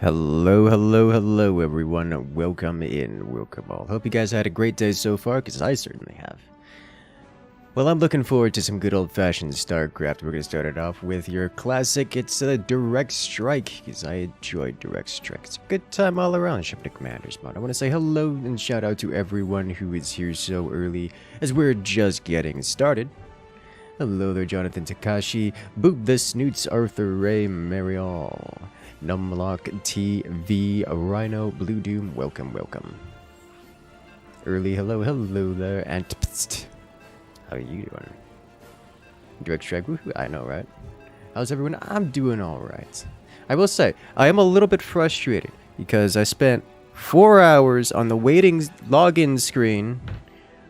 Hello, hello, hello everyone. Welcome in, welcome all. Hope you guys had a great day so far, because I certainly have. Well, I'm looking forward to some good old-fashioned StarCraft. We're going to start it off with your classic. It's a Direct Strike, because I enjoyed Direct Strike. It's a good time all around, Ship the Commander's mod. I want to say hello and shout out to everyone who is here so early, as we're just getting started. Hello there, Jonathan Takashi, Boop the Snoots, Arthur Ray, Mariol, Numlock, TV, Rhino, Blue Doom, welcome, welcome. Early hello, hello there, and psst. How are you doing? Direct Strike, woohoo, I know, right? How's everyone? I'm doing alright. I will say, I am a little bit frustrated, because I spent 4 hours on the login screen,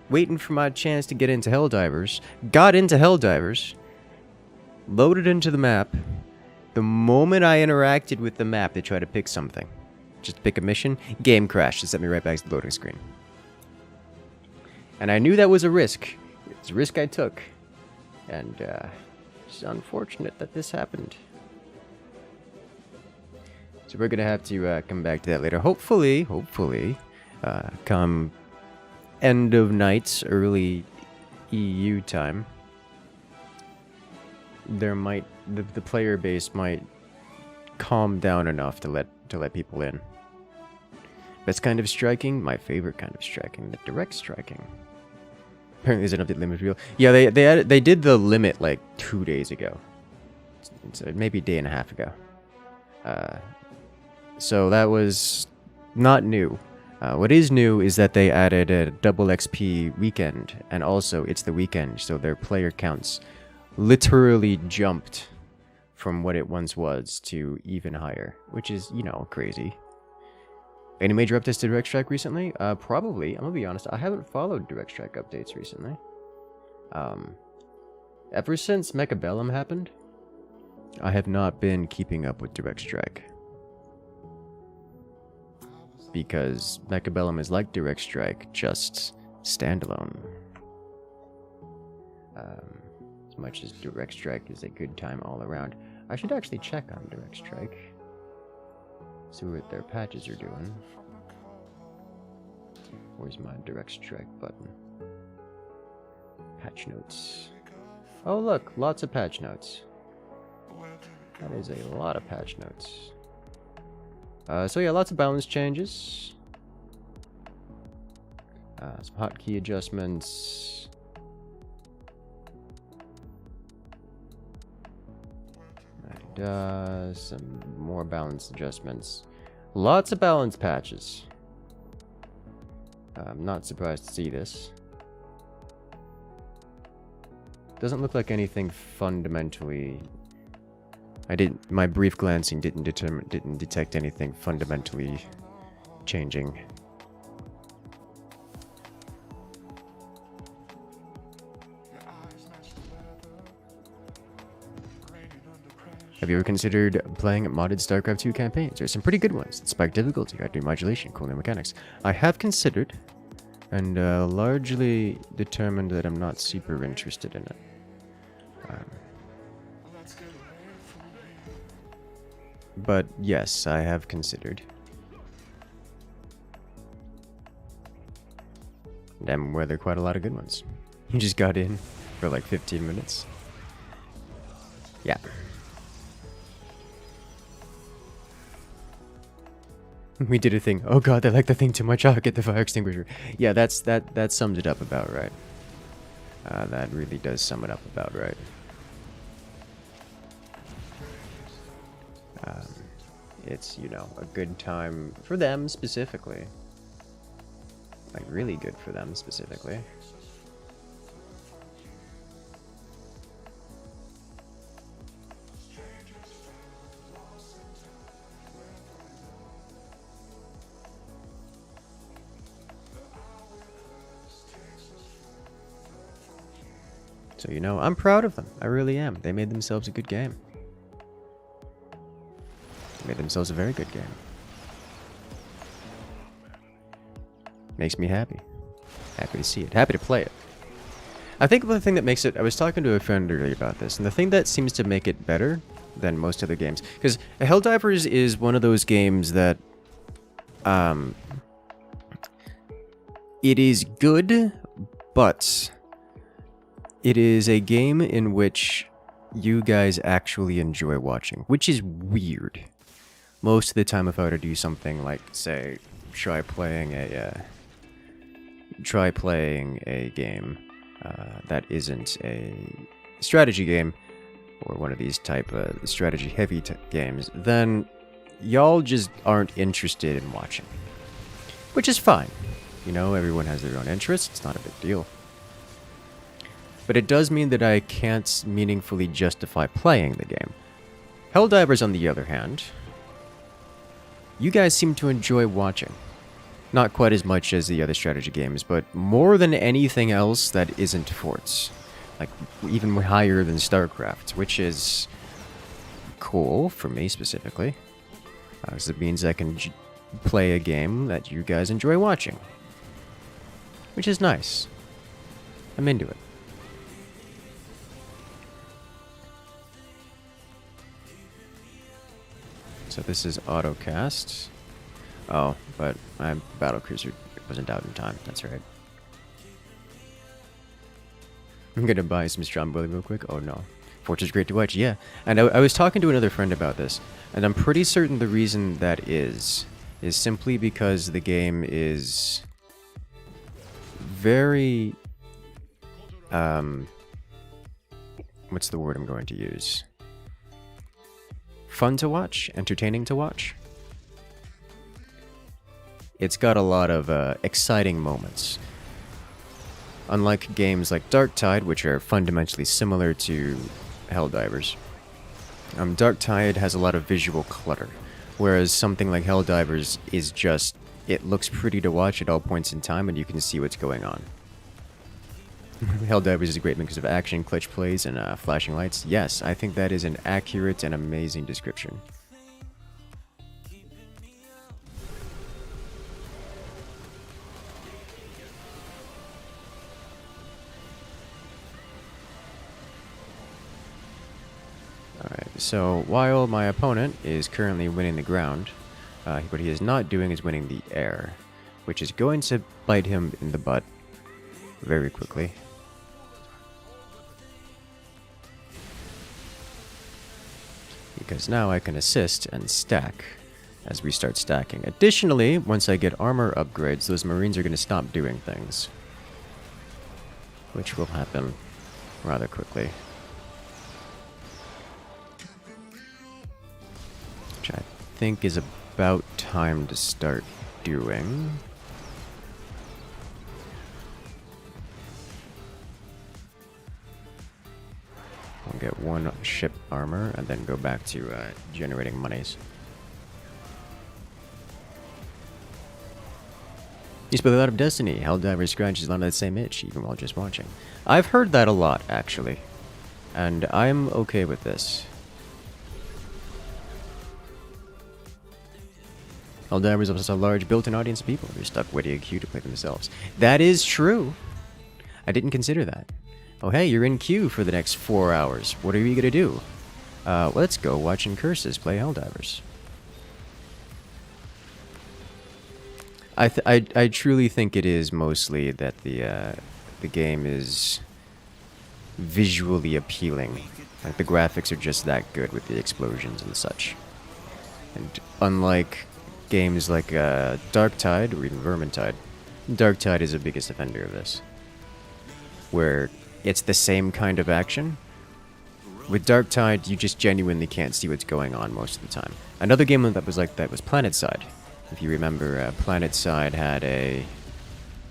waiting for my chance to get into Helldivers, got into Helldivers, loaded into the map. The moment I interacted with the map to try to pick something, just pick a mission, game crashed. It sent me right back to the loading screen. And I knew that was a risk. It was a risk I took. And it's unfortunate that this happened. So we're going to have to come back to that later. Hopefully, come end of night, early EU time, there might the player base might calm down enough to let people in. Best kind of striking, my favorite kind of striking, the direct striking. Apparently there's an update limit real. Yeah, they did the limit like 2 days ago. So maybe a day and a half ago. So that was not new. What is new is that they added a double XP weekend, and also it's the weekend, so their player counts literally jumped from what it once was to even higher, which is, you know, crazy. Any major updates to Direct Strike recently? Probably. I'm gonna be honest, I haven't followed Direct Strike updates recently. Ever since Mechabellum happened, I have not been keeping up with Direct Strike. Because Mechabellum is like Direct Strike, just standalone. As much as Direct Strike is a good time all around. I should actually check on Direct Strike. See what their patches are doing. Where's my Direct Strike button? Patch notes. Oh look, lots of patch notes. That is a lot of patch notes. So yeah, lots of balance changes. Some hotkey adjustments. And some more balance adjustments. Lots of balance patches. I'm not surprised to see this. Doesn't look like anything fundamentally. My brief glancing didn't detect anything fundamentally changing. Have you ever considered playing modded StarCraft II campaigns? There's some pretty good ones. Spike difficulty, hydrate modulation, cooling mechanics. I have considered, and largely determined that I'm not super interested in it. But yes, I have considered. And I'm aware there are quite a lot of good ones. You just got in for like 15 minutes. Yeah. We did a thing. Oh god, they like the thing too much. I'll get the fire extinguisher. Yeah, that sums it up about right. That really does sum it up about right. It's, you know, a good time for them specifically. Like, really good for them specifically. So, you know, I'm proud of them. I really am. They made themselves a good game. Made themselves a very good game. Makes me happy. Happy to see it. Happy to play it. I think the thing that makes it... I was talking to a friend earlier about this, and the thing that seems to make it better than most other games. Because Helldivers is one of those games that it is good, but it is a game in which you guys actually enjoy watching, which is weird. Most of the time, if I were to do something like, say, try playing a game that isn't a strategy game, or one of these type of strategy-heavy games, then y'all just aren't interested in watching. Which is fine. You know, everyone has their own interests, it's not a big deal. But it does mean that I can't meaningfully justify playing the game. Helldivers, on the other hand, you guys seem to enjoy watching. Not quite as much as the other strategy games, but more than anything else that isn't Forts. Like, even higher than StarCraft, which is cool for me specifically. Because it means I can play a game that you guys enjoy watching. Which is nice. I'm into it. So this is autocast. Oh, but my battlecruiser wasn't out in time. That's right. I'm gonna buy some Stromboli real quick. Oh no. Forge is great to watch. Yeah. And I was talking to another friend about this, and I'm pretty certain the reason that is simply because the game is very what's the word I'm going to use? Fun to watch, entertaining to watch. It's got a lot of exciting moments. Unlike games like Darktide, which are fundamentally similar to Helldivers, Darktide has a lot of visual clutter, whereas something like Helldivers is just, it looks pretty to watch at all points in time and you can see what's going on. Helldivers is a great mix of action, clutch plays, and flashing lights. Yes, I think that is an accurate and amazing description. Alright, so while my opponent is currently winning the ground, what he is not doing is winning the air, which is going to bite him in the butt very quickly. Because now I can assist and stack as we start stacking. Additionally, once I get armor upgrades, those Marines are going to stop doing things, which will happen rather quickly. Which I think is about time to start doing. I'll get one ship armor and then go back to generating monies. You spell a lot of Destiny. Helldiver scratches a lot of that same itch, even while just watching. I've heard that a lot, actually. And I'm okay with this. Helldivers also have a large built-in audience of people who are stuck waiting a queue to play themselves. That is true. I didn't consider that. Oh hey, you're in queue for the next 4 hours. What are you gonna do? Let's go watch Incursus play Helldivers. I truly think it is mostly that the game is visually appealing. Like, the graphics are just that good with the explosions and such. And unlike games like Darktide or even Vermintide, Darktide is the biggest offender of this. Where it's the same kind of action. With Darktide, you just genuinely can't see what's going on most of the time. Another game that was like that was PlanetSide. If you remember, PlanetSide had a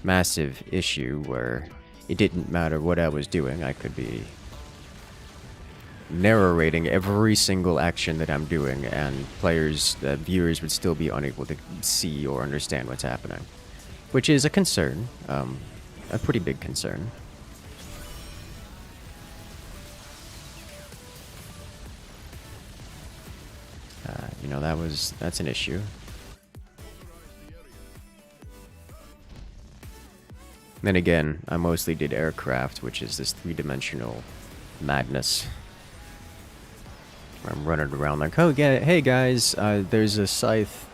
massive issue where it didn't matter what I was doing. I could be narrating every single action that I'm doing, and viewers would still be unable to see or understand what's happening. Which is a concern, a pretty big concern. You know, that's an issue. Then again, I mostly did aircraft, which is this three-dimensional madness. I'm running around like, oh, get it. Hey guys, there's a scythe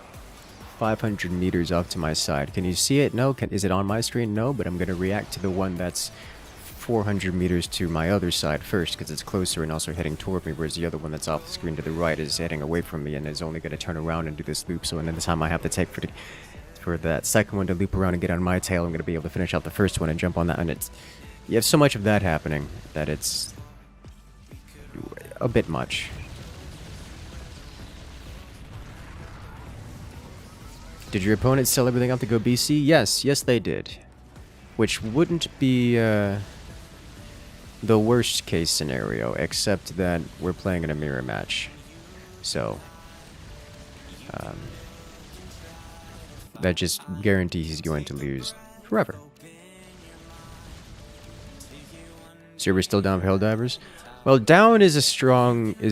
500 meters off to my side. Can you see it? No. Is it on my screen? No, but I'm going to react to the one that's 400 meters to my other side first because it's closer and also heading toward me, whereas the other one that's off the screen to the right is heading away from me and is only going to turn around and do this loop. So in the time I have to take for that second one to loop around and get on my tail, I'm going to be able to finish out the first one and jump on that. And you have so much of that happening that it's a bit much. Did your opponents sell everything up to go BC? Yes, they did. Which wouldn't be the worst case scenario, except that we're playing in a mirror match. So, that just guarantees he's going to lose forever. Server's still down for Helldivers? Well, down is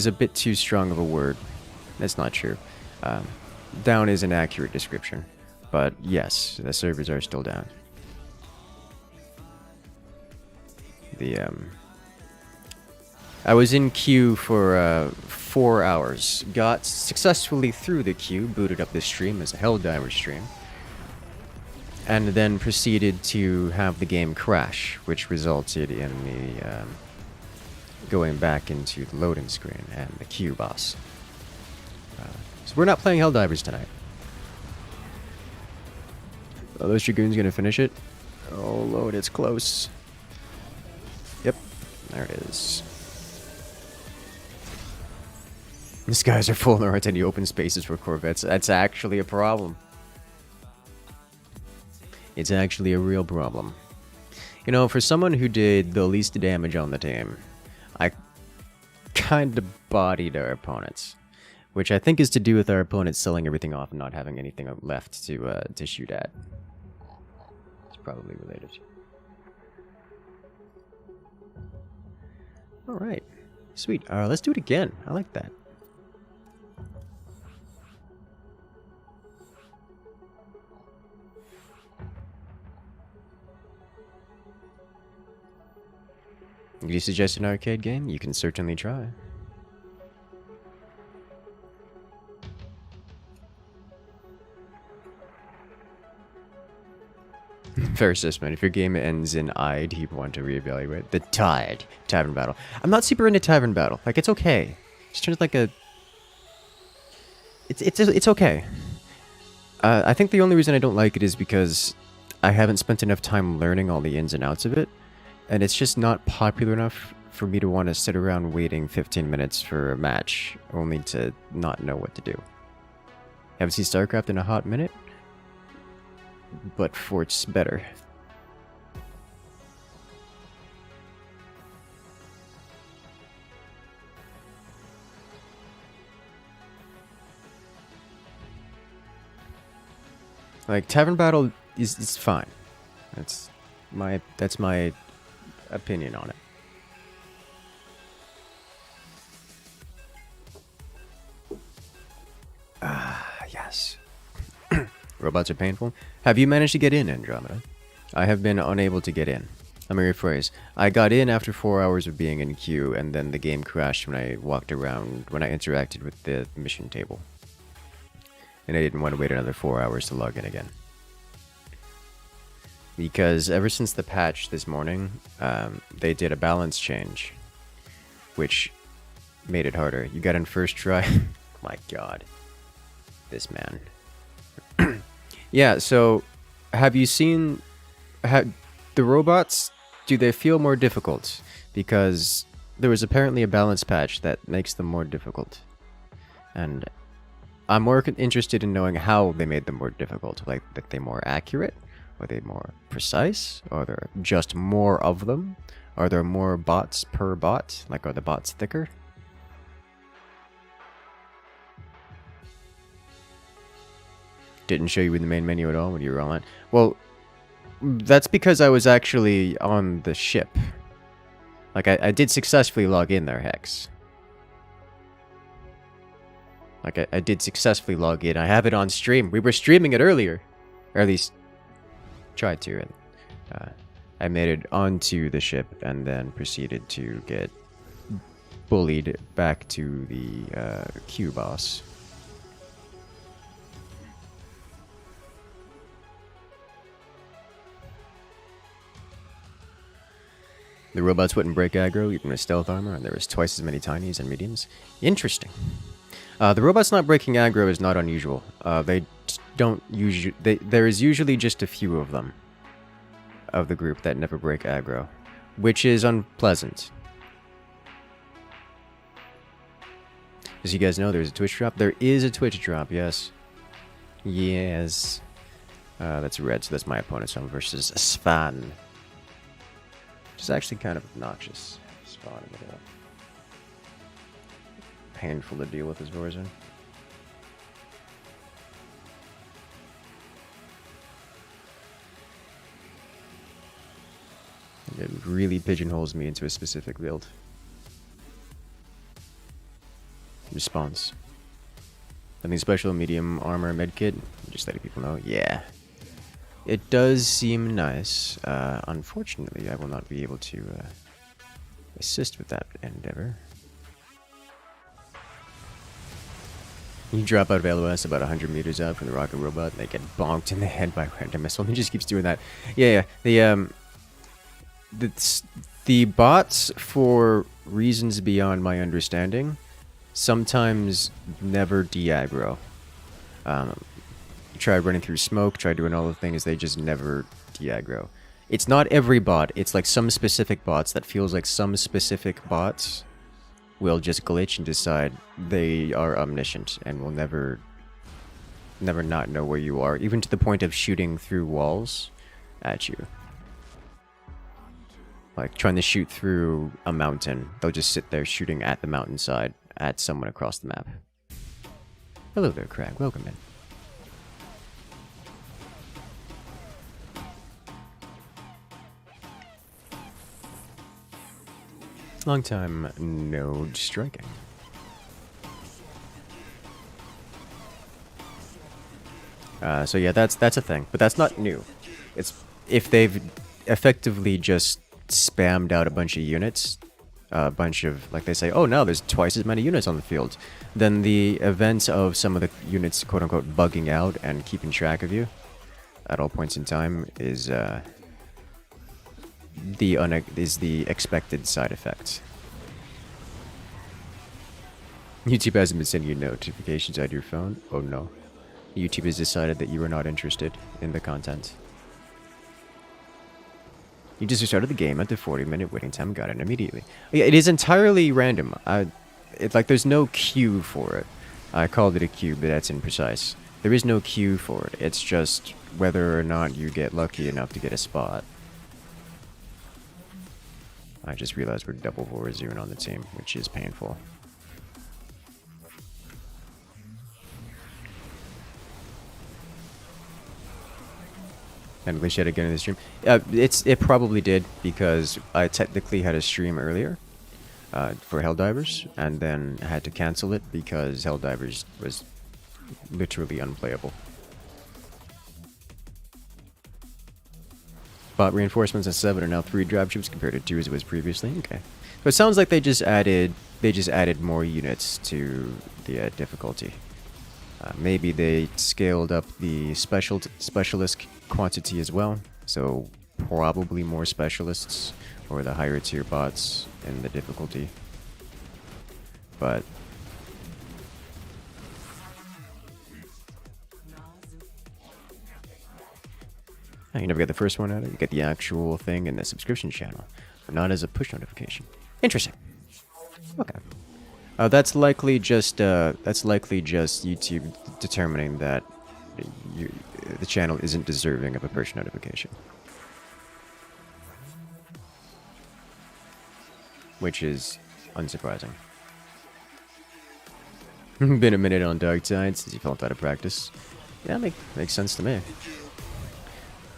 a bit too strong of a word. That's not true. Down is an accurate description. But yes, the servers are still down. I was in queue for 4 hours. Got successfully through the queue, booted up the stream as a Helldiver stream. And then proceeded to have the game crash, which resulted in me going back into the loading screen and the queue boss. So we're not playing Helldivers tonight. Are those Dragoons gonna finish it? Oh lord, it's close. Yep, there it is. The skies are full and there aren't any open spaces for Corvettes. That's actually a problem. It's actually a real problem. You know, for someone who did the least damage on the team, I kind of bodied our opponents. Which I think is to do with our opponents selling everything off and not having anything left to shoot at. It's probably related. Alright. Sweet. Let's do it again. I like that. Do you suggest an arcade game? You can certainly try. Fair assessment. If your game ends in "I'd," you want to reevaluate. The Tavern Battle. I'm not super into Tavern Battle. Like, it's okay. It just turns like a... It's okay. I think the only reason I don't like it is because I haven't spent enough time learning all the ins and outs of it. And it's just not popular enough for me to want to sit around waiting 15 minutes for a match, only to not know what to do. Haven't seen StarCraft in a hot minute? But Fort's better. Like, Tavern Battle is fine. That's my opinion on it. Yes. Robots are painful. Have you managed to get in, Andromeda? I have been unable to get in. Let me rephrase. I got in after 4 hours of being in queue, and then the game crashed when I walked around, when I interacted with the mission table. And I didn't want to wait another 4 hours to log in again. Because ever since the patch this morning, they did a balance change, which made it harder. You got in first try. My god. This man. Yeah, so have you seen the robots? Do they feel more difficult? Because there was apparently a balance patch that makes them more difficult. And I'm more interested in knowing how they made them more difficult. Like, are they more accurate? Are they more precise? Are there just more of them? Are there more bots per bot? Like, are the bots thicker? Didn't show you in the main menu at all when you were online. Well, that's because I was actually on the ship. Like, I did successfully log in there, Hex. Like, I did successfully log in. I have it on stream. We were streaming it earlier. Or at least, tried to. And, I made it onto the ship and then proceeded to get bullied back to the Q boss. The robots wouldn't break aggro even with stealth armor, and there was twice as many tinies and mediums. Interesting. The robots not breaking aggro is not unusual. They don't usually. There is usually just a few of them of the group that never break aggro, which is unpleasant. As you guys know, there's a Twitch drop. There is a Twitch drop, yes. Yes. That's red, so that's my opponent's home versus Svan. Which is actually kind of obnoxious. Spawn in the middle. Painful to deal with as Warzone. It really pigeonholes me into a specific build. Response. Something special, medium armor medkit. Just letting people know. Yeah. It does seem nice. Unfortunately, I will not be able to assist with that endeavor. You drop out of LOS about 100 meters out from the rocket robot, and they get bonked in the head by a random missile. He just keeps doing that. Yeah. The bots, for reasons beyond my understanding, sometimes never de-aggro. Try running through smoke, try doing all the things, they just never de-aggro. It's not every bot, it's like some specific bots that feels like some specific bots will just glitch and decide they are omniscient and will never not know where you are, even to the point of shooting through walls at you. Like trying to shoot through a mountain, they'll just sit there shooting at the mountainside at someone across the map. Hello there, Crag, welcome in. Long time no striking. So yeah, that's a thing, but that's not new. It's if they've effectively just spammed out a bunch of units, a bunch of, like they say, oh no, there's twice as many units on the field, then the events of some of the units quote unquote bugging out and keeping track of you at all points in time is the expected side effect. YouTube hasn't been sending you notifications out of your phone? Oh no. YouTube has decided that you are not interested in the content. You just restarted the game at the 40-minute waiting time, got it immediately. Yeah, it is entirely random. It's like there's no queue for it. I called it a queue, but that's imprecise. There is no queue for it. It's just whether or not you get lucky enough to get a spot. I just realized we're double Warzone on the team, which is painful. And glitched out again in the stream. It probably did, because I technically had a stream earlier for Helldivers, and then had to cancel it because Helldivers was literally unplayable. Bot reinforcements at 7 are now 3 dropships compared to 2 as it was previously. Okay, so it sounds like they just added more units to the difficulty. Maybe they scaled up the specialist quantity as well, so probably more specialists or the higher tier bots in the difficulty. But you never get the first one out of it. You get the actual thing in the subscription channel, but not as a push notification. Interesting. Okay. That's likely just YouTube determining that the channel isn't deserving of a push notification, which is unsurprising. Been a minute on Dark Tide since you felt out of practice. Yeah, makes sense to me.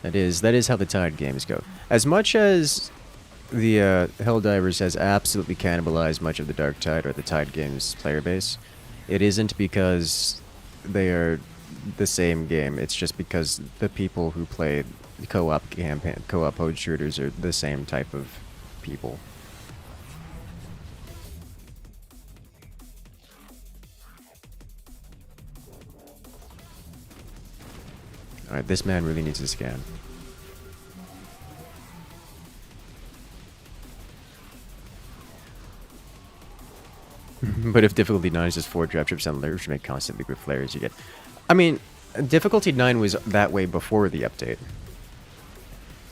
That is how the Tide games go. As much as the Helldivers has absolutely cannibalized much of the Dark Tide or the Tide games player base, it isn't because they are the same game. It's just because the people who play co-op campaign, co-op horde shooters are the same type of people. Alright, this man really needs a scan. But if difficulty 9 is just 4 drop ships and lurch make constantly with flares, you get... I mean, difficulty 9 was that way before the update.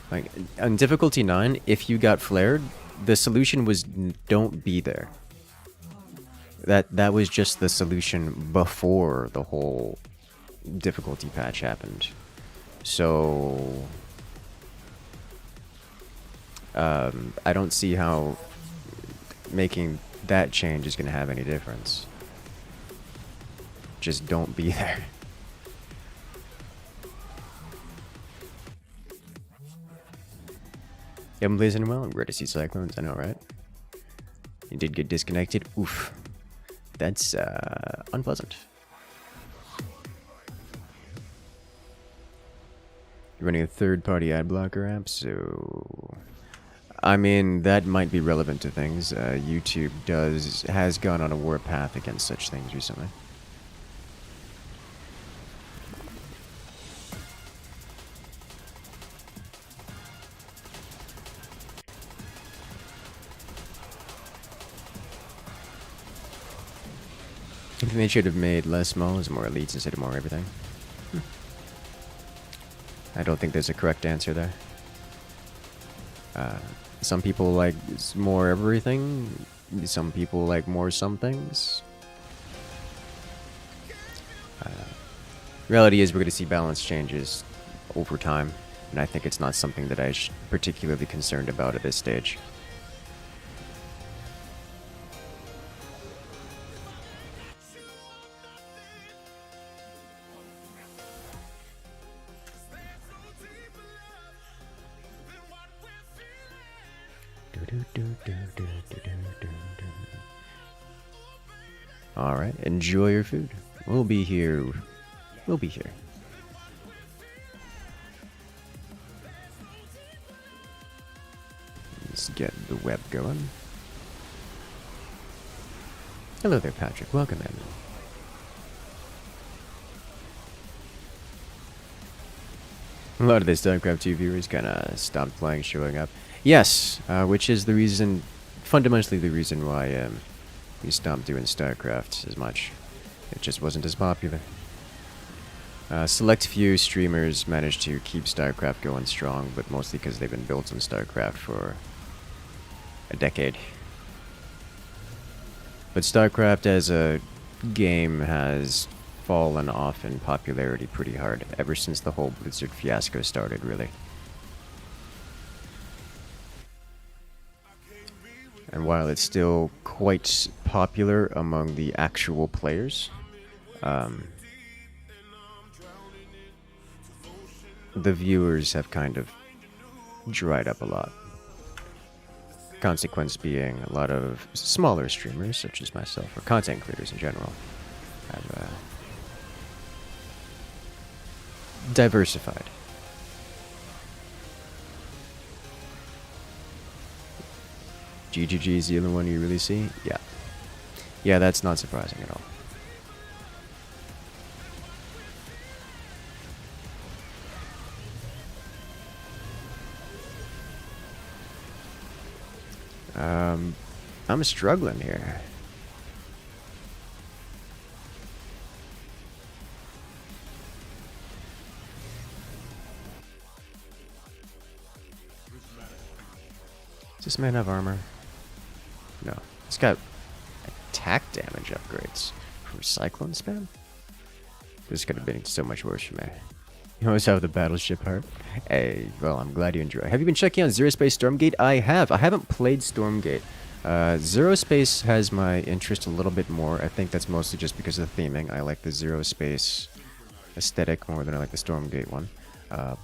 Like, on difficulty 9, if you got flared, the solution was don't be there. That was just the solution before the whole difficulty patch happened. So... I don't see how making that change is going to have any difference. Just don't be there. You haven't blazing well? Rare to see cyclones, I know, right? You did get disconnected. Oof. That's unpleasant. You're running a third-party ad blocker app, so... I mean, that might be relevant to things. YouTube has gone on a warpath against such things recently. I think they should have made less smalls, more elites instead of more everything. I don't think there's a correct answer there. Some people like more everything. Some people like more some things. Reality is we're going to see balance changes over time, and I think it's not something that I'm particularly concerned about at this stage. Alright, enjoy your food. We'll be here. We'll be here. Let's get the web going. Hello there, Patrick. Welcome in. A lot of the StarCraft II viewers kind of stopped playing, showing up. Yes, which is the reason, fundamentally the reason why we stopped doing StarCraft as much. It just wasn't as popular. Select few streamers managed to keep StarCraft going strong, but mostly because they've been built on StarCraft for a decade. But StarCraft as a game has fallen off in popularity pretty hard ever since the whole Blizzard fiasco started, really. And while it's still quite popular among the actual players, the viewers have kind of dried up a lot. Consequence being a lot of smaller streamers, such as myself, or content creators in general, have diversified. GGG is the only one you really see? Yeah. Yeah, that's not surprising at all. I'm struggling here. Does this man have armor? No. It's got attack damage upgrades for Cyclone spam? This could have been so much worse for me. You always have the battleship heart. Hey, well, I'm glad you enjoy. Have you been checking out Zero Space Stormgate? I have. I haven't played Stormgate. Zero Space has my interest a little bit more. I think that's mostly just because of the theming. I like the Zero Space aesthetic more than I like the Stormgate one.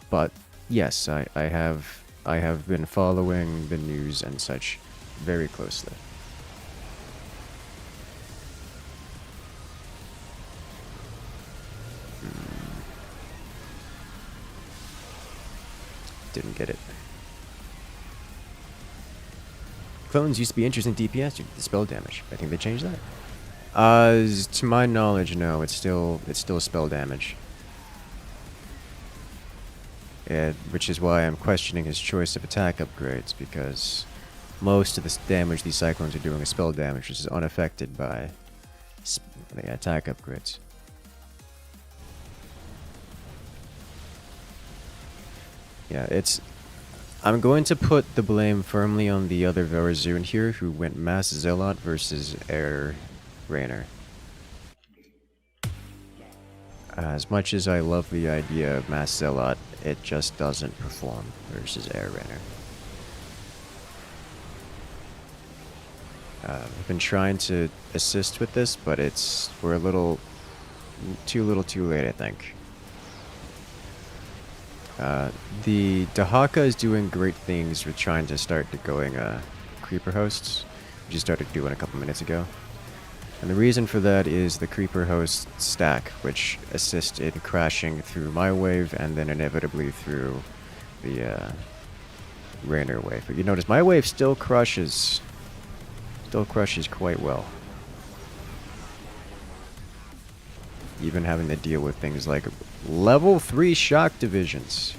But yes, I have been following the news and such very closely. Didn't get it. Clones used to be interesting DPS due to the spell damage. I think they changed that. To my knowledge, no. It's still spell damage. which is why I'm questioning his choice of attack upgrades, because most of the damage these Cyclones are doing is spell damage, which is unaffected by the attack upgrades. Yeah, I'm going to put the blame firmly on the other Vorazun here, who went Mass Zealot versus Air Rainer. As much as I love the idea of Mass Zealot, it just doesn't perform versus Air Rainer. I've been trying to assist with this, but we're a little too late, I think. The Dahaka is doing great things with trying to start going creeper hosts, which he started doing a couple minutes ago. And the reason for that is the creeper host stack, which assists in crashing through my wave and then inevitably through the Rainer wave. But you notice my wave still crushes quite well. Even having to deal with things like level 3 shock divisions.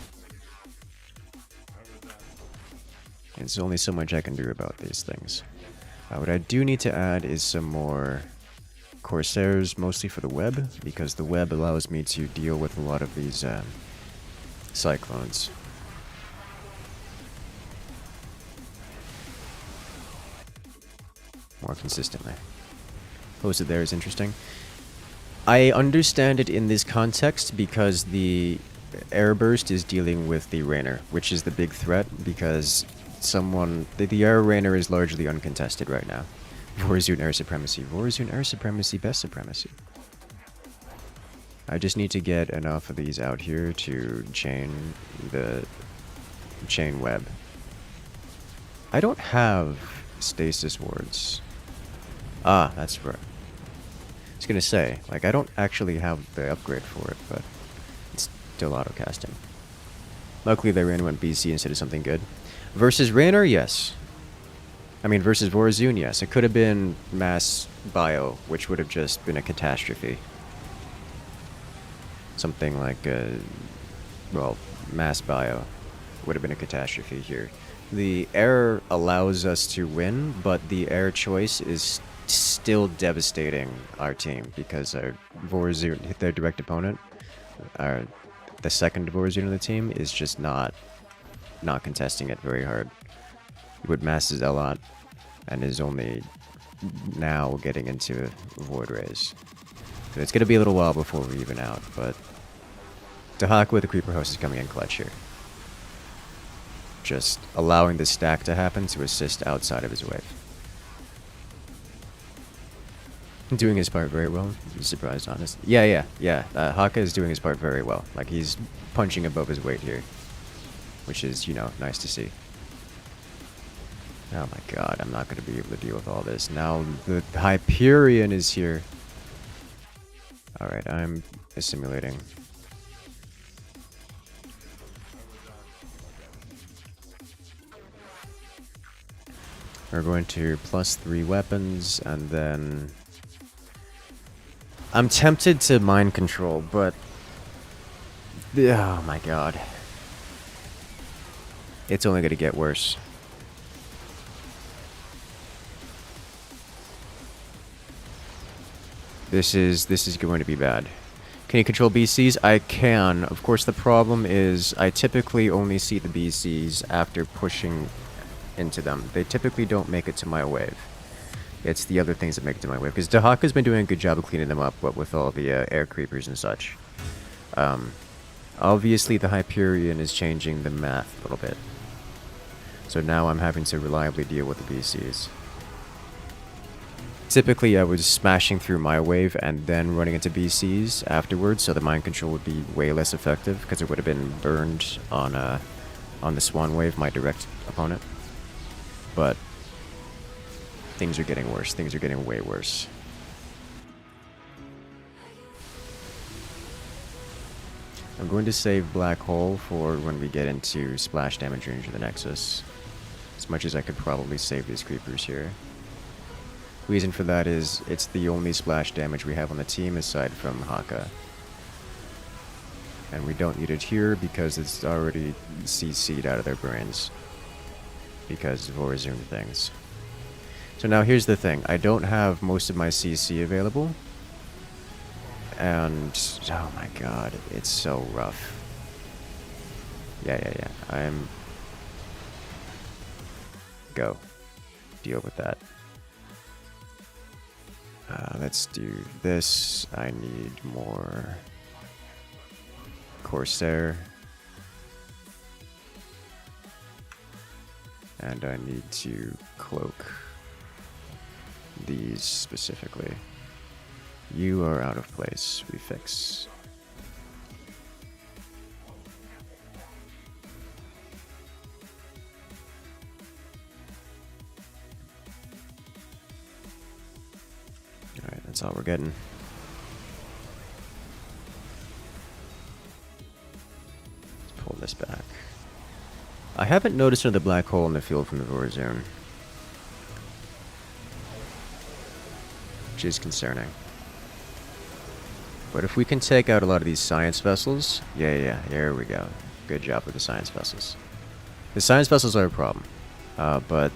There's only so much I can do about these things. What I do need to add is some more Corsairs, mostly for the web, because the web allows me to deal with a lot of these Cyclones. More consistently. Posted there is interesting. I understand it in this context because the air burst is dealing with the Rainer, which is the big threat because the air Rainer is largely uncontested right now. Vorazun air supremacy. Vorazun air supremacy, best supremacy. I just need to get enough of these out here to chain web. I don't have stasis wards. Ah, that's right. I was gonna say, like, I don't actually have the upgrade for it, but it's still auto-casting. Luckily, they ran went BC instead of something good. Versus Rainer, yes. I mean, versus Vorazun, yes. It could have been Mass Bio, which would have just been a catastrophe. Something like, well, Mass Bio would have been a catastrophe here. The air allows us to win, but the air choice is still devastating our team because our Vorazun hit their direct opponent. The second Vorazun on the team is just not contesting it very hard. He would masses a lot and is only now getting into Void Rays. So it's going to be a little while before we even out, but Dahaka with the Creeper Host is coming in clutch here. Just allowing the stack to happen to assist outside of his wave. Doing his part very well. I'm surprised, honest. Yeah. Haka is doing his part very well. Like, he's punching above his weight here. Which is, you know, nice to see. Oh my god, I'm not going to be able to deal with all this. Now the Hyperion is here. Alright, I'm assimilating. We're going to +3 weapons, and then I'm tempted to mind control, but oh my god. It's only going to get worse. This is going to be bad. Can you control BCs? I can. Of course, the problem is I typically only see the BCs after pushing into them. They typically don't make it to my wave. It's the other things that make it to my wave. Because Dahaka's been doing a good job of cleaning them up, what with all the air creepers and such. Obviously, the Hyperion is changing the math a little bit. So now I'm having to reliably deal with the BCs. Typically, I was smashing through my wave and then running into BCs afterwards, so the mind control would be way less effective because it would have been burned on the Swan wave, my direct opponent. But things are getting worse. Things are getting way worse. I'm going to save Black Hole for when we get into splash damage range of the Nexus. As much as I could probably save these creepers here. Reason for that is it's the only splash damage we have on the team aside from Haka. And we don't need it here because it's already CC'd out of their brains. Because of Warzone things. So now here's the thing. I don't have most of my CC available. And, oh my god, it's so rough. Yeah. I'm... Go. Deal with that. Let's do this. I need more... Corsair. And I need to cloak these specifically. You are out of place. We fix. Alright, that's all we're getting. Let's pull this back. I haven't noticed another black hole in the field from the Warzone, which is concerning. But if we can take out a lot of these science vessels... Yeah, here we go. Good job with the science vessels. The science vessels are a problem. But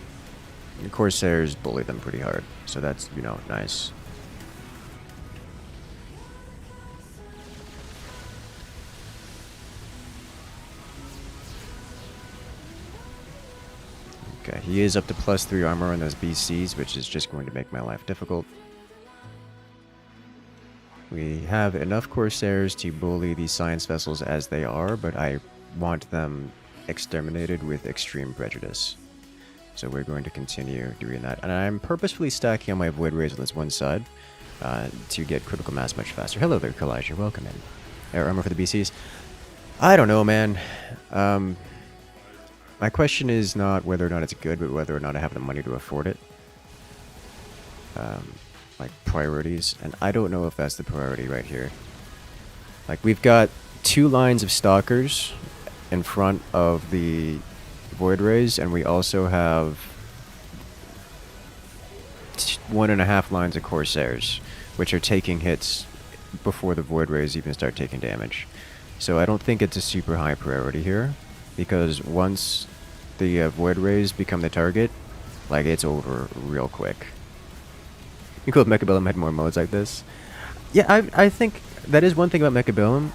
the Corsairs bully them pretty hard. So that's, you know, nice. Okay, he is up to +3 armor on those BCs, which is just going to make my life difficult. We have enough Corsairs to bully these science vessels as they are, but I want them exterminated with extreme prejudice. So we're going to continue doing that. And I'm purposefully stacking on my Void Rays on this one side to get critical mass much faster. Hello there, Kalijah. Welcome in. Air armor for the BCs. I don't know, man. My question is not whether or not it's good, but whether or not I have the money to afford it. Like priorities, and I don't know if that's the priority right here. Like, we've got 2 lines of stalkers in front of the Void Rays, and we also have 1.5 lines of Corsairs, which are taking hits before the Void Rays even start taking damage. So I don't think it's a super high priority here, because once the Void Rays become the target, like, it's over real quick. You cool if Mechabellum had more modes like this. Yeah, I think that is one thing about Mechabellum.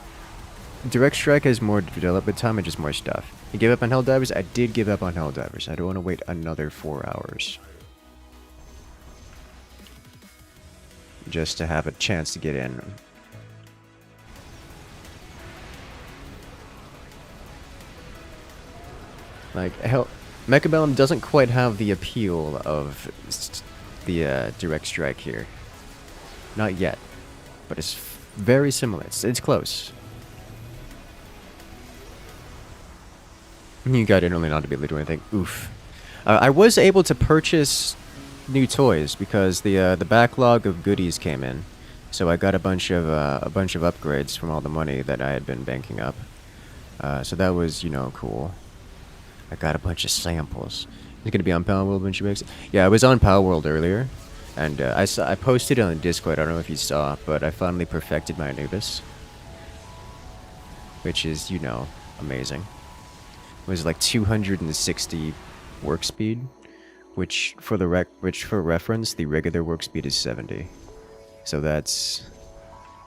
Direct Strike has more development time and just more stuff. You gave up on Helldivers? I did give up on Helldivers. I don't want to wait another 4 hours. Just to have a chance to get in. Like, Mechabellum doesn't quite have the appeal of the Direct Strike here. Not yet. But it's very similar. It's close. You got in only not to be able to do anything. Oof. I was able to purchase new toys because the backlog of goodies came in. So I got a bunch of upgrades from all the money that I had been banking up. So that was, you know, cool. I got a bunch of samples. It's gonna be on Palworld when she makes it. Yeah, I was on Palworld earlier, and I posted it on Discord. I don't know if you saw, but I finally perfected my Anubis, which is, you know, amazing. It was like 260 work speed, which for reference, the regular work speed is 70. So that's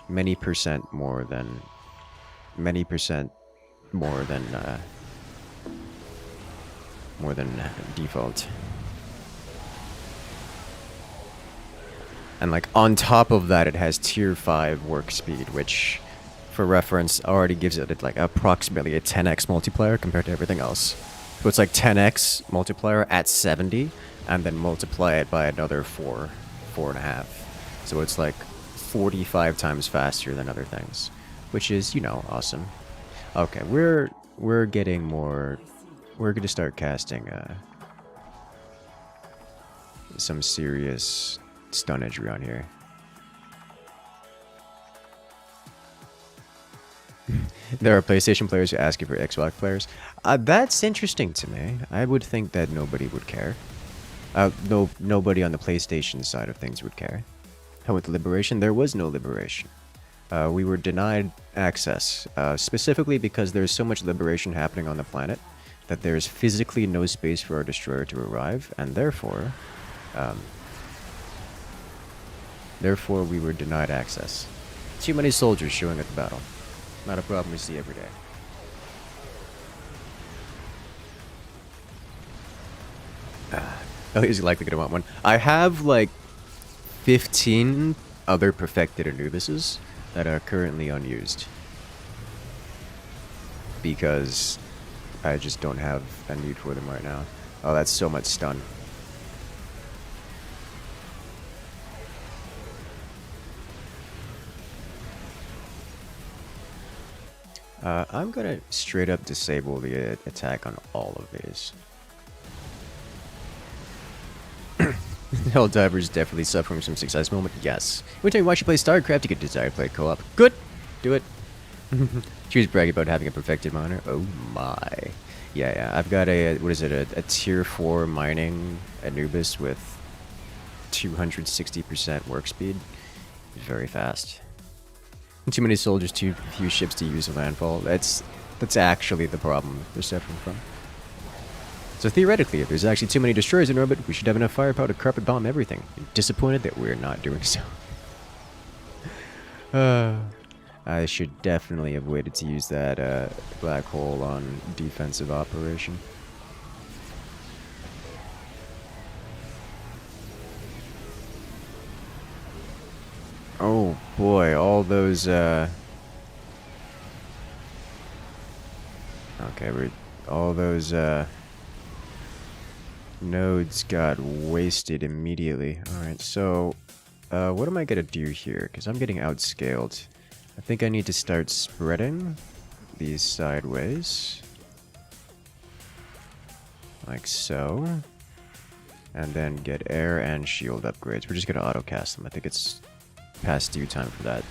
many percent more than default. And like on top of that, it has tier 5 work speed, which for reference already gives it like approximately a 10x multiplier compared to everything else. So it's like 10x multiplier at 70, and then multiply it by another 4.5. So it's like 45 times faster than other things, which is, you know, awesome. Okay, we're getting more. We're going to start casting some serious stunnage around here. There are PlayStation players who ask you for Xbox players. That's interesting to me. I would think that nobody would care. Nobody on the PlayStation side of things would care. How with Liberation? There was no Liberation. we were denied access, specifically because there's so much liberation happening on the planet that there's physically no space for our destroyer to arrive, and therefore we were denied access. Too many soldiers showing at the battle. Not a problem we see every day. At least likely gonna want one. I have like 15 other perfected Anubises that are currently unused because I just don't have a need for them right now. Oh, that's so much stun. I'm gonna straight up disable the attack on all of these. Helldiver's definitely suffering some success moment. Yes. Every time you watch you play StarCraft, you get desire to play co-op. Good. Do it. She was bragging about having a perfected miner. Oh my. Yeah. I've got a, what is it, a tier 4 mining Anubis with 260% work speed. Very fast. Too many soldiers, too few ships to use a landfall. That's actually the problem they're suffering from. So theoretically, if there's actually too many destroyers in orbit, we should have enough firepower to carpet bomb everything. I'm disappointed that we're not doing so. I should definitely have waited to use that black hole on defensive operation. Oh boy, all those okay, all those nodes got wasted immediately. Alright, so what am I gonna do here? Because I'm getting outscaled. I think I need to start spreading these sideways. Like so. And then get air and shield upgrades. We're just gonna auto-cast them. I think it's past due time for that.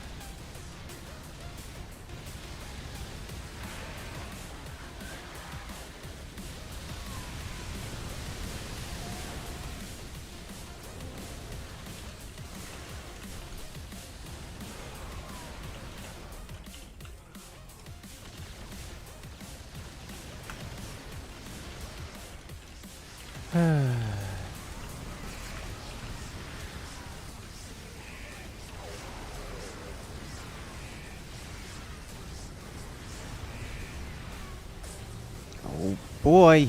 Oh boy,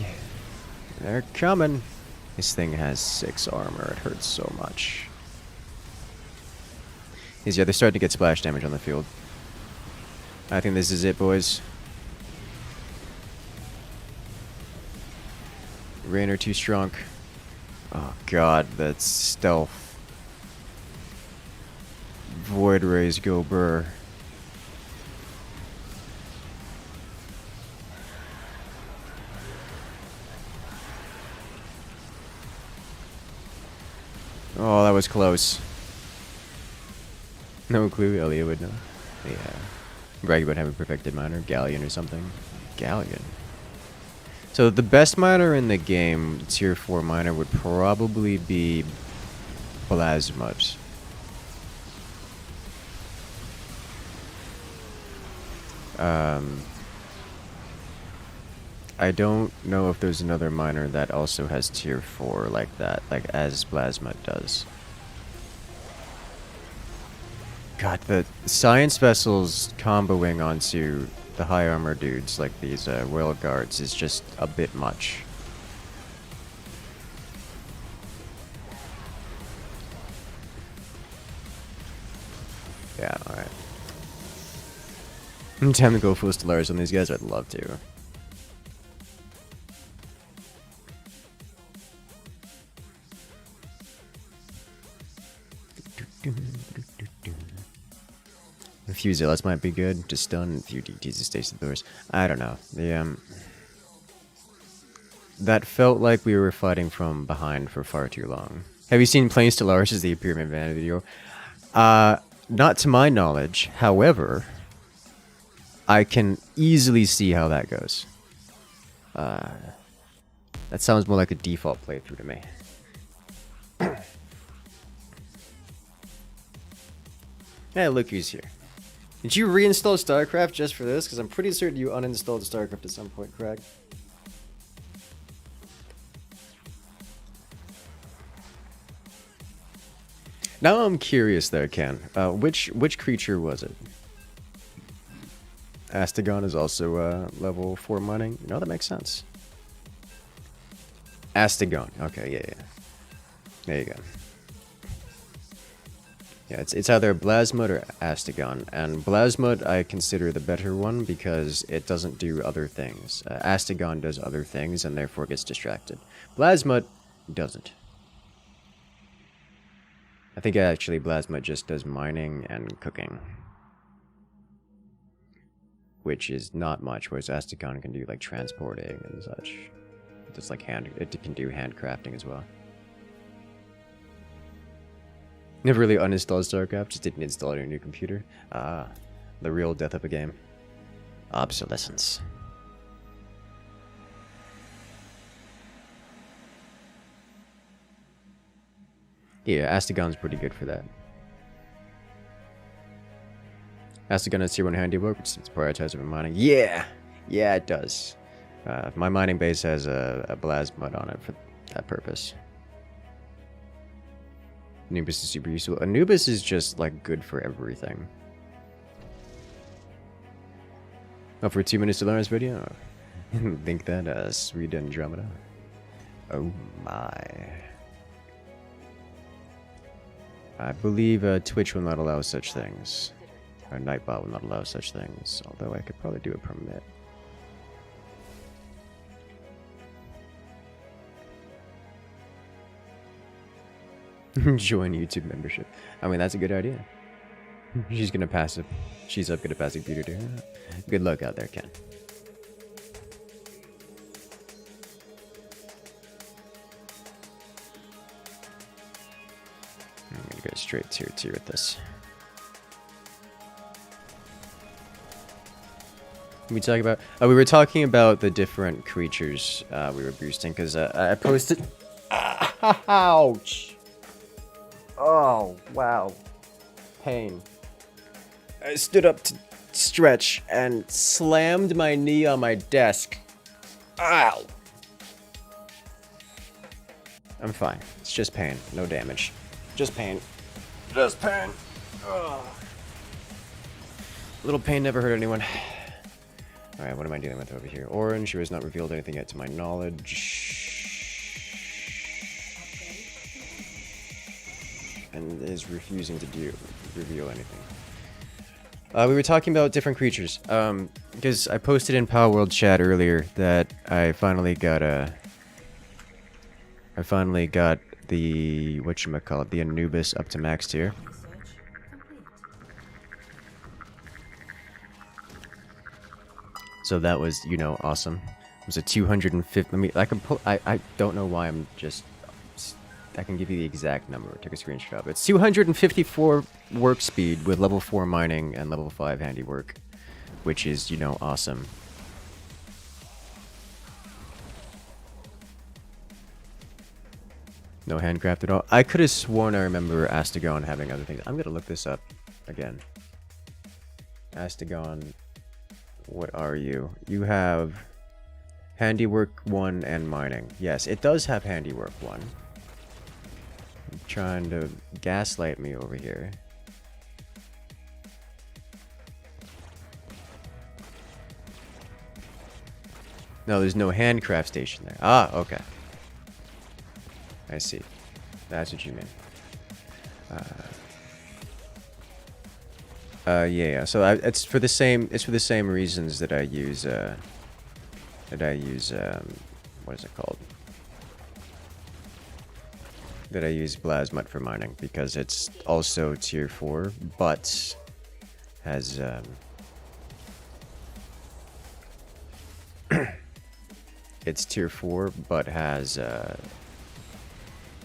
they're coming. This thing has 6 armor. It hurts so much. Yeah, they're starting to get splash damage on the field. I think this is it, boys. Rain are too strong. Oh god, that's stealth. Void rays go burr. Oh, that was close. No clue, Elliot would know. Yeah. Brag about having a perfected miner, Galleon or something. Galleon. So the best miner in the game, tier 4 miner, would probably be Plasmut. I don't know if there's another miner that also has tier 4 like that, like as Plasmut does. God, the science vessels comboing onto the high armor dudes like these whale guards is just a bit much. Yeah, alright. Time to go full Stellaris on these guys, I'd love to. A few Zealots might be good to stun, a few DTs to station the doors. I don't know. The that felt like we were fighting from behind for far too long. Have you seen playing Stellaris as the Pyramid Van video? Not to my knowledge. However, I can easily see how that goes. That sounds more like a default playthrough to me. Hey, look who's here. Did you reinstall StarCraft just for this? Because I'm pretty certain you uninstalled StarCraft at some point, correct? Now I'm curious there, Ken. Which creature was it? Astagon is also level 4 mining. No, that makes sense. Astagon. Okay, yeah. There you go. Yeah, it's either Blasmud or Astagon, and Blasmud I consider the better one because it doesn't do other things. Astagon does other things and therefore gets distracted. Blasmud doesn't. I think actually Blasmud just does mining and cooking, which is not much, whereas Astagon can do like transporting and such. Just like it can do handcrafting as well. Never really uninstalled StarCraft, just didn't install it on your new computer. Ah, the real death of a game. Obsolescence. Yeah, Astagon's pretty good for that. Astagon has tier 1 handiwork, which is prioritized over mining. Yeah! Yeah, it does. My mining base has a Blasmud on it for that purpose. Anubis is super useful. Anubis is just, like, good for everything. Oh, for 2 minutes to learn this video? Think that, sweet Andromeda. Oh my. I believe Twitch will not allow such things. Or Nightbot will not allow such things. Although I could probably do a permit. Join YouTube membership. I mean, that's a good idea. She's gonna pass it. She's up gonna pass a computer to her. Good luck out there, Ken. I'm gonna go straight tier 2 with this. We talk about. We were talking about the different creatures we were boosting because I posted. Ouch! Oh wow, pain. I stood up to stretch and slammed my knee on my desk. Ow! I'm fine. It's just pain, no damage. Just pain. Just pain. Ugh. Little pain never hurt anyone. Alright, what am I dealing with over here? Orange, who has not revealed anything yet to my knowledge. And is refusing to reveal anything. We were talking about different creatures. Because I posted in Power World chat earlier that I finally got the whatchamacallit, the Anubis up to max tier. So that was, you know, awesome. It was a 250. Let me. I can pull. I don't know why I'm just. I can give you the exact number. I took a screenshot of it. It's 254 work speed with level 4 mining and level 5 handiwork, which is, you know, awesome. No handcraft at all. I could have sworn I remember Astagon having other things. I'm gonna look this up again. Astagon, what are you? You have handiwork 1 and mining. Yes, it does have handiwork 1. You're trying to gaslight me over here. No, there's no handcraft station there. Ah, okay. I see. That's what you mean. Yeah. So it's for the same. It's for the same reasons that I use. What is it called? That I use Blasmud for mining, because it's also tier 4, but has it's tier 4, but has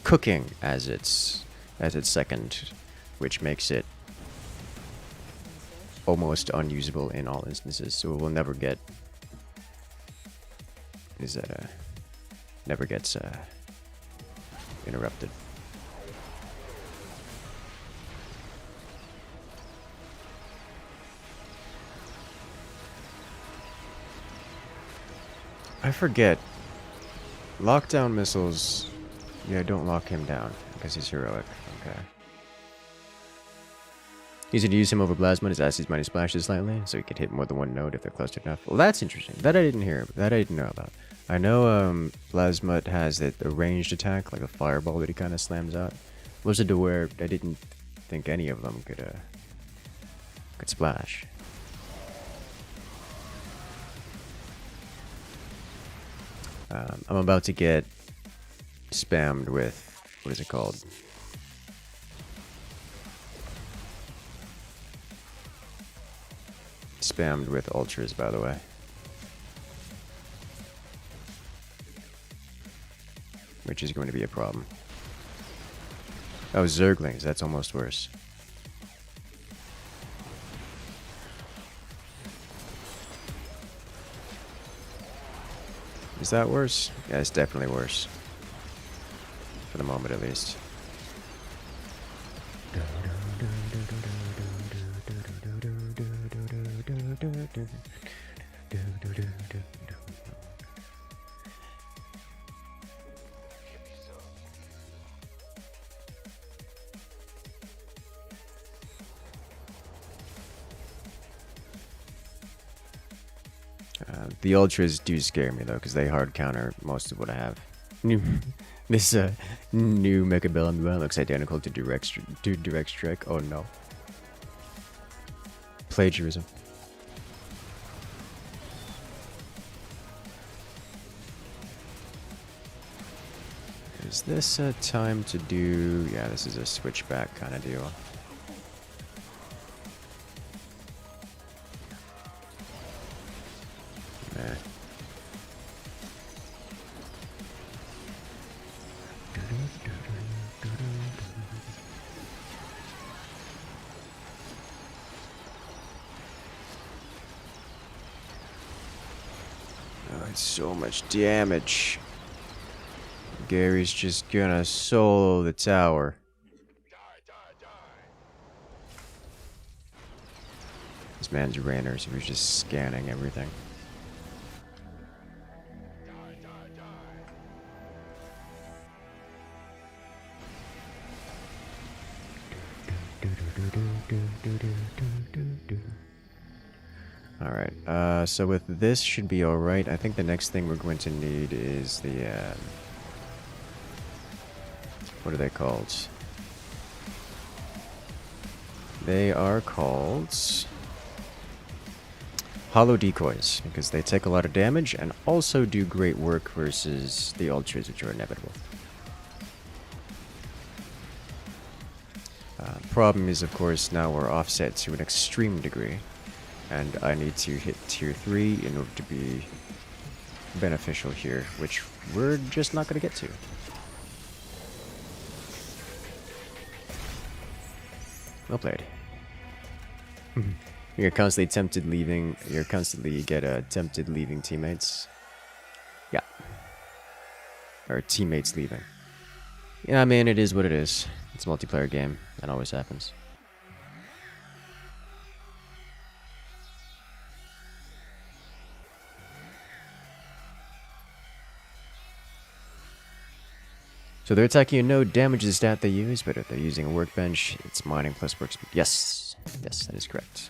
cooking as its second, which makes it almost unusable in all instances. So it will never get never gets interrupted. I forget. Lockdown missiles. Yeah, don't lock him down because he's heroic. Okay. Easy to use him over Plasma. His Acid Mighty splashes slightly, so he can hit more than one node if they're close enough. Well, that's interesting. That I didn't hear. That I didn't know about. I know Plasma has a ranged attack, like a fireball that he kind of slams out. Blizzard to where I didn't think any of them could splash. I'm about to get spammed with, what is it called? Spammed with ultras, by the way. Which is going to be a problem. Oh, Zerglings, that's almost worse. Is that worse? Yeah, it's definitely worse. For the moment, at least. The ultras do scare me though, because they hard counter most of what I have. This new Mecha Bellum looks identical to Direct Strike. Oh no. Plagiarism. Is this a time to do... Yeah, this is a switchback kind of deal. Nah. Oh, it's so much damage. Gary's just gonna solo the tower. This man's Rainer, so he's just scanning everything. Alright, so with this should be alright. I think the next thing we're going to need is the, what are they called? They are called Hollow Decoys, because they take a lot of damage and also do great work versus the ultras, which are inevitable. Problem is, of course, now we're offset to an extreme degree, and I need to hit tier 3 in order to be beneficial here, which we're just not going to get to. Well played. You're constantly tempted leaving. You're constantly tempted leaving teammates. Yeah. Or teammates leaving. Yeah, I mean, it is what it is. It's a multiplayer game. That always happens. So they're attacking a node, damage is the stat they use, but if they're using a workbench, it's mining plus work speed. Yes. Yes, that is correct.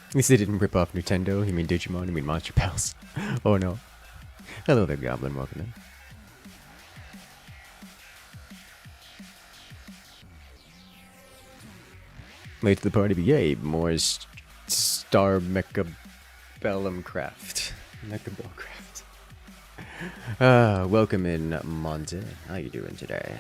At least they didn't rip off Nintendo. You mean Digimon? You mean Monster Pals? Oh no. Hello there, Goblin. Welcome in. Late to the party, but yay, more Star Mecha Bellum Craft. Mecha Bell Craft. Welcome in, Monte. How you doing today?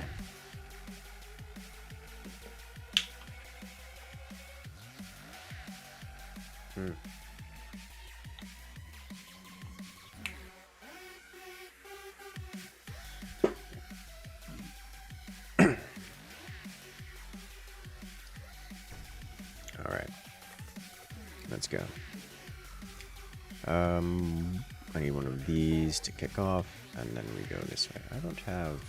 Alright. Let's go. I need one of these to kick off, and then we go this way. I don't have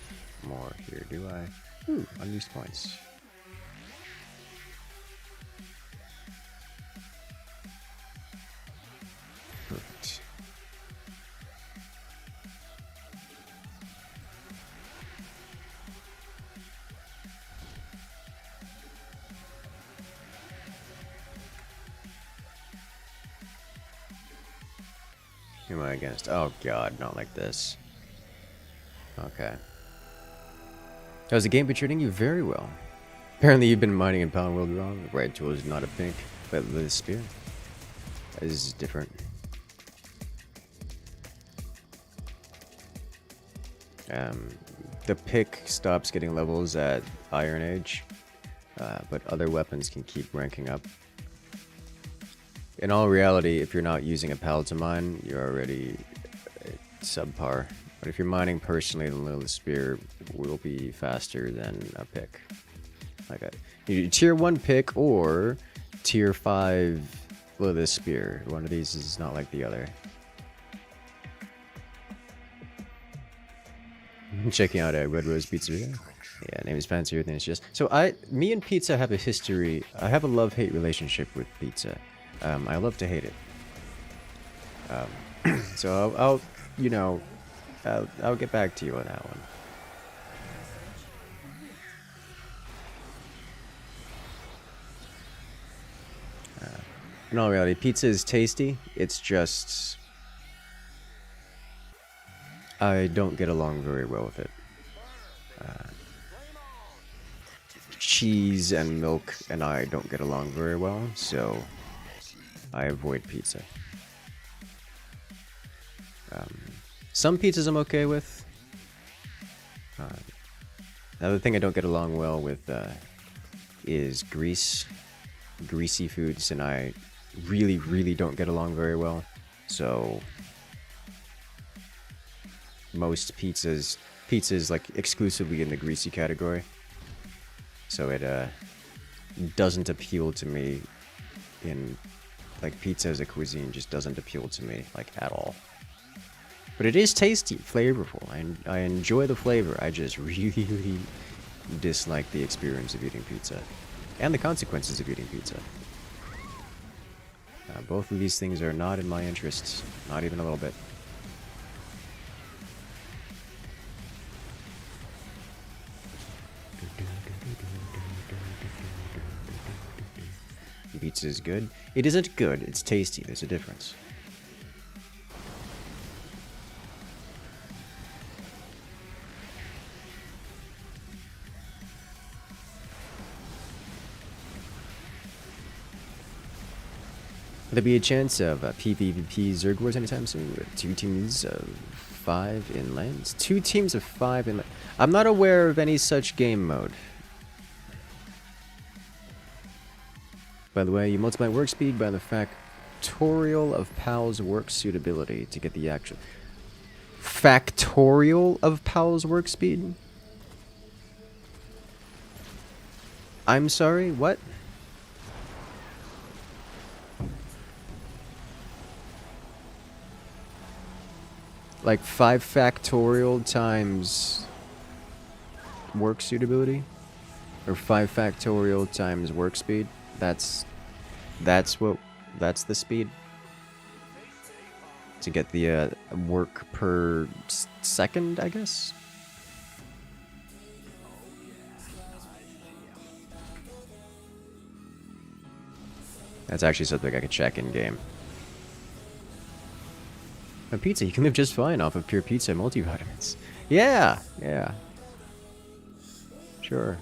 more here, do I? Ooh, unused points. Who am I against? Oh god, not like this. Okay. How's the game been treating you? Very well. Apparently you've been mining in Pound World wrong. The right tool is not a pink, but the spear is different. The pick stops getting levels at Iron Age, but other weapons can keep ranking up. In all reality, if you're not using a pal to mine, you're already subpar. But if you're mining personally, the spear will be faster than a pick. Like a tier 1 pick or tier 5 Lilith spear. One of these is not like the other. Checking out a Red Rose Pizzeria. Yeah, name is fancier than it's just. So me and pizza have a history. I have a love-hate relationship with pizza. I love to hate it. So I'll you know, I'll get back to you on that one. In all reality, pizza is tasty. It's just I don't get along very well with it. Cheese and milk and I don't get along very well, so I avoid pizza. Some pizzas I'm okay with. Another thing I don't get along well with is greasy foods, and I really don't get along very well. So most pizzas like exclusively in the greasy category. So it doesn't appeal to me in like pizza as a cuisine just doesn't appeal to me like at all. But it is tasty, flavorful, and I enjoy the flavor. I just really dislike the experience of eating pizza and the consequences of eating pizza. Both of these things are not in my interests, not even a little bit. Pizza is good. It isn't good, it's tasty. There's a difference. Will there be a chance of PvP Zerg Wars anytime soon with 2 teams of 5 in lands? 2 teams of 5 in lands? I'm not aware of any such game mode. By the way, you multiply work speed by the factorial of PAL's work suitability to get the actual... Factorial of PAL's work speed? I'm sorry, what? Like 5 factorial times work suitability? Or 5 factorial times work speed? That's the speed? To get the work per second, I guess? That's actually something I could check in game. A pizza, you can live just fine off of pure pizza and multivitamins. Yeah, yeah. Sure.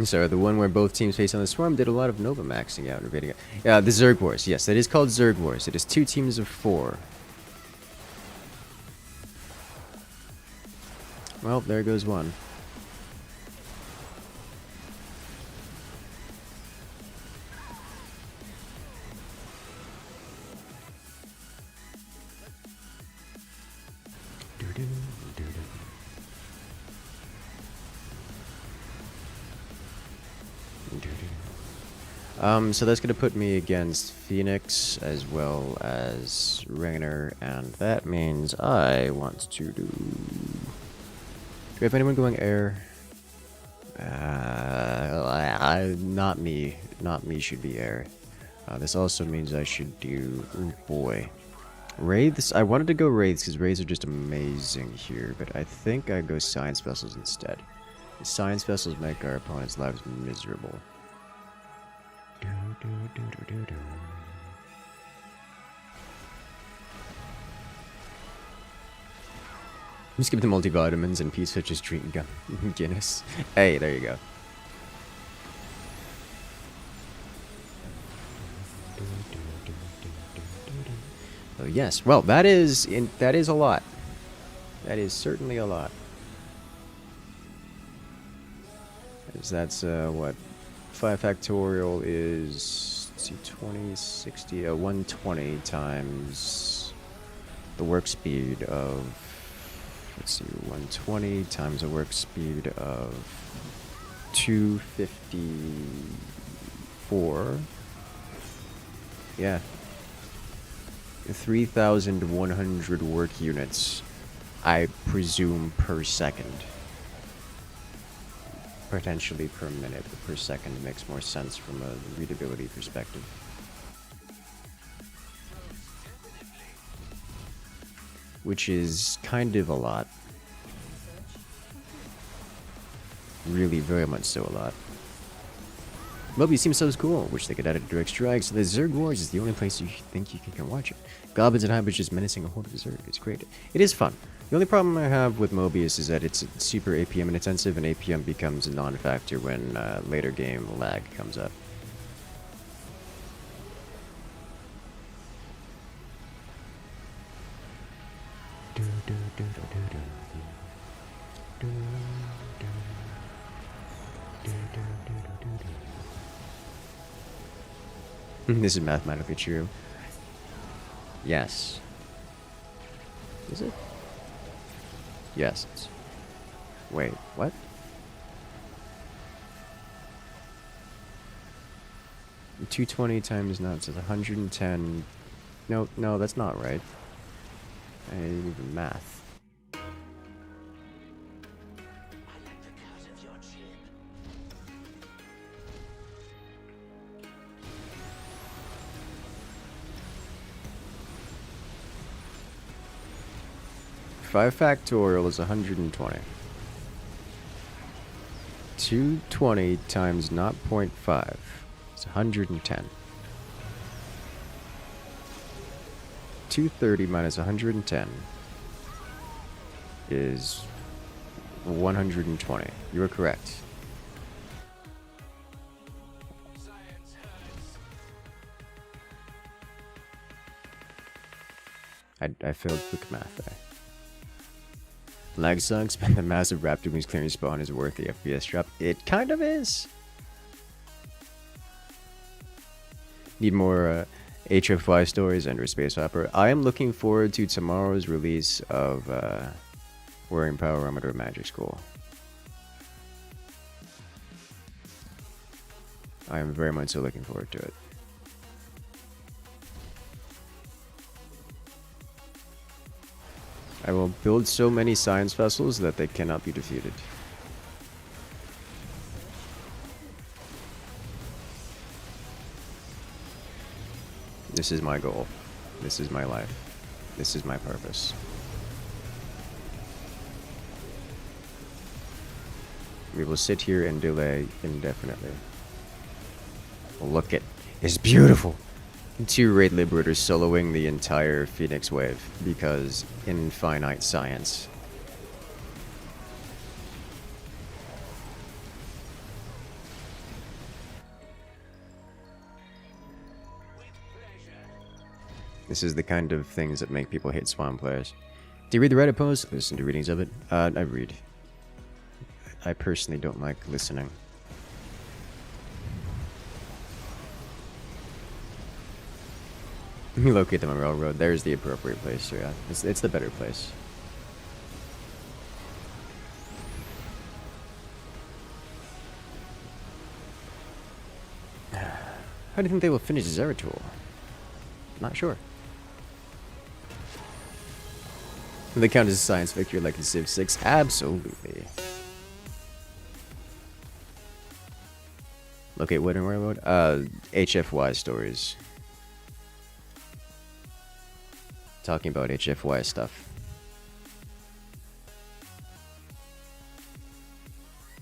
So the one where both teams face on the swarm did a lot of Nova maxing out and invading it. Yeah, the Zerg Wars. Yes, that is called Zerg Wars. It is 2 teams of 4. Well, there goes one. So that's going to put me against Phoenix as well as Rainer, and that means I want to do... we have anyone going air? Not me. Not me should be air. This also means I should do... oh boy. Wraiths? I wanted to go Wraiths because Wraiths are just amazing here, but I think I'd go Science Vessels instead. Science vessels make our opponents' lives miserable. Skip the multivitamins and pizza, just drink Guinness. Hey, there you go. Oh yes, well that is a lot. That is certainly a lot. That's what 5 factorial is, let's see, 20, 60, 120 times the work speed of, let's see, 120 times the work speed of 254. Yeah. 3,100 work units, I presume, per second. Potentially per minute, but per second makes more sense from a readability perspective. Which is kind of a lot. Really, very much so a lot. Moby seems so cool. Wish they could add it to Direct Strike. So the Zerg Wars is the only place you think you can watch it. Goblins and hybrids just menacing a horde of Zerg. It's great. It is fun. The only problem I have with Mobius is that it's super APM intensive, and APM becomes a non-factor when later game lag comes up. This is mathematically true. Yes. Is it? Yes. Wait, what? $220 times nuts is 110. No, that's not right. I didn't even math. Five factorial is 120. 220 times 0.5 is 110. 230 minus 110 is 120. You are correct. I failed quick math there. Lag sucks, but the massive raptor wings clearing spawn is worth the FPS drop. It kind of is. Need more HFY stories under Space Opera. I am looking forward to tomorrow's release of Wearing Powerometer Magic School. I am very much so looking forward to it. I will build so many science vessels that they cannot be defeated. This is my goal. This is my life. This is my purpose. We will sit here and delay indefinitely. Look at, it's beautiful. 2 Raid Liberators soloing the entire Phoenix wave because infinite science. This is the kind of things that make people hate Swan players. Do you read the Reddit post? Listen to readings of it? I read. I personally don't like listening. Locate them on Railroad. There's the appropriate place to yeah. It's the better place. How do you think they will finish Zeratul? Not sure. Will they count as a science victory like in Civ 6? Absolutely. Locate what in Railroad? HFY stories. Talking about HFY stuff.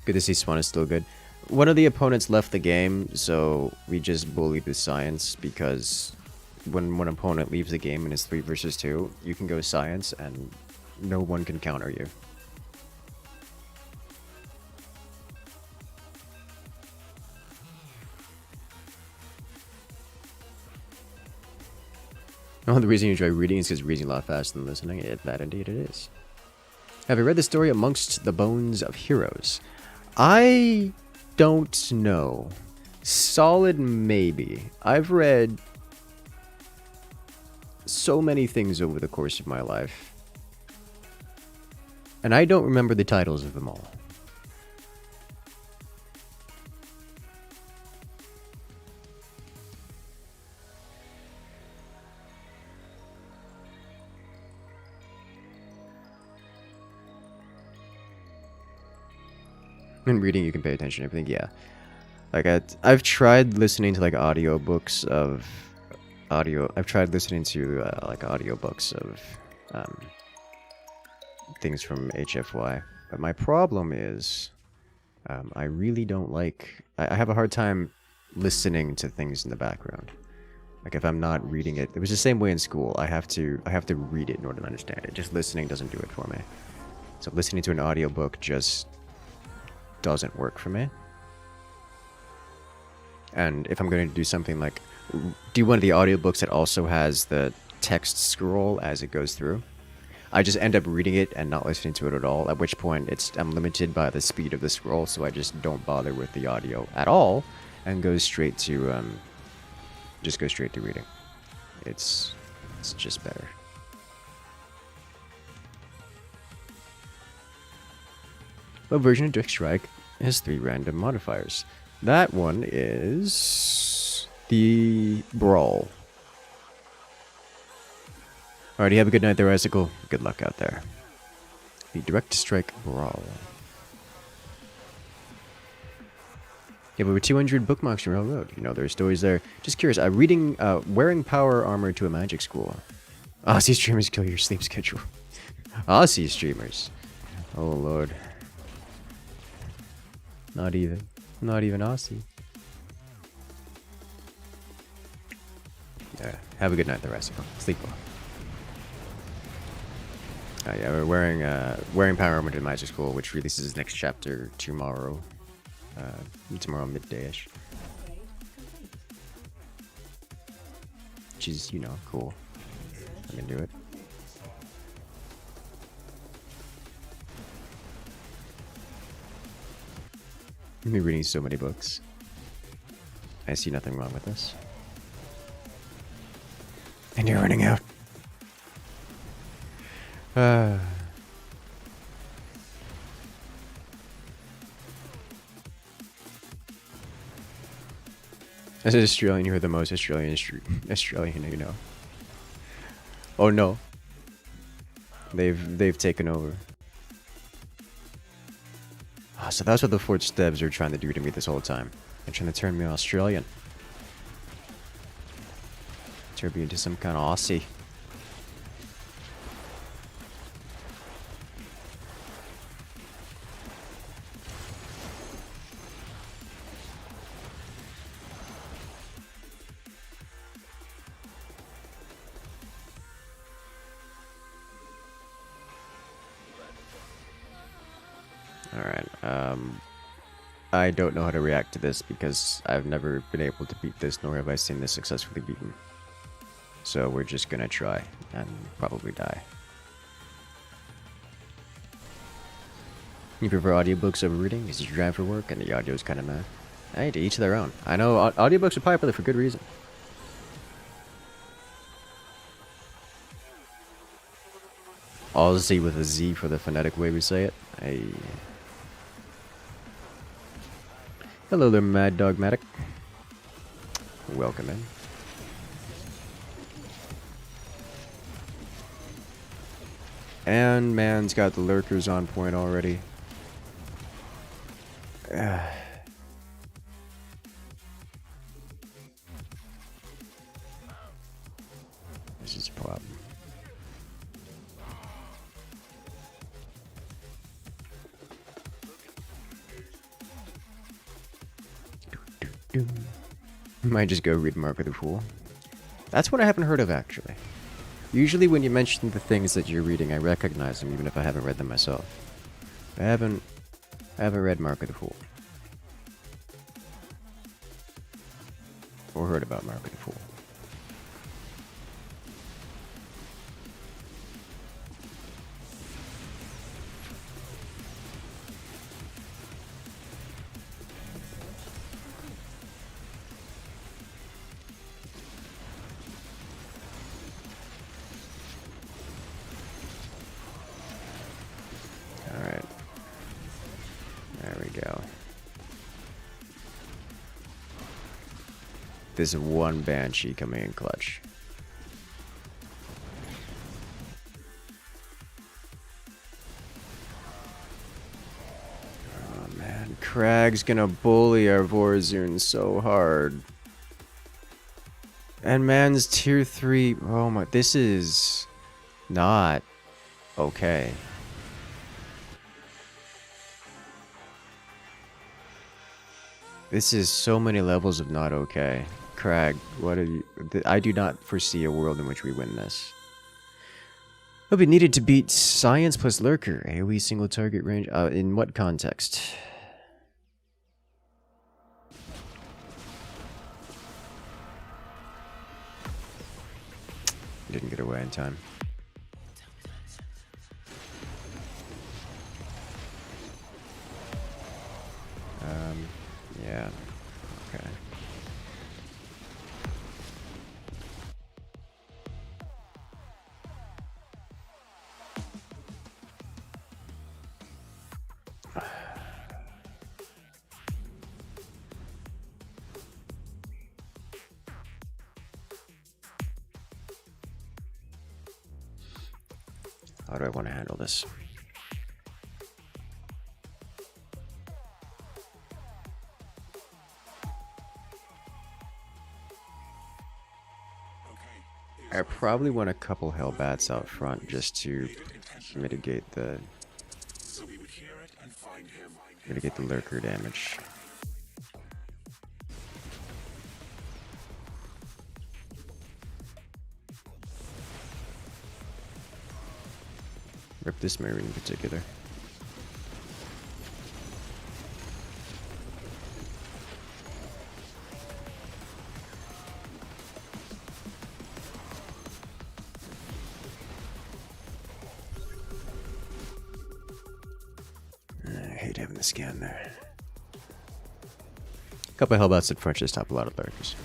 Good to see Swan is still good. One of the opponents left the game, so we just bullied the science because when one opponent leaves the game and it's 3 versus 2, you can go science and no one can counter you. Oh, the reason you enjoy reading is because reading a lot faster than listening. That indeed it is. Have you read the story Amongst the Bones of Heroes? I don't know. Solid maybe. I've read so many things over the course of my life, and I don't remember the titles of them all. In reading, you can pay attention to everything. Yeah, like I've tried listening to like audiobooks of I've tried listening to like audiobooks of things from HFY, but my problem is I really don't like. I have a hard time listening to things in the background. Like if I'm not reading it, it was the same way in school. I have to read it in order to understand it. Just listening doesn't do it for me. So listening to an audiobook just doesn't work for me. And if I'm going to do something like do one of the audiobooks that also has the text scroll as it goes through, I just end up reading it and not listening to it at all, at which point I'm limited by the speed of the scroll, so I just don't bother with the audio at all and go straight to reading. It's just better. What version of Direct Strike has 3 random modifiers? That one is the Brawl. Alrighty, have a good night there, Icicle. Good luck out there. The Direct Strike Brawl. You have over 200 bookmarks in Railroad. You know, there are stories there. Just curious, wearing power armor to a magic school. Aussie streamers kill your sleep schedule. Aussie streamers. Oh, Lord. Not even Aussie. Yeah, have a good night, the rest of them. Sleep well. Yeah, we're wearing power armor to magic school, which releases its next chapter tomorrow. Tomorrow midday-ish. Which is, you know, cool. I'm into it. I've been reading so many books. I see nothing wrong with this. And you're running out. As an Australian, you're the most Australian you know. Oh no. They've taken over. Oh, so that's what the Fort Stebbs are trying to do to me this whole time. They're trying to turn me Australian. Turn me into some kind of Aussie. Alright, I don't know how to react to this because I've never been able to beat this, nor have I seen this successfully beaten. So we're just gonna try and probably die. You prefer audiobooks over reading because you drive for work and the audio is kind of meh? Hey, to each their own. I know audiobooks are popular for good reason. Aussie with a Z for the phonetic way we say it. Hey. Hello there, Mad Dogmatic. Welcome in. And man's got the lurkers on point already. This is a problem. Might just go read Mark of the Fool. That's one I haven't heard of, actually. Usually when you mention the things that you're reading, I recognize them, even if I haven't read them myself. I haven't read Mark of the Fool. Or heard about Mark of the Fool. Alright. There we go. This one Banshee coming in clutch. Oh man, Crag's gonna bully our Vorazun so hard. And man's tier 3. Oh my, this is not okay. This is so many levels of not okay. Crag, what are you... I do not foresee a world in which we win this. It'll be needed to beat Science plus Lurker. AoE single target range. In what context? Didn't get away in time. Yeah. Okay. How do I want to handle this? I probably want a couple Hellbats out front just to mitigate the lurker damage. Rip this Marine in particular. I hate having the scan there. A couple of Hellbats at front just stop a lot of lurkers.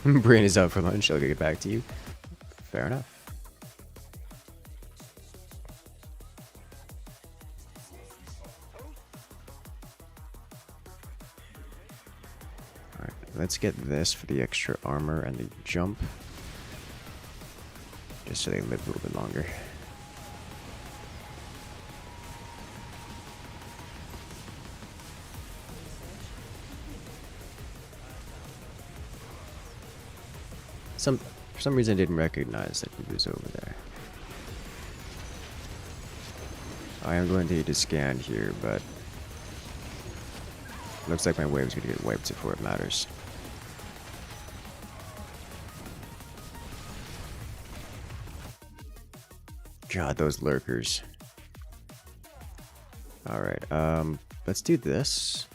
Brain is out for lunch, I'll get back to you. Fair enough. Alright, let's get this for the extra armor and the jump. Just so they live a little bit longer. For some reason I didn't recognize that he was over there. I am going to need to scan here, but looks like my wave's going to get wiped before it matters. God, those lurkers. Alright, let's do this.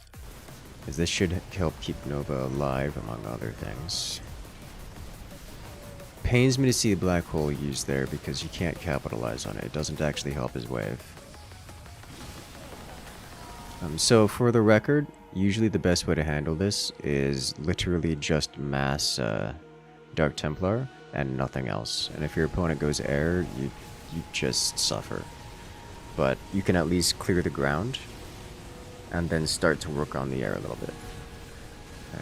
Because this should help keep Nova alive, among other things. Pains me to see a black hole used there because you can't capitalize on it. It doesn't actually help his wave. So for the record, usually the best way to handle this is literally just mass Dark Templar and nothing else. And if your opponent goes air, you just suffer. But you can at least clear the ground and then start to work on the air a little bit.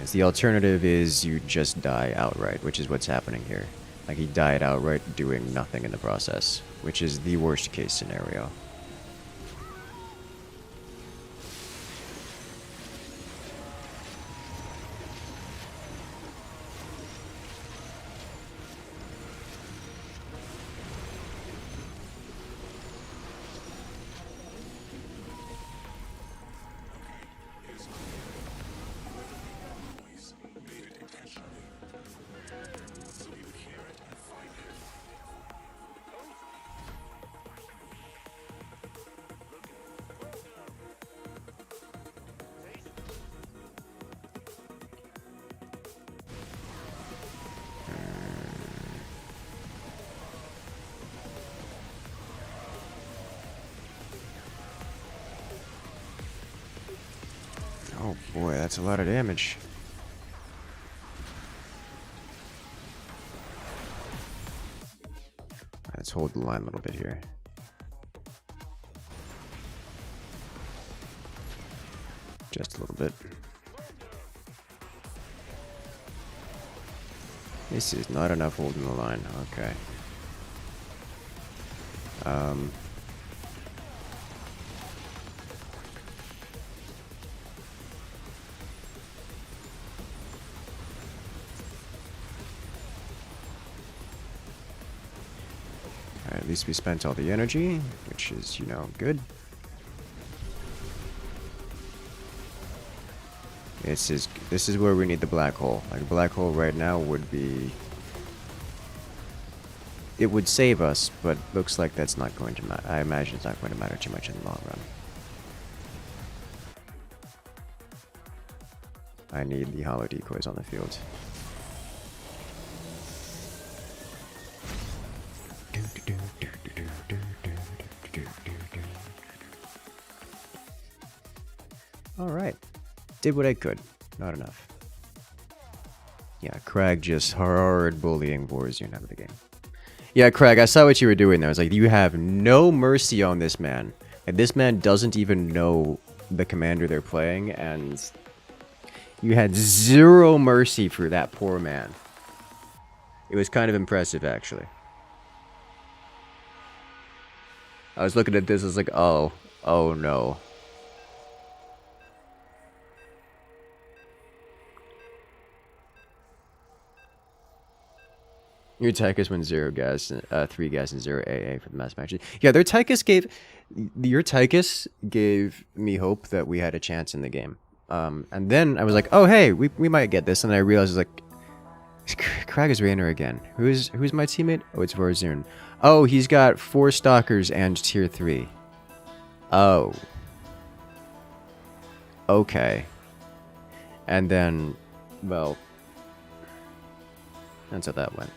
As the alternative is you just die outright, which is what's happening here. Like, he died outright doing nothing in the process, which is the worst case scenario. Oh boy, that's a lot of damage. Let's hold the line a little bit here. Just a little bit. This is not enough holding the line. Okay. Alright, at least we spent all the energy, which is, you know, good. This is where we need the black hole. Like, black hole right now would be... It would save us, but looks like that's not going to matter. I imagine it's not going to matter too much in the long run. I need the hollow decoys on the field. Alright. Did what I could. Not enough. Yeah, Crag just hard bullying Vorazun out of the game. Yeah, Crag, I saw what you were doing there. I was like, you have no mercy on this man. And this man doesn't even know the commander they're playing, and you had zero mercy for that poor man. It was kind of impressive, actually. I was looking at this, I was like, oh no. Your Tychus went 0 gas, 3 gas, and 0 AA for the mass matches. Yeah, their Tychus your Tychus gave me hope that we had a chance in the game. And then I was like, oh hey, we might get this, and I realized, I was like, Crag is Raynor again. Who's my teammate? Oh, it's Vorazun. Oh, he's got 4 stalkers and tier 3. Oh. Okay. And then, well, that's how that went.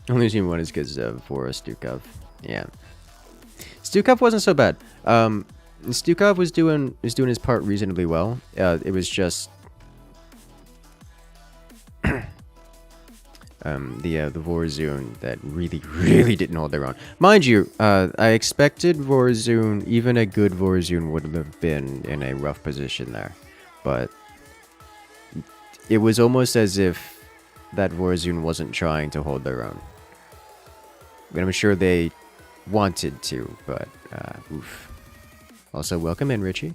Only team one is because for Stukov. Yeah, Stukov wasn't so bad. Stukov was doing his part reasonably well. It was just the Vorazun that really didn't hold their own. Mind you, I expected Vorazun, even a good Vorazun would have been in a rough position there, but it was almost as if that Vorazun wasn't trying to hold their own. I'm sure they wanted to, but oof. Also, welcome in, Richie.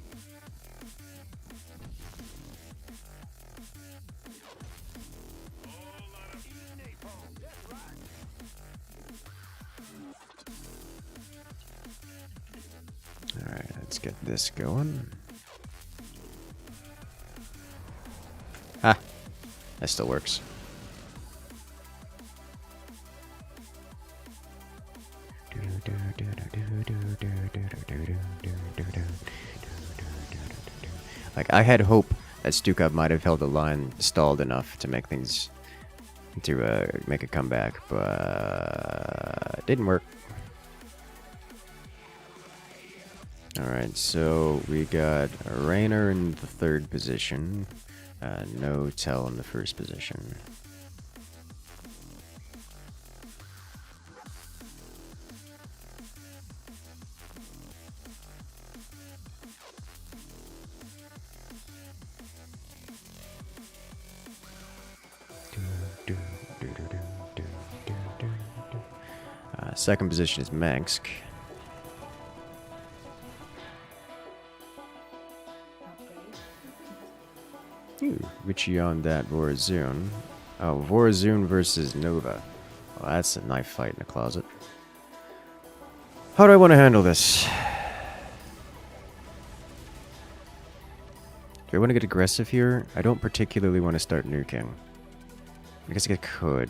Alright, let's get this going. Ha! That still works. Like, I had hope that Stukov might have held the line stalled enough to make things, to make a comeback, but it didn't work. Alright, so we got Raynor in the 3rd position, no Tell in the 1st position. Second position is Mansk. Ooh, Richie on that Vorazun. Oh, Vorazun versus Nova. Well, that's a knife fight in a closet. How do I want to handle this? Do I want to get aggressive here? I don't particularly want to start nuking. I guess I could.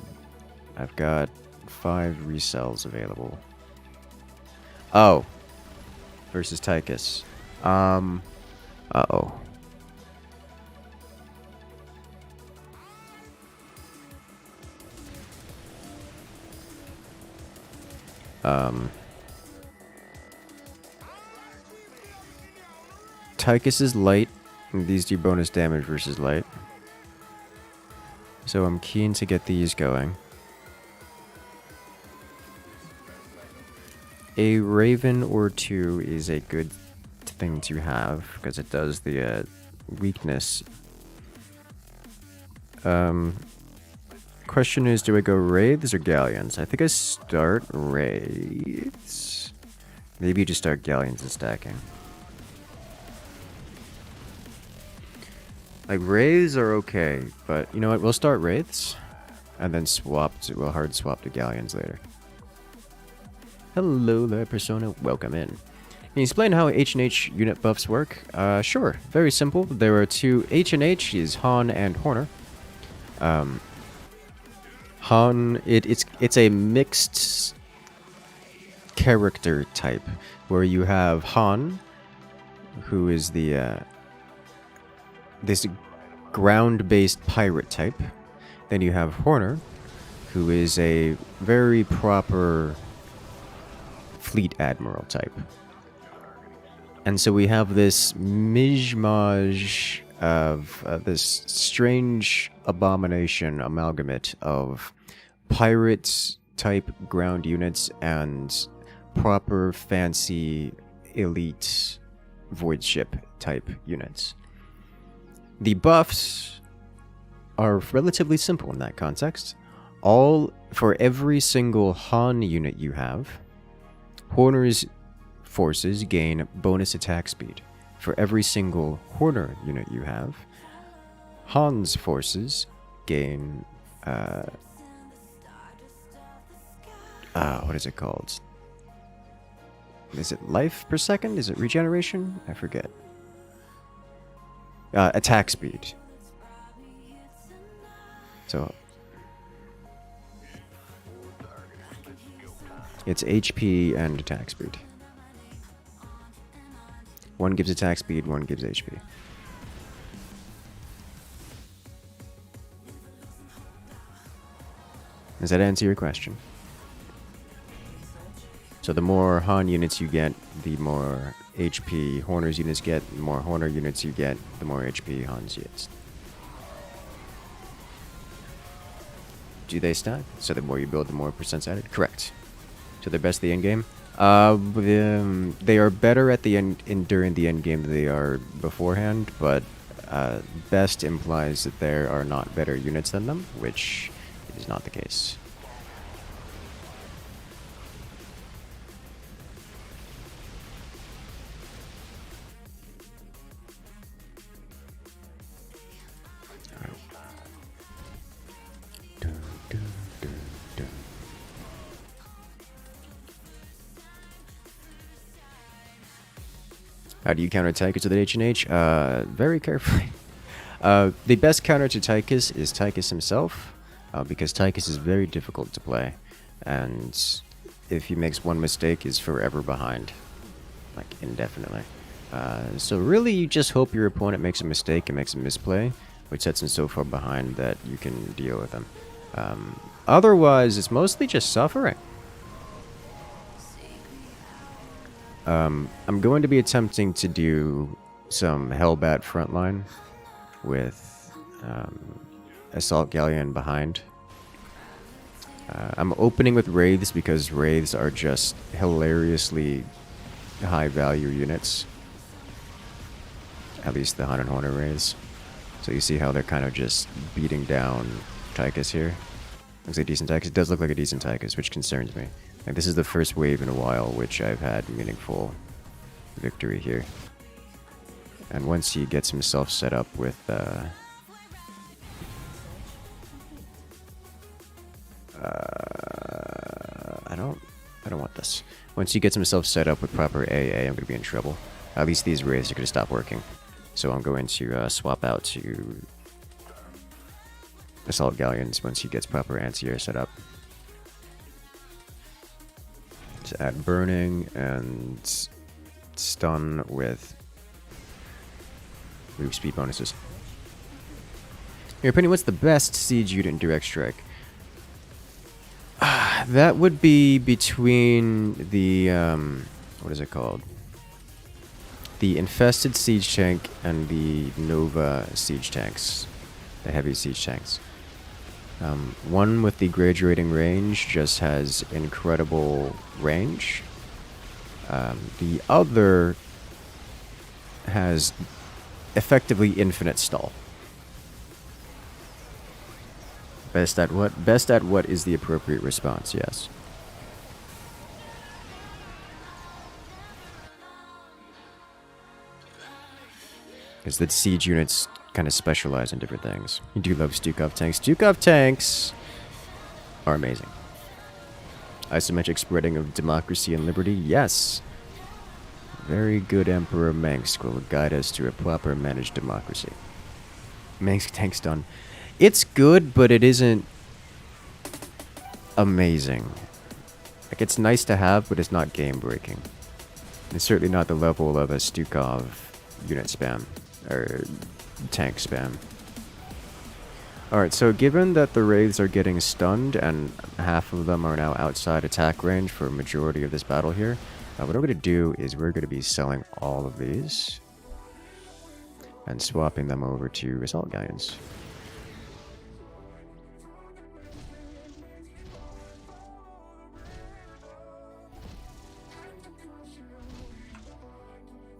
I've got 5 resells available. Oh. Versus Tychus. Uh-oh. Tychus is light, and these do bonus damage versus light. So I'm keen to get these going. A Raven or two is a good thing to have, because it does the weakness. Question is, do I go Wraiths or Galleons? I think I start Wraiths. Maybe you just start Galleons and stacking. Like, Wraiths are okay, but you know what? We'll start Wraiths, and then we'll hard swap to Galleons later. Hello there, Persona. Welcome in. Can you explain how H&H unit buffs work? Sure. Very simple. There are two. H&H is Han and Horner. Han, it's a mixed character type, where you have Han, who is the this ground-based pirate type. Then you have Horner, who is a very proper fleet admiral type. And so we have this mishmash of this strange abomination amalgamate of pirates type ground units and proper fancy elite void ship type units. The buffs are relatively simple in that context. For every single Han unit you have, Horner's forces gain bonus attack speed. For every single Horner unit you have, Han's forces gain what is it called? Is it life per second? Is it regeneration? I forget. Attack speed. So it's HP and attack speed. One gives attack speed, one gives HP. Does that answer your question? So the more Han units you get, the more HP Horner's units get. The more Horner units you get, the more HP Han's gets. Do they stack? So the more you build, the more percent's added? Correct. So they're best at the end game? They are better at the end during the end game than they are beforehand, but best implies that there are not better units than them, which is not the case. How do you counter Tychus with H&H? Very carefully. The best counter to Tychus is Tychus himself, because Tychus is very difficult to play, and if he makes one mistake, is forever behind, like indefinitely. So really, you just hope your opponent makes a mistake and makes a misplay, which sets him so far behind that you can deal with him. Otherwise, it's mostly just suffering. I'm going to be attempting to do some Hellbat frontline with Assault Galleon behind. I'm opening with Wraiths because Wraiths are just hilariously high value units. At least the Han and Horner Wraiths. So you see how they're kind of just beating down Tychus here. Looks like a decent Tychus. It does look like a decent Tychus, which concerns me. Like, this is the first wave in a while which I've had meaningful victory here. And once he gets himself set up with I don't want this. Once he gets himself set up with proper AA, I'm gonna be in trouble. At least these Wraiths are gonna stop working. So I'm going to swap out to Assault Galleons once he gets proper anti-air set up. To add burning and stun with move speed bonuses. In your opinion, what's the best siege unit in direct strike? That would be between the, what is it called? The infested siege tank and the Nova siege tanks. The heavy siege tanks. One with the graduating range just has incredible range. The other has effectively infinite stall. Best at what? Best at what is the appropriate response, yes. Because the siege units kind of specialize in different things. You do love Stukov tanks. Stukov tanks are amazing. Isometric spreading of democracy and liberty, yes. Very good Emperor Mengsk will guide us to a proper managed democracy. Mengsk tanks done. It's good, but it isn't amazing. Like, it's nice to have, but it's not game-breaking. It's certainly not the level of a Stukov unit spam, or tank spam. Alright, so given that the Wraiths are getting stunned, and half of them are now outside attack range for a majority of this battle here, what we're going to do is we're going to be selling all of these, and swapping them over to Assault Galleons.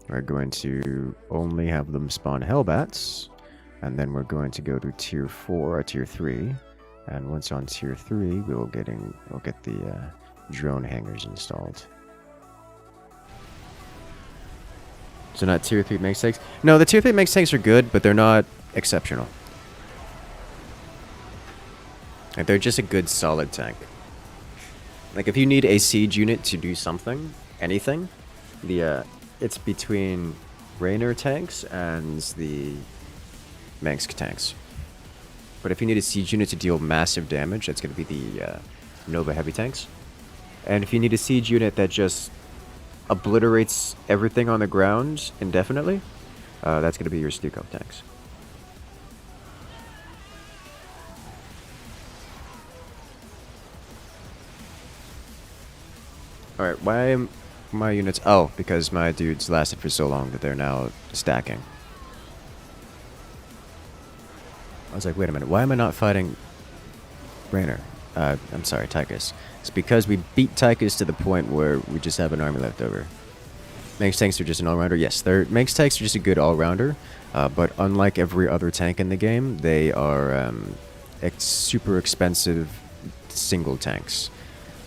We're going to only have them spawn Hellbats, and then we're going to go to tier 4 or tier 3, and once on tier 3, we'll get the drone hangars installed. So not tier 3 Mengsk tanks? No, the tier 3 Mengsk tanks are good, but they're not exceptional. Like, they're just a good solid tank. Like, if you need a siege unit to do something, anything, it's between Raynor tanks and the Mengsk tanks. But if you need a siege unit to deal massive damage, that's going to be the Nova heavy tanks. And if you need a siege unit that just obliterates everything on the ground indefinitely, that's going to be your Stukov tanks. Alright, why am my units... Oh, because my dudes lasted for so long that they're now stacking. I was like, wait a minute, why am I not fighting Raynor? I'm sorry, Tychus. It's because we beat Tychus to the point where we just have an army left over. Mengsk tanks are just an all-rounder? Yes, Mengsk tanks are just a good all-rounder, but unlike every other tank in the game, they are super expensive single tanks.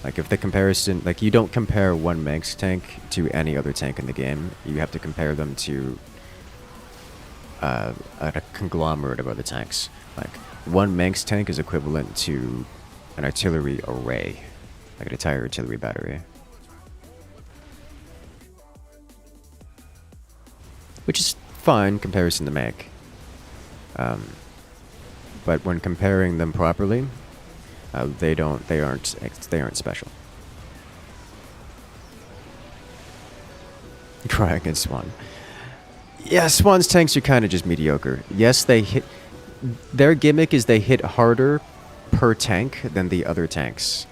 Like, if the comparison... Like, you don't compare one Mengsk tank to any other tank in the game. You have to compare them to a conglomerate of other tanks. Like, one Mengsk tank is equivalent to an artillery array. Like an entire artillery battery. Which is fine comparison to make. But when comparing them properly... they aren't special. Try against Swan. Yeah, Swan's tanks are kind of just mediocre. Yes, they hit... Their gimmick is they hit harder per tank than the other tanks.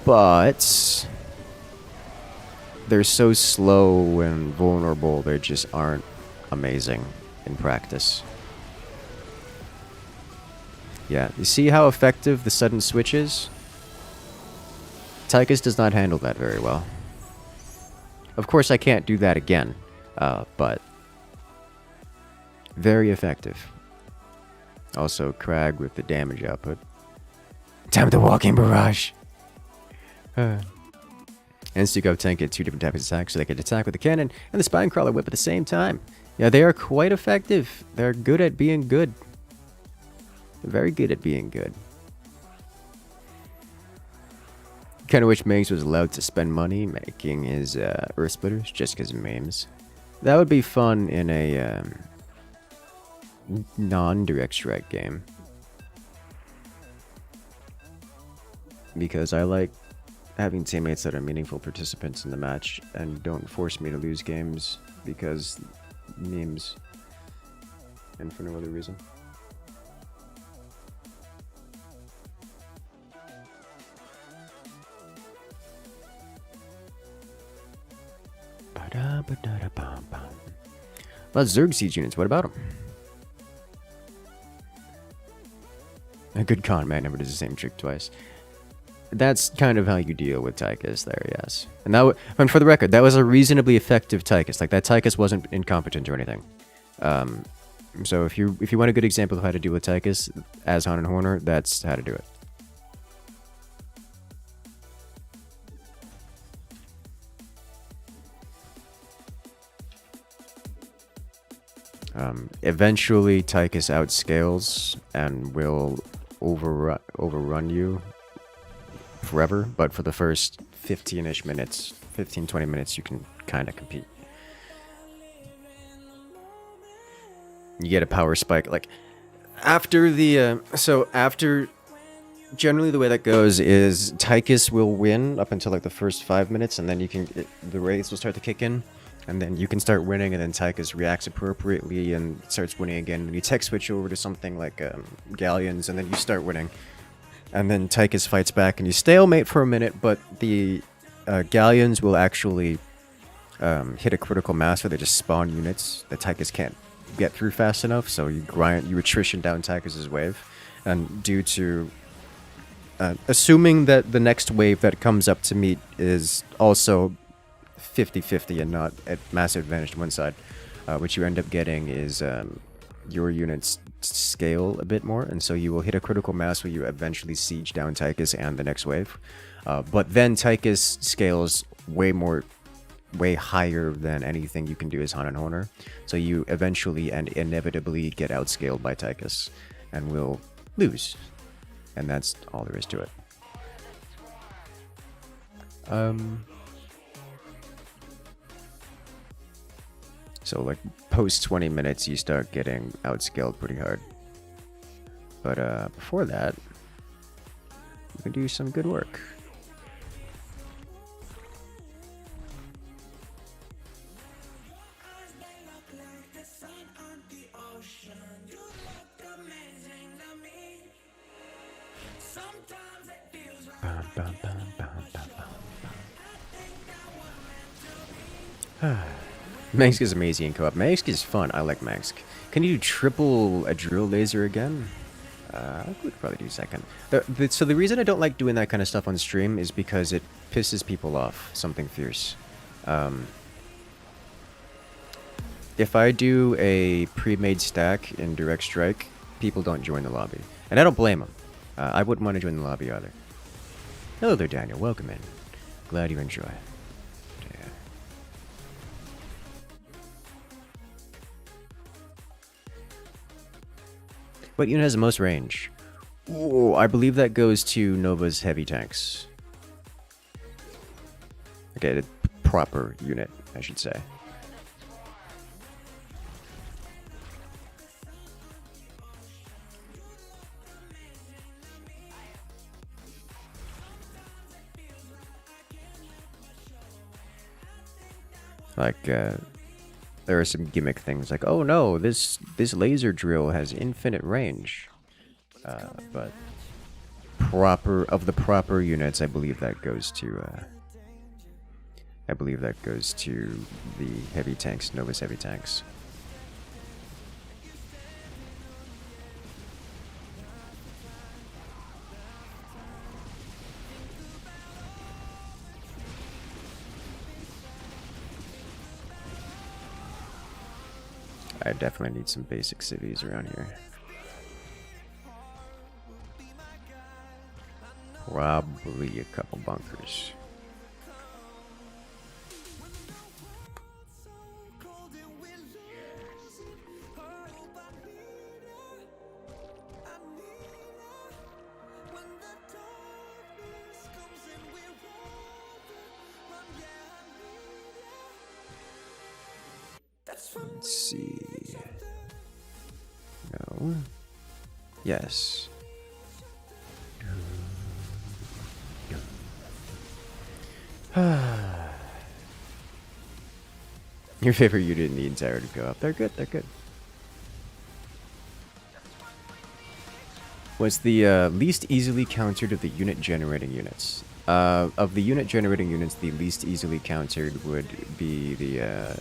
But... they're so slow and vulnerable, they just aren't amazing in practice. Yeah, you see how effective the sudden switch is? Tychus does not handle that very well. Of course, I can't do that again, but very effective. Also, Crag with the damage output. Time to walking barrage! And Stukov tank get 2 different types of attacks, so they can attack with the cannon and the spine crawler whip at the same time. Yeah, they are quite effective. They're good at being good. Very good at being good. Kind of wish Mengsk was allowed to spend money making his Earth Splitters just because of memes. That would be fun in a non-direct strike game. Because I like having teammates that are meaningful participants in the match and don't force me to lose games because memes and for no other reason. Well, Zerg siege units, what about them? A good con man never does the same trick twice. That's kind of how you deal with Tychus there, yes. And that and for the record, that was a reasonably effective Tychus. Like, that Tychus wasn't incompetent or anything. So if you want a good example of how to deal with Tychus as Han and Horner, that's how to do it. Eventually, Tychus outscales and will overrun you forever, but for the first 15-ish minutes, 15-20 minutes, you can kind of compete. You get a power spike, like, after the, generally the way that goes is Tychus will win up until, like, the first 5 minutes, and then the raids will start to kick in, and then you can start winning, and then Tychus reacts appropriately and starts winning again, and you tech switch over to something like, Galleons, and then you start winning. And then Tychus fights back, and you stalemate for a minute, but the Galleons will actually hit a critical mass where they just spawn units that Tychus can't get through fast enough, so you attrition down Tychus's wave. And due to assuming that the next wave that comes up to meet is also 50-50 and not at massive advantage to one side, what you end up getting is your units scale a bit more, and so you will hit a critical mass where you eventually siege down Tychus and the next wave. But then Tychus scales way higher than anything you can do as Han and Horner, so you eventually and inevitably get outscaled by Tychus and will lose, and that's all there is to it. So, like, post 20 minutes, you start getting outscaled pretty hard. But before that, you can do some good work. Mangsk is amazing in co-op. Mangsk is fun. I like Mangsk. Can you triple a drill laser again? I could probably do second. So the reason I don't like doing that kind of stuff on stream is because it pisses people off. Something fierce. If I do a pre-made stack in Direct Strike, people don't join the lobby. And I don't blame them. I wouldn't want to join the lobby either. Hello there, Daniel. Welcome in. Glad you enjoy. What unit has the most range? Oh, I believe that goes to Nova's heavy tanks. Okay, the proper unit, I should say. Like, there are some gimmick things like, oh no, this laser drill has infinite range. But of the proper units, I believe that goes to the heavy tanks, Nova's heavy tanks. I definitely need some basic civvies around here. Probably a couple bunkers. Let's see. No. Yes. Your favorite unit in the entirety go up. They're good, they're good. What's the least easily countered of the unit generating units? Of the unit generating units, the least easily countered would be the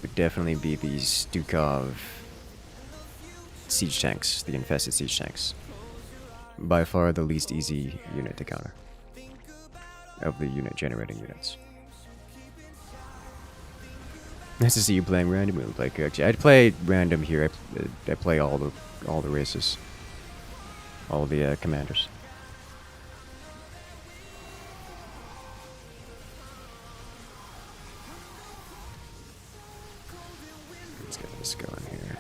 would definitely be the Stukov siege tanks, the infested siege tanks. By far the least easy unit to counter of the unit generating units. Nice to see you playing random. Like actually, I'd play random here. I play all the races, all the commanders. Let's get this going here.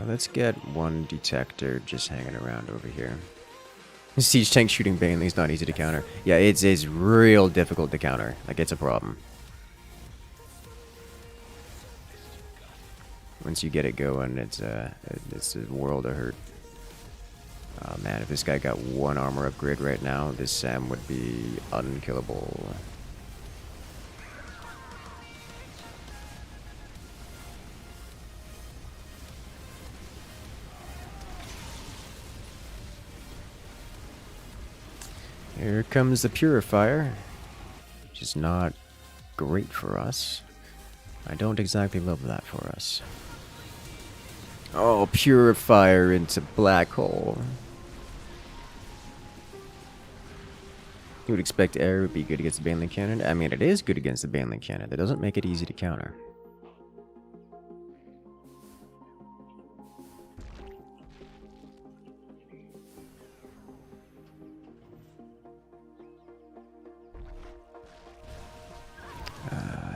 Let's get one detector just hanging around over here. Siege tank shooting Bailey is not easy to counter. Yeah, it's real difficult to counter. Like, it's a problem. Once you get it going, it's a world of hurt. Oh man, if this guy got one armor upgrade right now, this Sam would be unkillable. Here comes the Purifier, which is not great for us. I don't exactly love that for us. Oh, Purifier into Black Hole. You would expect air would be good against the Baneling Cannon. I mean, it is good against the Baneling Cannon. That doesn't make it easy to counter.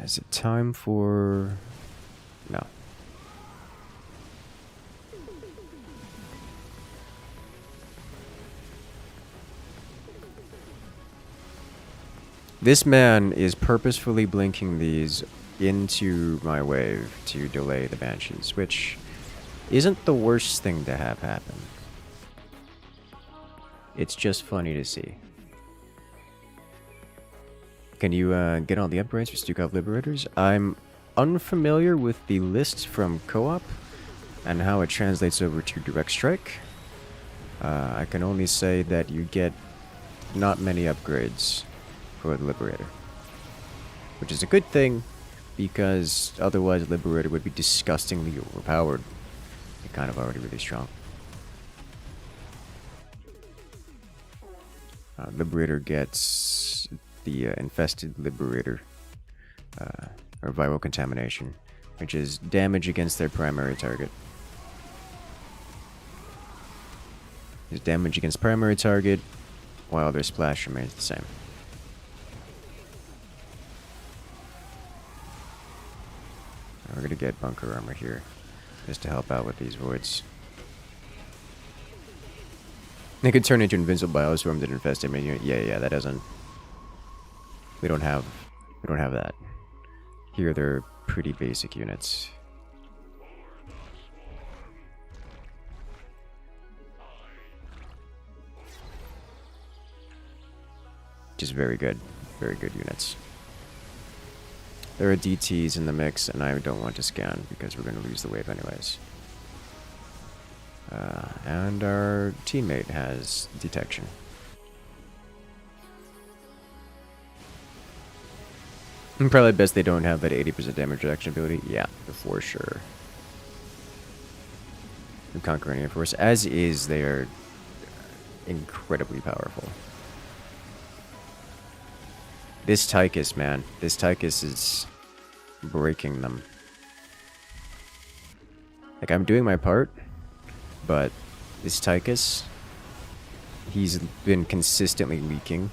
Is it time for... No. This man is purposefully blinking these into my wave to delay the Banshees, which isn't the worst thing to have happen. It's just funny to see. Can you get all the upgrades for Stukov Liberators? I'm unfamiliar with the list from Co-op and how it translates over to Direct Strike. I can only say that you get not many upgrades for the Liberator, which is a good thing because otherwise Liberator would be disgustingly overpowered. They're kind of already really strong. Liberator gets the infested Liberator, or viral contamination, which is damage against their primary target. Is damage against primary target, while their splash remains the same. We're gonna get bunker armor here, just to help out with these voids. They could turn into invincible bioswarm that infest him. Yeah, that doesn't. We don't have that. Here they're pretty basic units. Just very good units. There are DTs in the mix, and I don't want to scan because we're going to lose the wave anyways. And our teammate has detection. And probably best they don't have that 80% damage reduction ability. Yeah, for sure. The Conquering Air Force, as is, they are incredibly powerful. This Tychus, man. This Tychus is breaking them. Like, I'm doing my part, but this Tychus, he's been consistently leaking,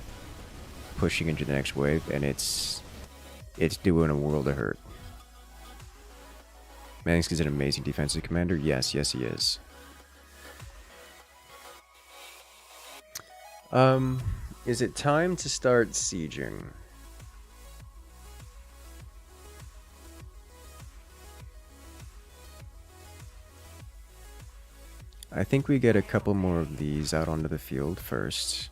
pushing into the next wave, and it's doing a world of hurt. Manix is an amazing defensive commander. Yes, he is. Is it time to start sieging? I think we get a couple more of these out onto the field first.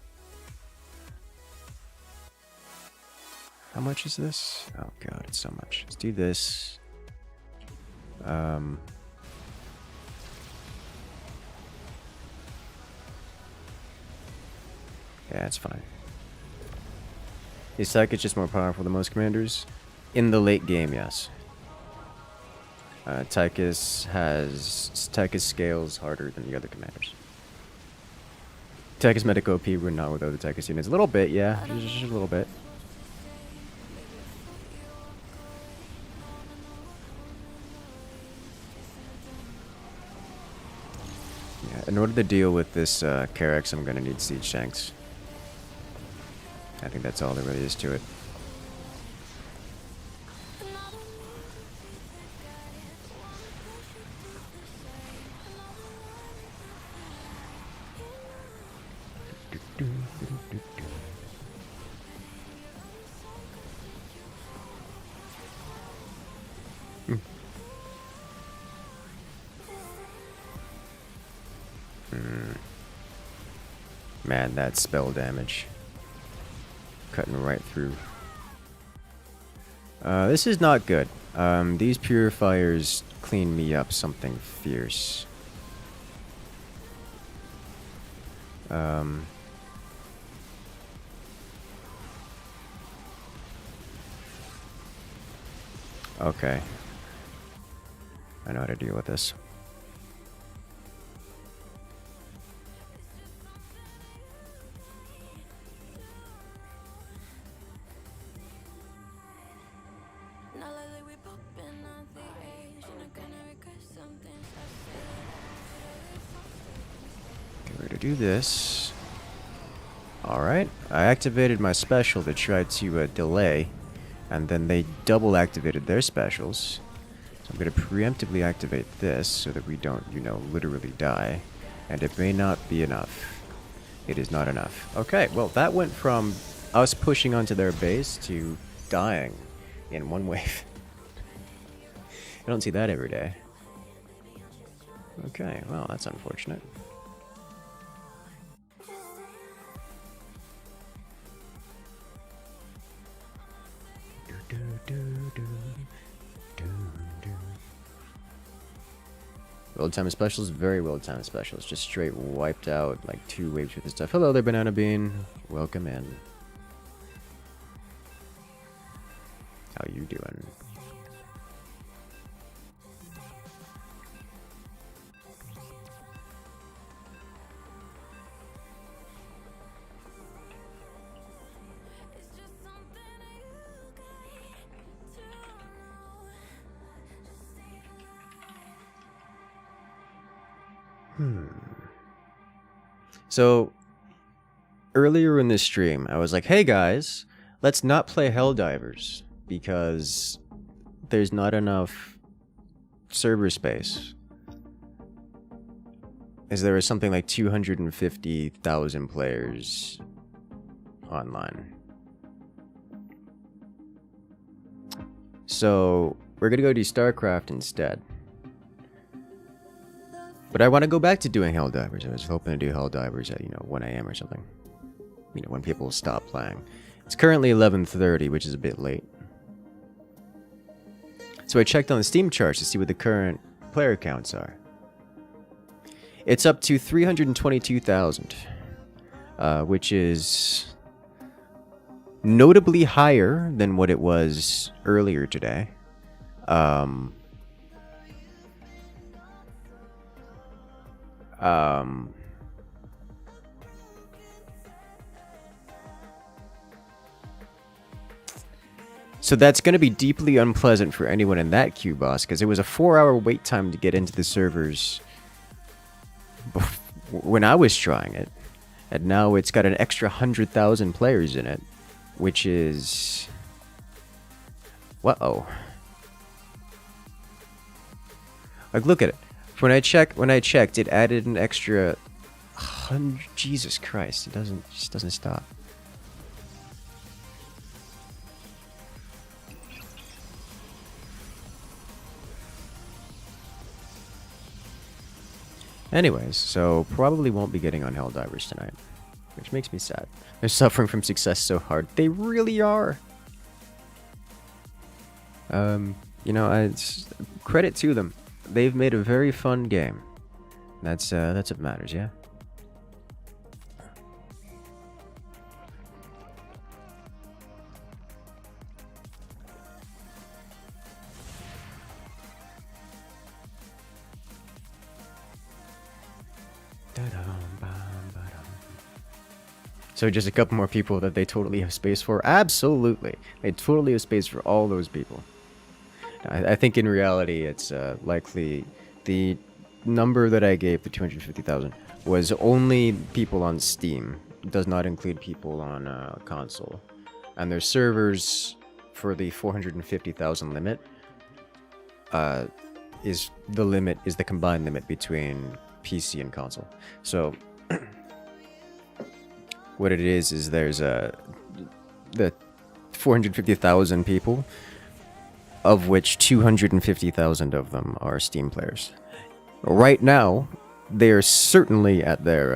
How much is this? Oh god, it's so much. Let's do this. Yeah, it's fine. His tech is just more powerful than most commanders. In the late game, yes. Tychus scales harder than the other commanders. Tychus medic OP, we're not with other Tychus units. A little bit, yeah. Just a little bit. Yeah, in order to deal with this Karax, I'm gonna need siege tanks. I think that's all there really is to it. Man, that spell damage. Cutting right through. This is not good. These purifiers clean me up something fierce. Okay. I know how to deal with this. Do this. Alright, I activated my special to try to delay, and then they double activated their specials. So I'm going to preemptively activate this so that we don't, you know, literally die. And it may not be enough. It is not enough. Okay, well that went from us pushing onto their base to dying in one wave. I don't see that every day. Okay, well that's unfortunate. Well-timed specials, very well-timed specials. Just straight wiped out like 2 waves with this stuff. Hello there, Banana Bean. Welcome in. How you doing? So, earlier in this stream, I was like, hey guys, let's not play Helldivers, because there's not enough server space. As there is something like 250,000 players online. So, we're gonna go do StarCraft instead. But I want to go back to doing Helldivers. I was hoping to do Helldivers at, 1 AM or something. When people stop playing. It's currently 11:30, which is a bit late. So I checked on the Steam charts to see what the current player counts are. It's up to 322,000. Which is notably higher than what it was earlier today. So that's going to be deeply unpleasant for anyone in that queue, boss, because it was a 4-hour wait time to get into the servers when I was trying it, and now it's got an extra 100,000 players in it, which is... Whoa. Like, look at it. When I checked, it added an extra 100. Jesus Christ! It just doesn't stop. Anyways, so probably won't be getting on Helldivers tonight, which makes me sad. They're suffering from success so hard. They really are. credit to them. They've made a very fun game. That's what matters, yeah. So just a couple more people that they totally have space for? Absolutely. They totally have space for all those people. I think in reality it's likely the number that I gave, the 250,000, was only people on Steam. It does not include people on console. And their servers for the 450,000 limit is the combined limit between PC and console. So what it is there's the 450,000 people, of which 250,000 of them are Steam players. Right now, they are certainly at their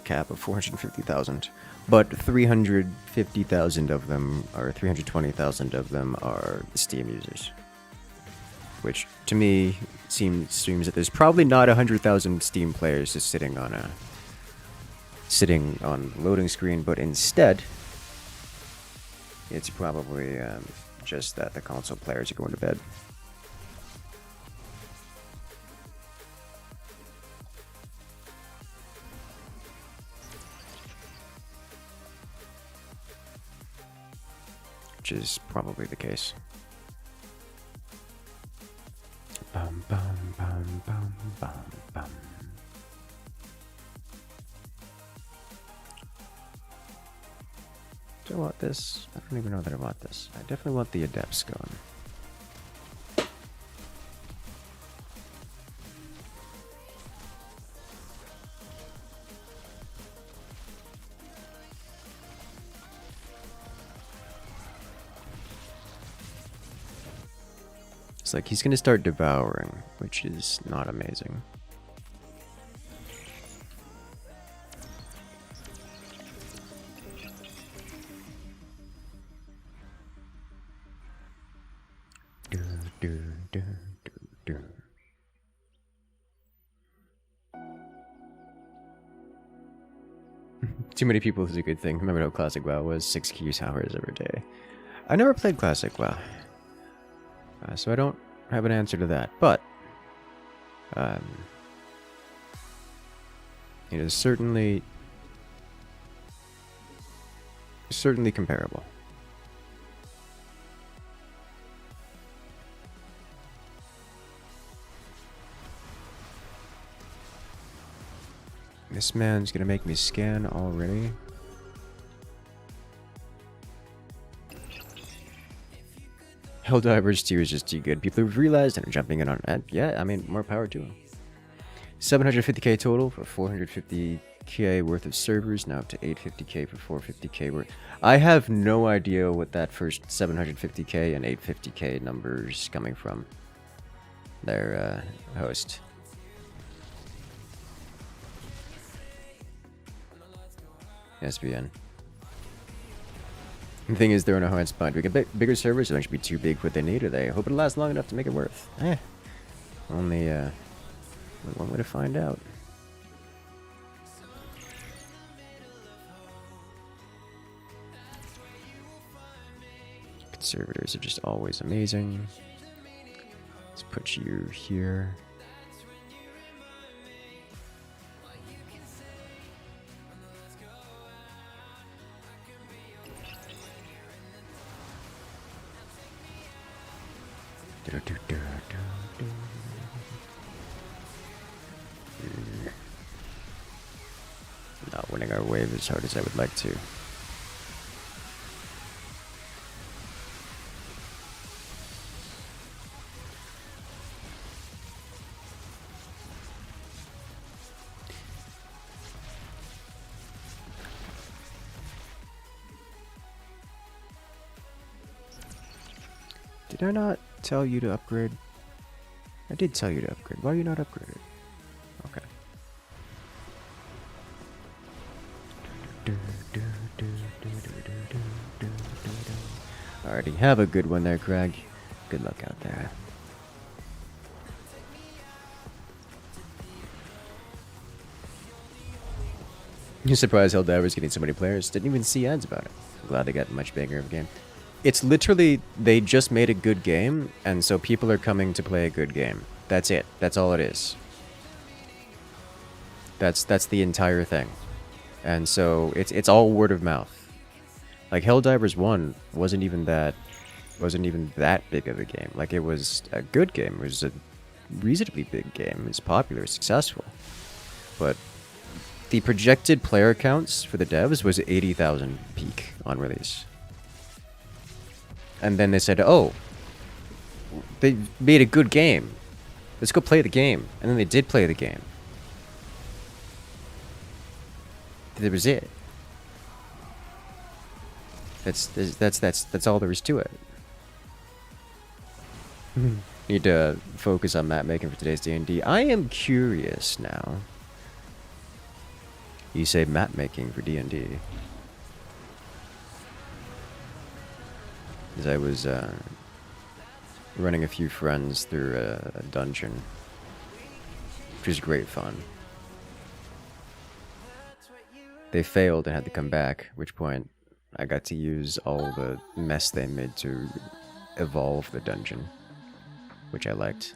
cap of 450,000, but 350,000 of them, or 320,000 of them, are Steam users. Which to me seems that there's probably not 100,000 Steam players just sitting on loading screen, but instead it's probably just that the console players are going to bed. Which is probably the case. Bum, bum, bum, bum, bum, bum. Do I want this? I don't even know that I want this. I definitely want the Adepts going. It's like he's going to start devouring, which is not amazing. Too many people is a good thing. Remember how Classic WoW was 6 queues hours every day. I never played Classic WoW, so I don't have an answer to that. But it is certainly comparable. This man's gonna make me scan already. Helldivers 2 is just too good. People have realized and are jumping in on it. Yeah, I mean, more power to them. 750k total for 450k worth of servers, now up to 850k for 450k worth. I have no idea what that first 750k and 850k numbers coming from their host. SVN. The thing is, they're in a hard spot. We get bigger servers, so they should be too big for what they need, or they hope it'll last long enough to make it worth. Only one way to find out. Conservators are just always amazing. Let's put you here. Not winning our wave as hard as I would like to. Did I not tell you to upgrade? I did tell you to upgrade. Why are you not upgraded? Okay. Alrighty, have a good one there, Craig. Good luck out there. You're surprised Helldivers getting so many players. Didn't even see ads about it. Glad they got much bigger of a game. It's literally, they just made a good game, and so people are coming to play a good game. That's it. That's all it is. That's the entire thing. And so it's all word of mouth. Like Helldivers 1 wasn't even that big of a game. Like, it was a good game. It was a reasonably big game. It was popular, successful. But the projected player counts for the devs was 80,000 peak on release. And then they said, oh, they made a good game. Let's go play the game. And then they did play the game. That was it. That's all there is to it. Need to focus on map making for today's D&D. I am curious now. You say map making for D&D. As I was running a few friends through a dungeon, which was great fun. They failed and had to come back, at which point I got to use all the mess they made to evolve the dungeon, which I liked.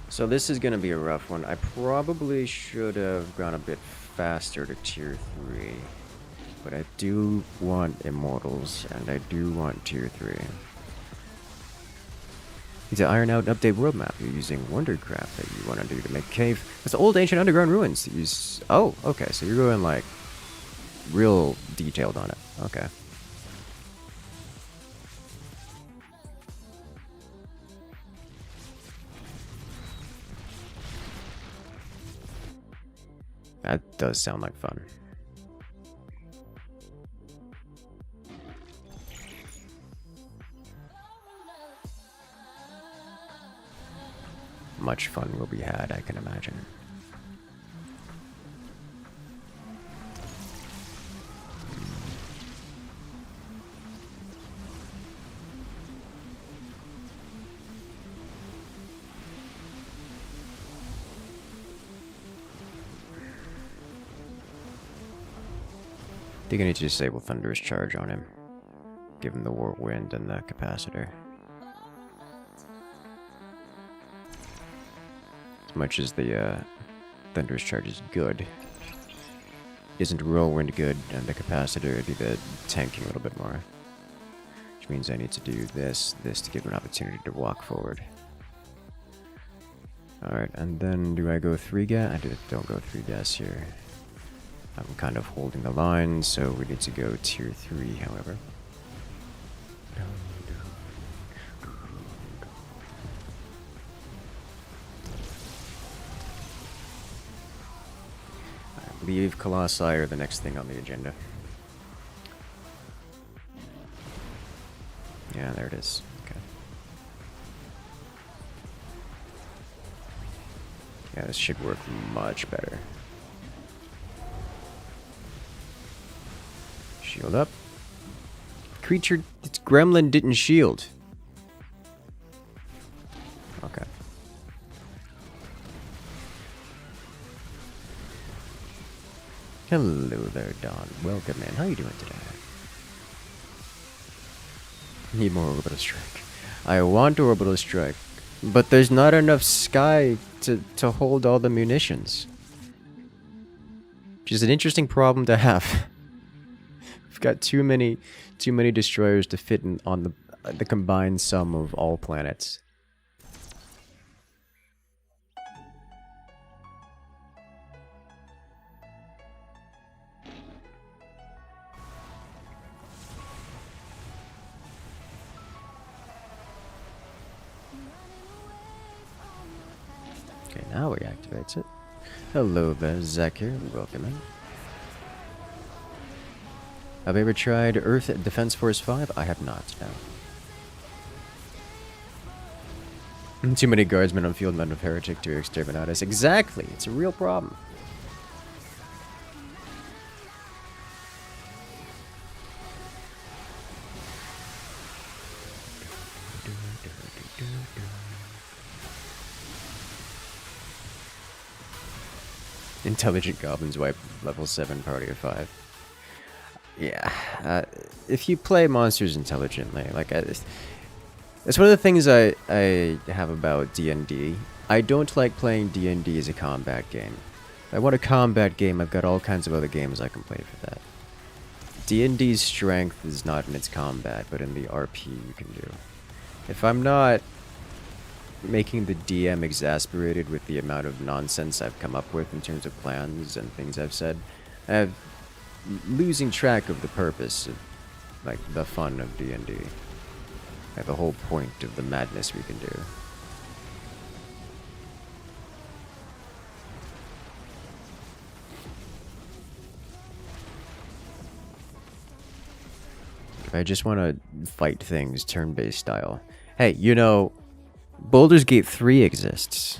So this is going to be a rough one. I probably should have gone a bit faster to tier 3. But I do want Immortals, and I do want tier 3. Need to iron out and update world map. You're using Wondercraft that you want to do to make a cave. It's old ancient underground ruins. Use. Oh, okay. So you're going like real detailed on it. Okay. That does sound like fun. Much fun will be had, I can imagine. I think I need to disable Thunderous Charge on him. Give him the Whirlwind and the Capacitor. As much as the Thunderous Charge is good, isn't Whirlwind good, and the Capacitor do the tanking a little bit more. Which means I need to do this to give him an opportunity to walk forward. Alright, and then do I go 3 gas? I don't go 3 gas here. I'm kind of holding the line, so we need to go tier 3, however. I believe Colossi are the next thing on the agenda. Yeah, there it is. Okay. Yeah, this should work much better. Shield up. Creature, its gremlin didn't shield. Okay. Hello there, Don. Welcome in. How you doing today? Need more orbital strike. I want orbital strike, but there's not enough sky to hold all the munitions. Which is an interesting problem to have. We've got too many destroyers to fit in on the combined sum of all planets. Okay, now he activates it. Hello there, Zakir. Welcome in. Have I ever tried Earth Defense Force 5? I have not, no. Too many guardsmen on field, men of heretic to exterminate us. Exactly! It's a real problem. Intelligent goblins wipe level 7 party of 5. Yeah, if you play monsters intelligently, like it's one of the things I have about D&D. I don't like playing D&D as a combat game. If I want a combat game, I've got all kinds of other games I can play for that. D&D's strength is not in its combat, but in the RP you can do. If I'm not making the DM exasperated with the amount of nonsense I've come up with in terms of plans and things I've said, I'm losing track of the purpose of, like, the fun of D&D. Like, the whole point of the madness we can do. If I just want to fight things turn-based style. Hey, you know, Baldur's Gate 3 exists.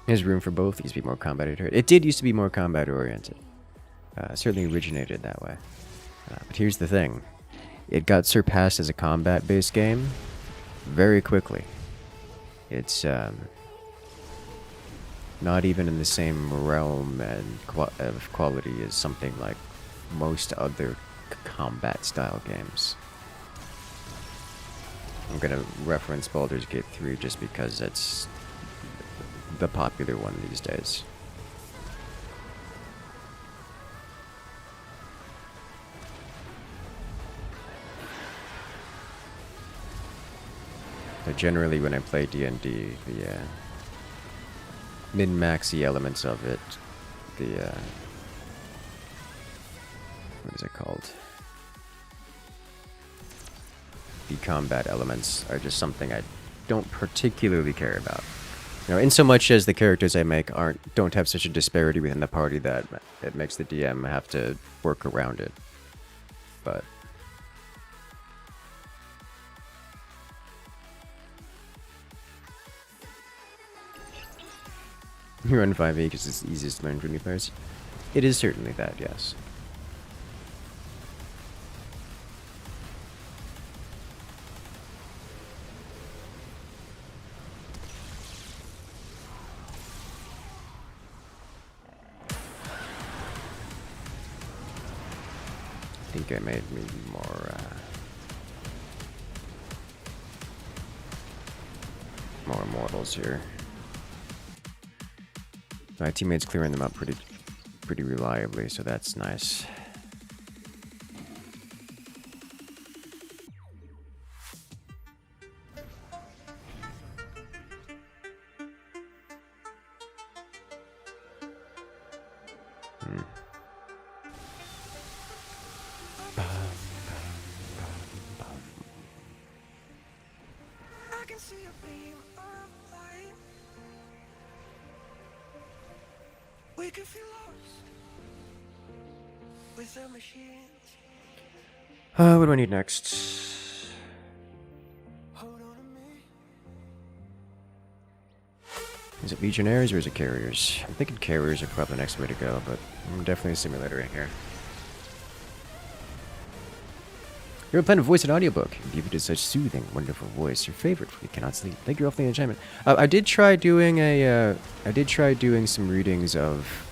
There's room for both these to be more combat-oriented. It did used to be more combat-oriented. Certainly originated that way. But here's the thing. It got surpassed as a combat-based game very quickly. It's not even in the same realm and of quality as something like most other combat-style games. I'm gonna reference Baldur's Gate 3 just because it's the popular one these days. So generally when I play D&D, the min-maxy elements of it, the what is it called? The combat elements are just something I don't particularly care about. You know, in so much as the characters I make don't have such a disparity within the party that it makes the DM have to work around it. But you run 5e because it's the easiest to learn for new players. It is certainly that, yes. I think I made me more immortals here. My teammates clearing them up pretty reliably, so that's nice. What do I need next? Is it Legionnaires or is it Carriers? I'm thinking Carriers are probably the next way to go, but I'm definitely a simulator in here. You're playing a voice and audiobook. Give it such soothing, wonderful voice. Your favorite when you cannot sleep. Thank you all for the enchantment. I did try doing some readings of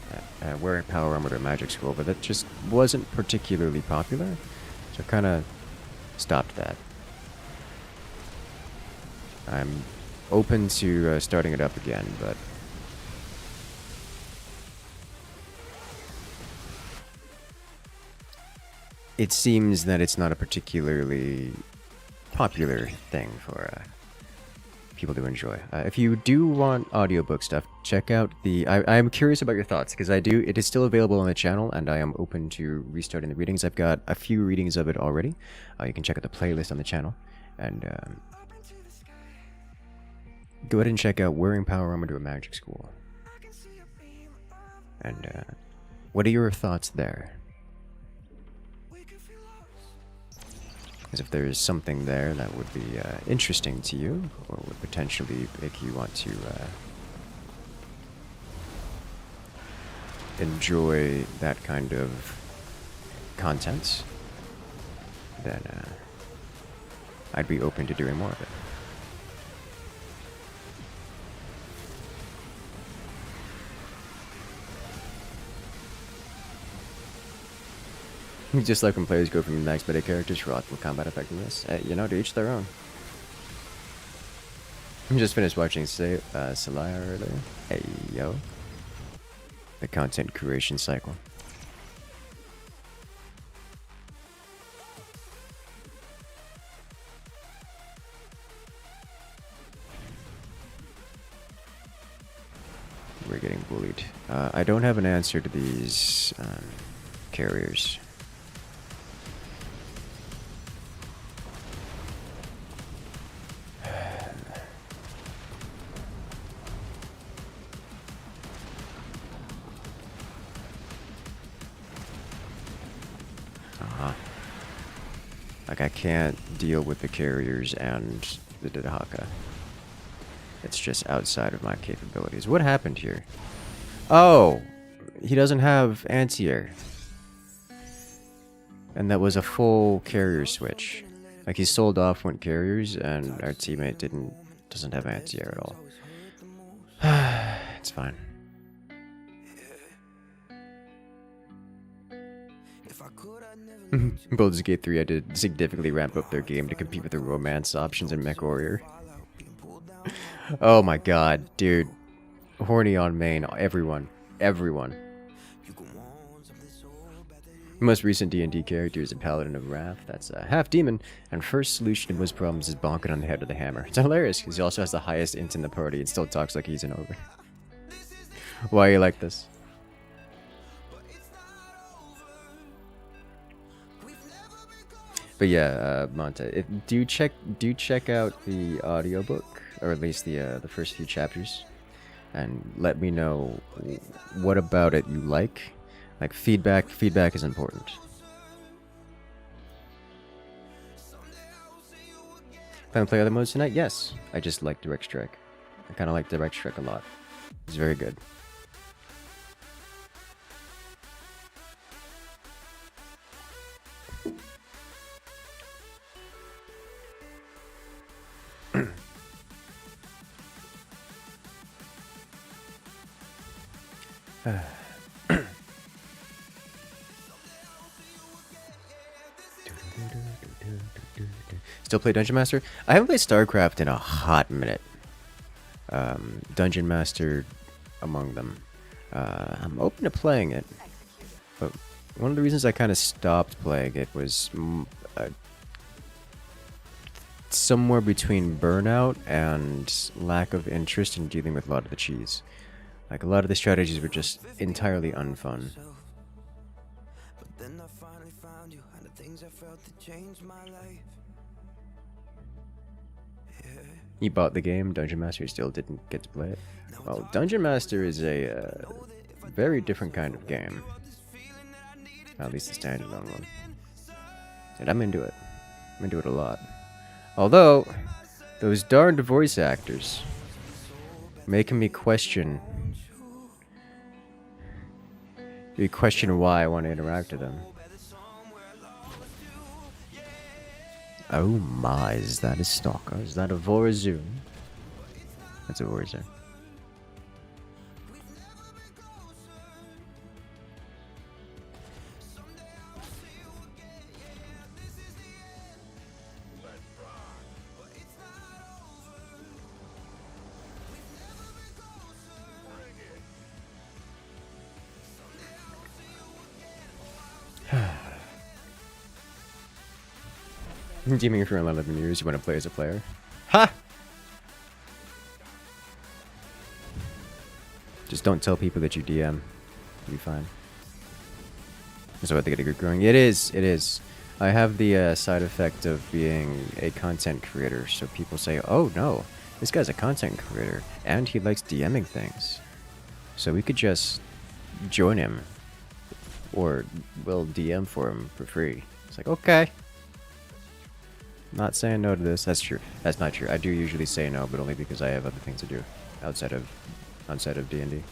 Wearing Power Armor to Magic School, but that just wasn't particularly popular. So I kind of stopped that. I'm open to starting it up again, but it seems that it's not a particularly popular thing for people to enjoy. If you do want audiobook stuff, check out the... I'm curious about your thoughts, because it is still available on the channel, and I am open to restarting the readings. I've got a few readings of it already. You can check out the playlist on the channel, and go ahead and check out Wearing Power Armor to a Magic School. And what are your thoughts there? As if there is something there that would be interesting to you, or would potentially make you want to enjoy that kind of content, then I'd be open to doing more of it. Just like when players go from max meta characters for optimal combat effectiveness, you know, to each their own. I just finished watching Celaya earlier. Hey, yo. The content creation cycle. We're getting bullied. I don't have an answer to these carriers. Like, I can't deal with the carriers and the Didahaka. It's just outside of my capabilities. What happened here? Oh! He doesn't have anti-air. And that was a full carrier switch. Like, he sold off when carriers, and our teammate doesn't have anti-air at all. It's fine. Baldur's Gate 3 had to significantly ramp up their game to compete with the romance options in MechWarrior. Oh my god, dude. Horny on main, everyone. Everyone. Most recent D&D character is a Paladin of Wrath. That's a half demon, and first solution to most problems is bonking on the head with a hammer. It's hilarious, because he also has the highest int in the party and still talks like he's an ogre. Why are you like this? But yeah, Monta, do check out the audiobook, or at least the first few chapters, and let me know what about it you like. Like, feedback is important. Plan to play other modes tonight? Yes. I just like Direct Strike. I kind of like Direct Strike a lot. It's very good. Still play Dungeon Master? I haven't played StarCraft in a hot minute. Dungeon Master among them. I'm open to playing it, but one of the reasons I kind of stopped playing it was somewhere between burnout and lack of interest in dealing with a lot of the cheese. Like, a lot of the strategies were just entirely unfun. He bought the game, Dungeon Master, still didn't get to play it. Well, Dungeon Master is a very different kind of game. At least the standalone one. And I'm into it. I'm into it a lot. Although, those darned voice actors making me question why I want to interact with them. Oh my, is that a stalker? Is that a Vorazun? That's a Vorazun. DMing for 11 years, you want to play as a player? Ha! Just don't tell people that you DM. You'll be fine. That's what they get a good growing. It is. I have the side effect of being a content creator, so people say, oh no, this guy's a content creator, and he likes DMing things. So we could just join him, or we'll DM for him for free. It's like, okay. Not saying no to this. That's true. That's not true. I do usually say no, but only because I have other things to do outside of D&D.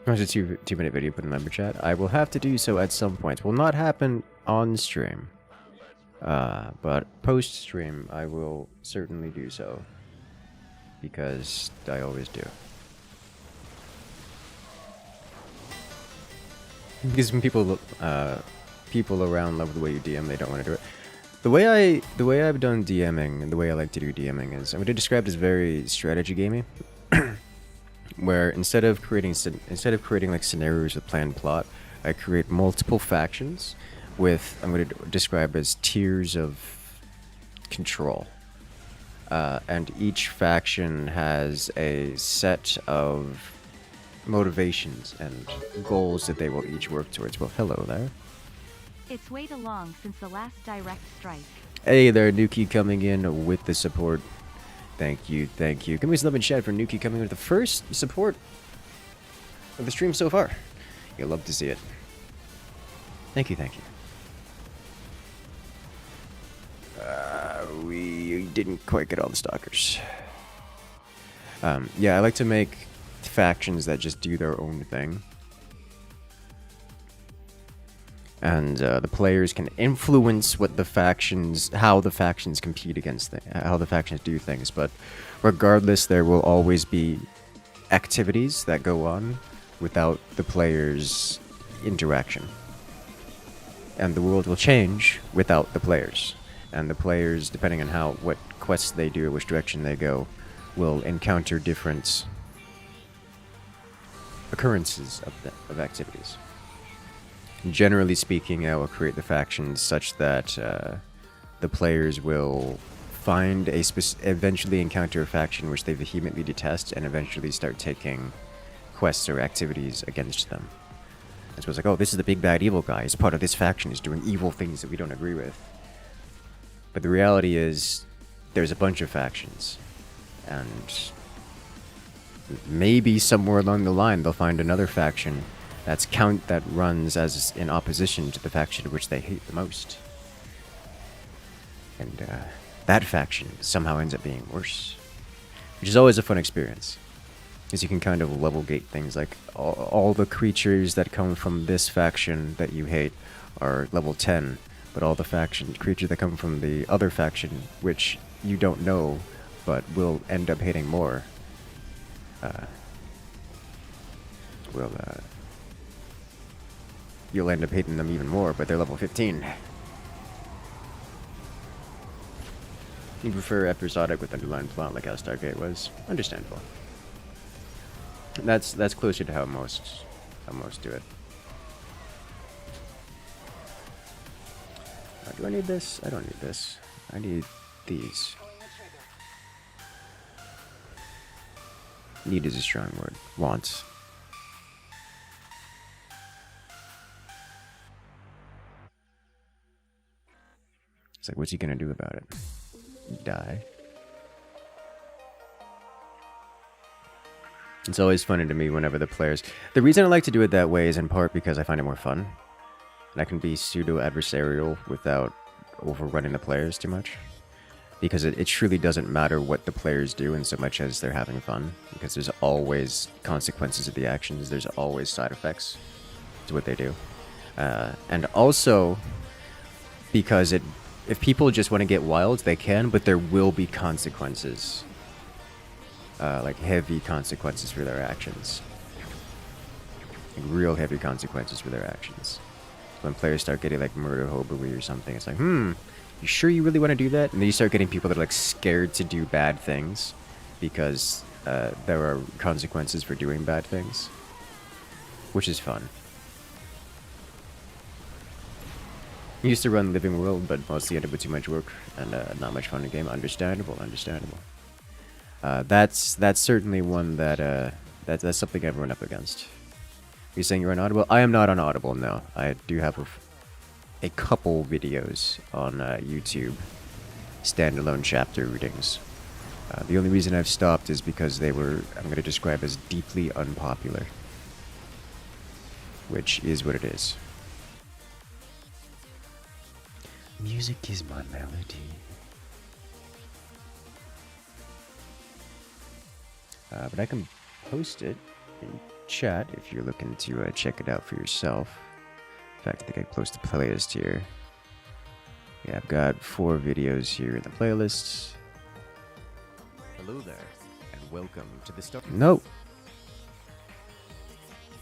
There's a two-minute video put in member chat. I will have to do so at some point. Will not happen on stream. But post-stream, I will certainly do so. Because I always do. Because when people around love the way you DM, they don't want to do it. The way I've done DMing and the way I like to do DMing is I'm going to describe it as very strategy gamey, where instead of creating like scenarios with planned plot, I create multiple factions with I'm going to describe as tiers of control, and each faction has a set of motivations and goals that they will each work towards. Well, hello there. It's way too long since the last direct strike. Hey there, Nuki coming in with the support. Thank you, thank you. Give me some love in chat for Nuki coming in with the first support of the stream so far. You'll love to see it. Thank you, thank you. We didn't quite get all the stalkers. Yeah, I like to make factions that just do their own thing. And the players can influence what the factions, how the factions compete against how the factions do things. But regardless, there will always be activities that go on without the players' interaction. And the world will change without the players. And the players, depending on what quests they do, which direction they go, will encounter different occurrences of activities. Generally speaking, I will create the factions such that the players will find eventually encounter a faction which they vehemently detest and eventually start taking quests or activities against them. And so it's like, oh, this is the big bad evil guy. He's part of this faction. He's doing evil things that we don't agree with. But the reality is, there's a bunch of factions. And maybe somewhere along the line they'll find another faction that runs as in opposition to the faction which they hate the most. And that faction somehow ends up being worse. Which is always a fun experience. Because you can kind of level gate things like all the creatures that come from this faction that you hate are level 10, but all the creatures that come from the other faction which you don't know but will end up hating more you'll end up hating them even more, but they're level 15. You prefer episodic with underlying plot like how Stargate was? Understandable. That's closer to how most do it. Do I need this? I don't need this. I need these. Need is a strong word. Want. It's like, what's he gonna do about it? Die? It's always funny to me whenever the players... The reason I like to do it that way is in part because I find it more fun. And I can be pseudo-adversarial without overrunning the players too much. Because it truly doesn't matter what the players do in so much as they're having fun. Because there's always consequences of the actions. There's always side effects to what they do. And also, because if people just want to get wild, they can, but there will be consequences. Like heavy consequences for their actions. Like real heavy consequences for their actions. When players start getting like murder hobery or something, it's like, you sure you really want to do that? And then you start getting people that are like scared to do bad things because there are consequences for doing bad things. Which is fun. I used to run Living World, but mostly ended up with too much work and not much fun in the game. Understandable. That's certainly one that that's something I've run up against. You're saying you're on Audible? I am not on Audible, no. I do have a couple videos on YouTube, standalone chapter readings. The only reason I've stopped is because they were, I'm going to describe as deeply unpopular. Which is what it is. Music is my melody. But I can post it in chat if you're looking to check it out for yourself. In fact, I think I posted a playlist here. Yeah, I've got 4 videos here in the playlists. Hello there, and welcome to the start. Nope.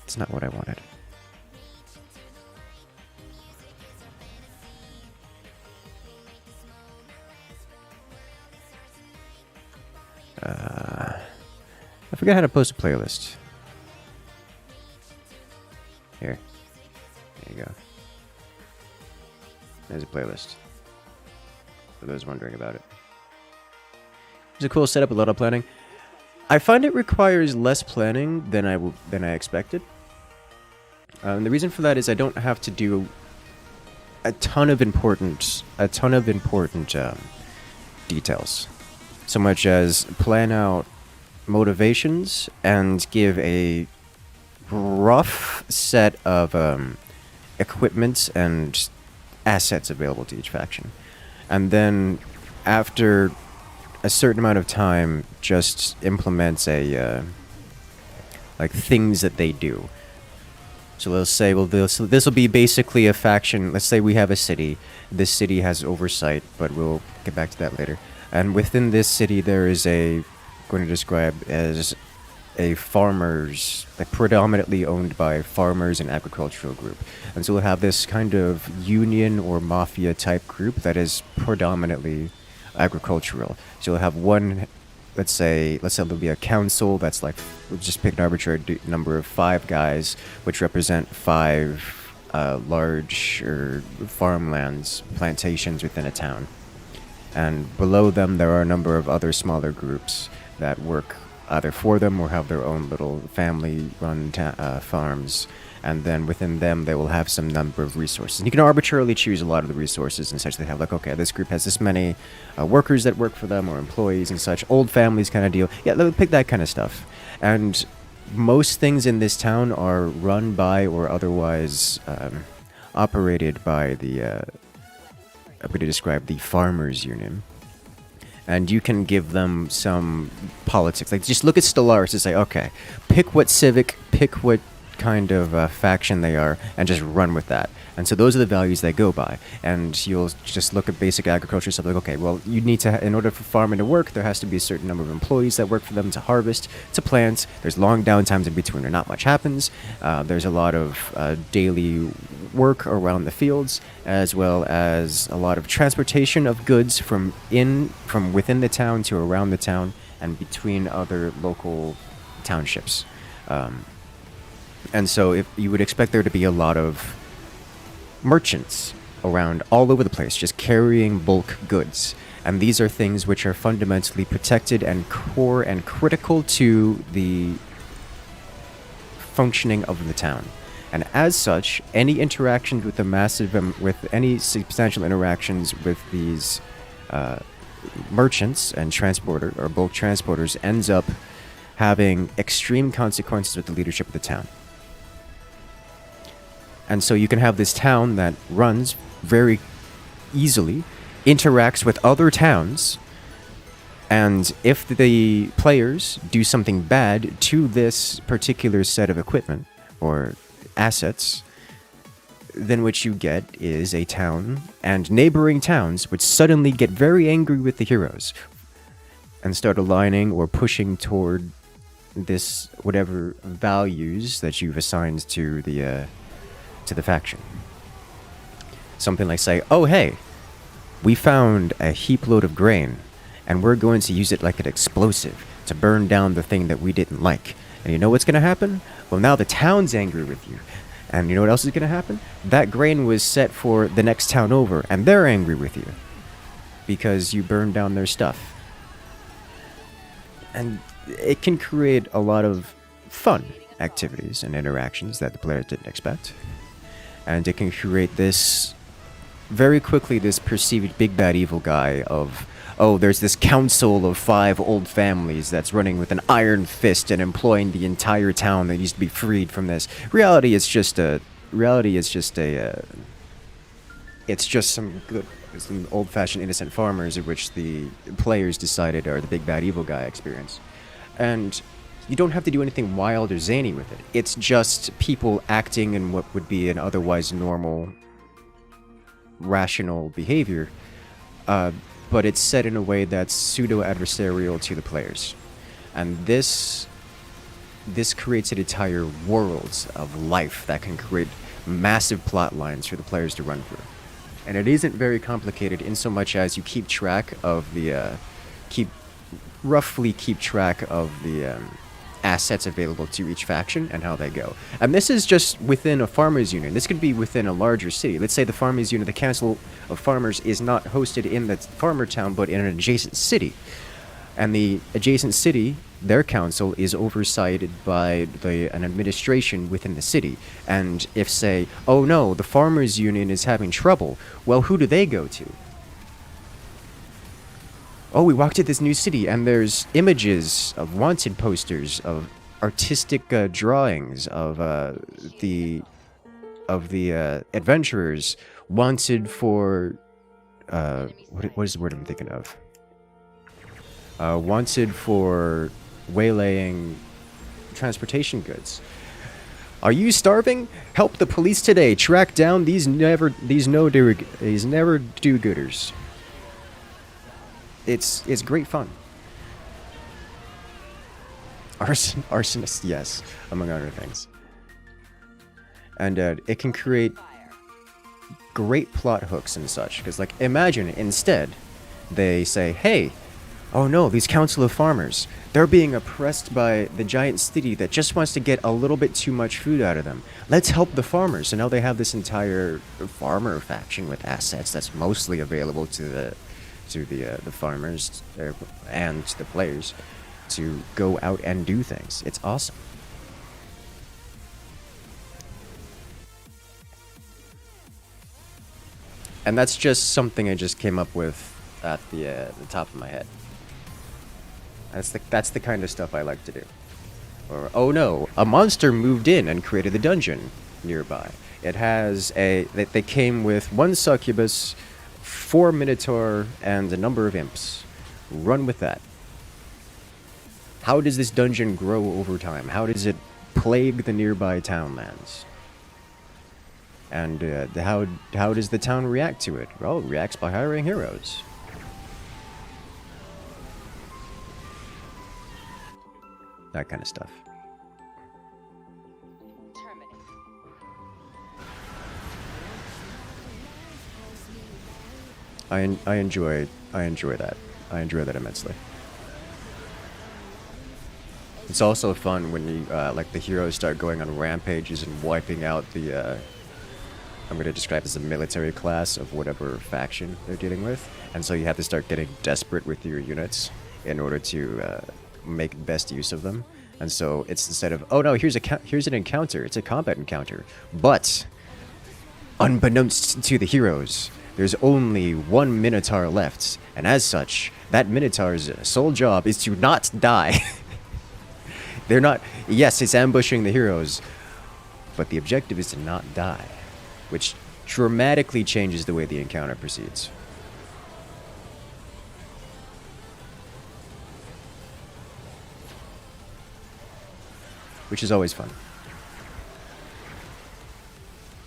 It's not what I wanted. I forgot how to post a playlist. Here. There you go. There's a playlist. For those wondering about it. It's a cool setup, a lot of planning. I find it requires less planning than I expected. And the reason for that is I don't have to do a ton of important details. So much as plan out motivations and give a rough set of equipment and assets available to each faction. And then after a certain amount of time, just implements a like things that they do. So they'll say, well, this will be basically a faction. Let's say we have a city. This city has oversight, but we'll get back to that later. And within this city, there is going to describe as a farmers, like predominantly owned by farmers and agricultural group. And so we'll have this kind of union or mafia type group that is predominantly agricultural. So we'll have one, let's say there'll be a council that's like, we'll just pick an arbitrary number of 5 guys, which represent 5 large farmlands, plantations within a town. And below them, there are a number of other smaller groups that work either for them or have their own little family-run farms. And then within them, they will have some number of resources. And you can arbitrarily choose a lot of the resources and such. They have like, okay, this group has this many workers that work for them or employees and such. Old families kind of deal. Yeah, they'll pick that kind of stuff. And most things in this town are run by or otherwise operated by the, I'm going to describe the Farmers Union. And you can give them some politics. Like, just look at Stellaris and say, okay, pick what civic, pick what kind of faction they are, and just run with that. And so those are the values they go by. And you'll just look at basic agriculture stuff like, okay, well, you need to, in order for farming to work, there has to be a certain number of employees that work for them to harvest, to plant. There's long downtimes in between, or not much happens. There's a lot of daily work around the fields, as well as a lot of transportation of goods from within the town to around the town and between other local townships. And so if you would expect there to be a lot of merchants around all over the place, just carrying bulk goods. And these are things which are fundamentally protected and core and critical to the functioning of the town. And as such, any interactions with the massive, with any substantial interactions with these merchants and or bulk transporters ends up having extreme consequences with the leadership of the town. And so you can have this town that runs very easily, interacts with other towns, and if the players do something bad to this particular set of equipment or assets, then what you get is a town and neighboring towns which suddenly get very angry with the heroes and start aligning or pushing toward this whatever values that you've assigned to the faction. Something like say, oh hey, we found a heap load of grain and we're going to use it like an explosive to burn down the thing that we didn't like. And you know what's going to happen? Well, now the town's angry with you. And you know what else is going to happen? That grain was set for the next town over and they're angry with you because you burned down their stuff. And it can create a lot of fun activities and interactions that the players didn't expect. And it can create this very quickly this perceived big bad evil guy of, oh, there's this council of 5 old families that's running with an iron fist and employing the entire town that needs to be freed from this. Reality is just some old-fashioned innocent farmers of which the players decided are the big bad evil guy experience. And you don't have to do anything wild or zany with it. It's just people acting in what would be an otherwise normal, rational behavior, but it's set in a way that's pseudo-adversarial to the players. And this creates an entire world of life that can create massive plot lines for the players to run through. And it isn't very complicated in so much as you keep track of the assets available to each faction and how they go. And this is just within a farmers union. This could be within a larger city. Let's say the farmers union, the council of farmers, is not hosted in the farmer town but in an adjacent city. And the adjacent city, their council, is oversighted by an administration within the city. And if, say, oh no, the farmers union is having trouble, well, who do they go to? Oh, we walked to this new city, and there's images of wanted posters, of artistic drawings of the adventurers wanted for what is the word I'm thinking of? Wanted for waylaying transportation goods. Are you starving? Help the police today. Track down these never-do-gooders. It's great fun. Arsonist, yes, among other things. And it can create great plot hooks and such. Because, like, imagine instead they say, hey, oh no, these council of farmers, they're being oppressed by the giant city that just wants to get a little bit too much food out of them. Let's help the farmers. So now they have this entire farmer faction with assets that's mostly available to the farmers and the players to go out and do things. It's awesome. And that's just something I just came up with at the top of my head. That's the kind of stuff I like to do. Or, oh no, a monster moved in and created the dungeon nearby. It has they came with 1 succubus, 4 minotaur, and a number of imps. Run with that. How does this dungeon grow over time? How does it plague the nearby townlands? And how does the town react to it? Well, it reacts by hiring heroes. That kind of stuff. I enjoy that. I enjoy that immensely. It's also fun when you like the heroes start going on rampages and wiping out the I'm going to describe as a military class of whatever faction they're dealing with, and so you have to start getting desperate with your units in order to make best use of them. And so it's instead of, oh no, here's an encounter, it's a combat encounter, but unbeknownst to the heroes, there's only 1 minotaur left, and as such, that minotaur's sole job is to not die. They're not, yes, it's ambushing the heroes, but the objective is to not die, which dramatically changes the way the encounter proceeds. Which is always fun.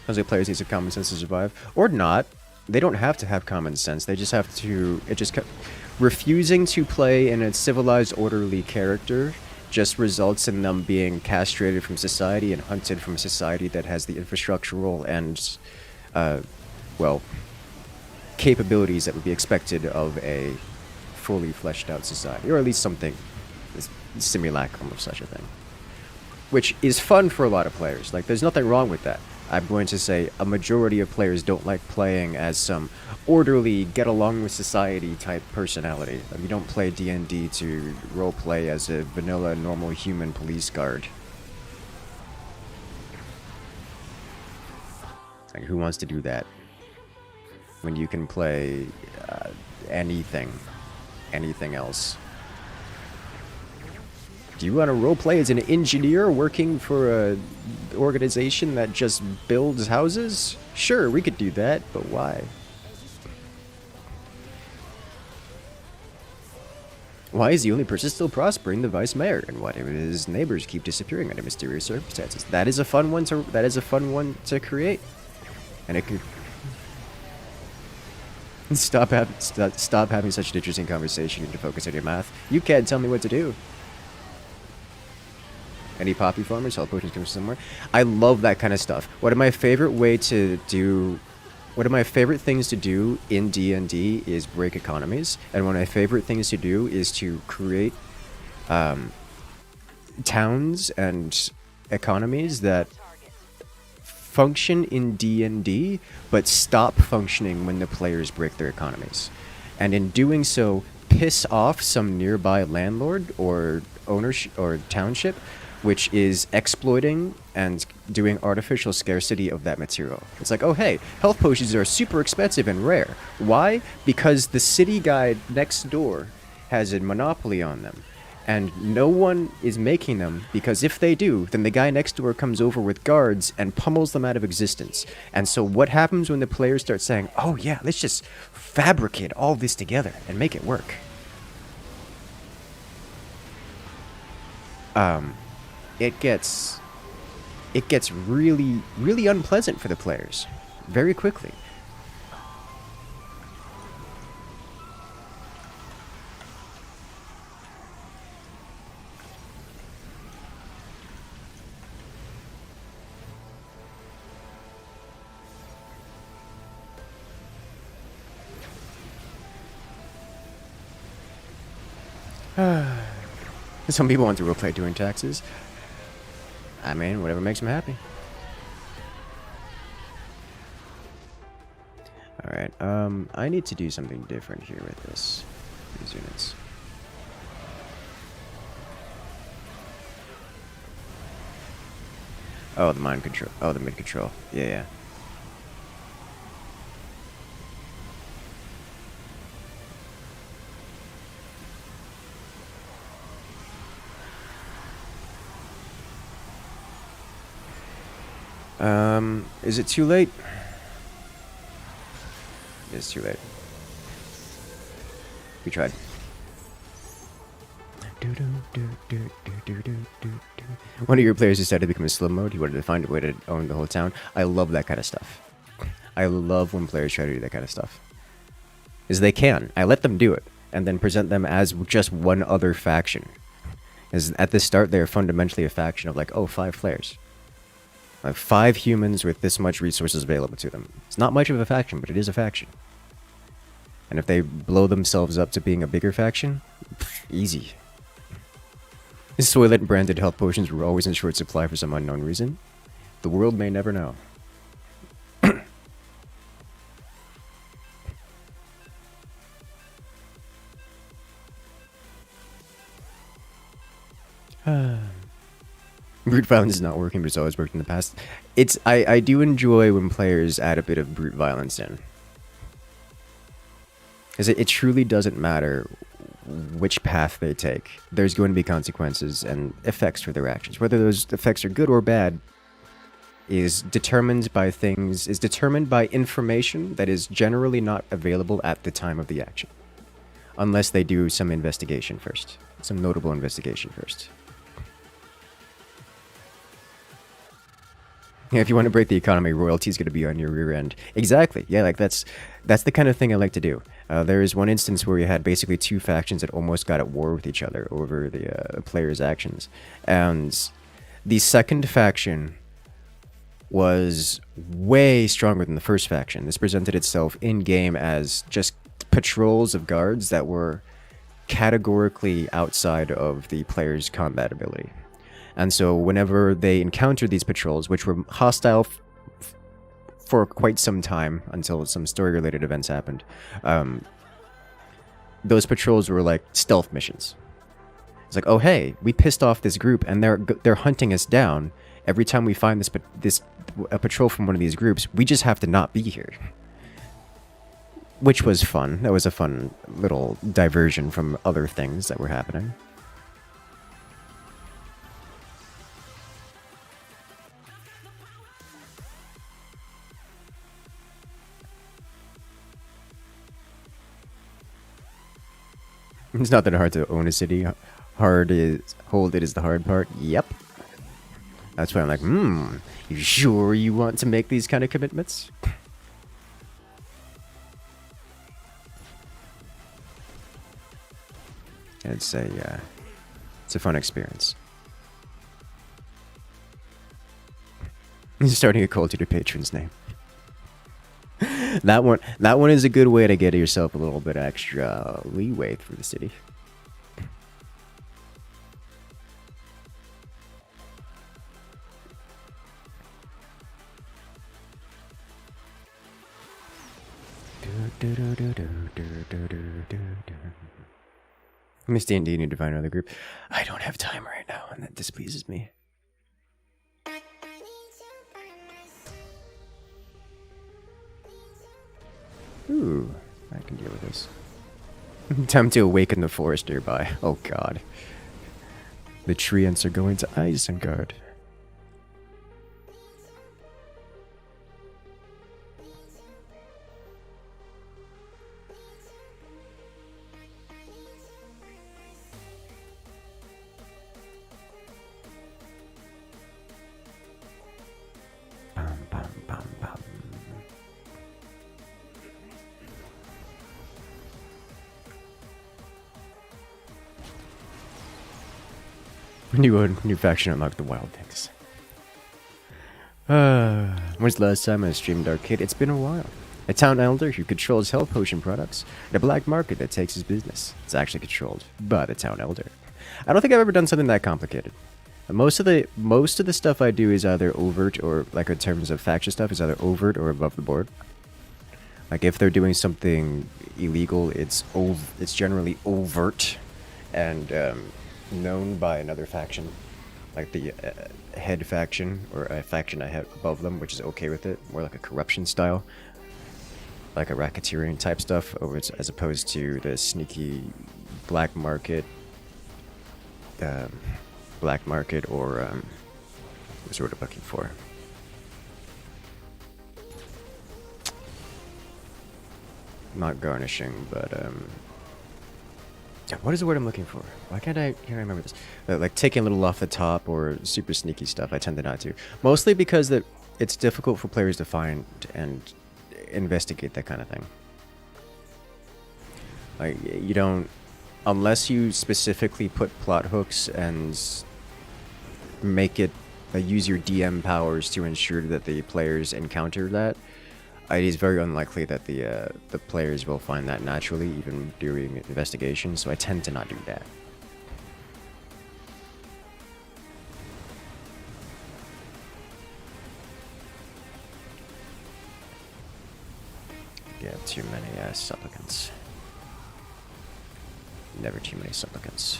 As players need some common sense to survive, or not. They don't have to have common sense. They just have to. Refusing to play in a civilized, orderly character just results in them being castrated from society and hunted from a society that has the infrastructural and, well, capabilities that would be expected of a fully fleshed out society, or at least something, simulacrum of such a thing. Which is fun for a lot of players. Like, there's nothing wrong with that. I'm going to say a majority of players don't like playing as some orderly, get-along-with-society type personality. You don't play D&D to roleplay as a vanilla, normal human police guard. Like, who wants to do that? when you can play anything else. Do you want to roleplay as an engineer working for a organization that just builds houses? Sure, we could do that, but why? Why is the only person still prospering the vice mayor, and why do his neighbors keep disappearing under mysterious circumstances? That is a fun one to create, and it could stop having such an interesting conversation and to focus on your math. You can't tell me what to do. Any poppy farmers? Health potions come from somewhere. I love that kind of stuff. One of my favorite things to do in D&D is break economies, and one of my favorite things to do is to create towns and economies that function in D&D, but stop functioning when the players break their economies. And in doing so, piss off some nearby landlord or ownership or township, which is exploiting and doing artificial scarcity of that material. It's like, oh hey, health potions are super expensive and rare. Why? Because the city guy next door has a monopoly on them. And no one is making them, because if they do, then the guy next door comes over with guards and pummels them out of existence. And so what happens when the players start saying, oh yeah, let's just fabricate all this together and make it work? It gets really, really unpleasant for the players very quickly. Some people want to roleplay doing taxes. I mean, whatever makes them happy. Alright, I need to do something different here with these units. Oh, the mind control. Oh, the mid control. Yeah. Is it too late? It's too late. We tried. One of your players decided to become a slow mode. He wanted to find a way to own the whole town. I love that kind of stuff. I love when players try to do that kind of stuff. Because they can. I let them do it, and then present them as just one other faction. As at the start, they're fundamentally a faction of like, oh, 5 players. 5 humans with this much resources available to them. It's not much of a faction, but it is a faction. And if they blow themselves up to being a bigger faction, easy. Soylent branded health potions were always in short supply for some unknown reason. The world may never know. Brute violence is not working, but it's always worked in the past. I do enjoy when players add a bit of brute violence in. Because it truly doesn't matter which path they take. There's going to be consequences and effects for their actions. Whether those effects are good or bad is determined by information that is generally not available at the time of the action. Unless they do some investigation first. Some notable investigation first. Yeah, if you want to break the economy, royalty is going to be on your rear end. Exactly. Yeah, like that's the kind of thing I like to do. There is one instance where we had basically 2 factions that almost got at war with each other over the players' actions. And the second faction was way stronger than the first faction. This presented itself in-game as just patrols of guards that were categorically outside of the player's combat ability. And so whenever they encountered these patrols, which were hostile for quite some time until some story-related events happened, those patrols were like stealth missions. It's like, oh hey, we pissed off this group and they're hunting us down. Every time we find a patrol from one of these groups, we just have to not be here. which was fun. That was a fun little diversion from other things that were happening. It's not that hard to own a city. Hold it is the hard part. Yep. That's why I'm like, you sure you want to make these kind of commitments? It's a fun experience. Starting a cult to your patron's name. That one is a good way to get yourself a little bit extra leeway through the city. Miss D&D need to find another group. I don't have time right now, and that displeases me. Ooh, I can deal with this. Time to awaken the forest nearby. Oh god. The treants are going to Isengard. New faction unlocked the Wild Things. When's the last time I streamed Arcade? It's been a while. A town elder who controls health potion products, and a black market that takes his business. It's actually controlled by the town elder. I don't think I've ever done something that complicated. Most of the stuff I do is either overt or, like in terms of faction stuff, is either overt or above the board. Like if they're doing something illegal, it's generally overt and known by another faction, like the head faction or a faction I have above them, which is okay with it, more like a corruption style, like a racketeering type stuff, as opposed to the sneaky black market or what's the word I'm looking for? Not garnishing, but what is the word I'm looking for? Why can't I remember this? Like taking a little off the top or super sneaky stuff, I tend to not to. Mostly because it's difficult for players to find and investigate that kind of thing. Like, you don't... Unless you specifically put plot hooks and make it... use your DM powers to ensure that the players encounter that, it is very unlikely that the players will find that naturally, even during investigation, so I tend to not do that. Get too many supplicants. Never too many supplicants.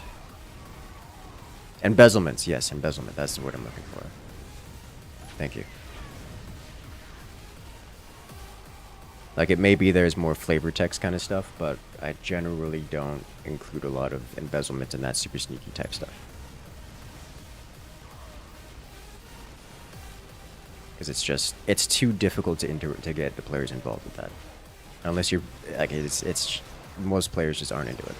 Embezzlements, yes, embezzlement, that's the word I'm looking for. Thank you. Like, it may be there's more flavor text kind of stuff, but I generally don't include a lot of embezzlement and that super sneaky type stuff. Because it's too difficult to get the players involved with that. Unless you're, like, most players just aren't into it.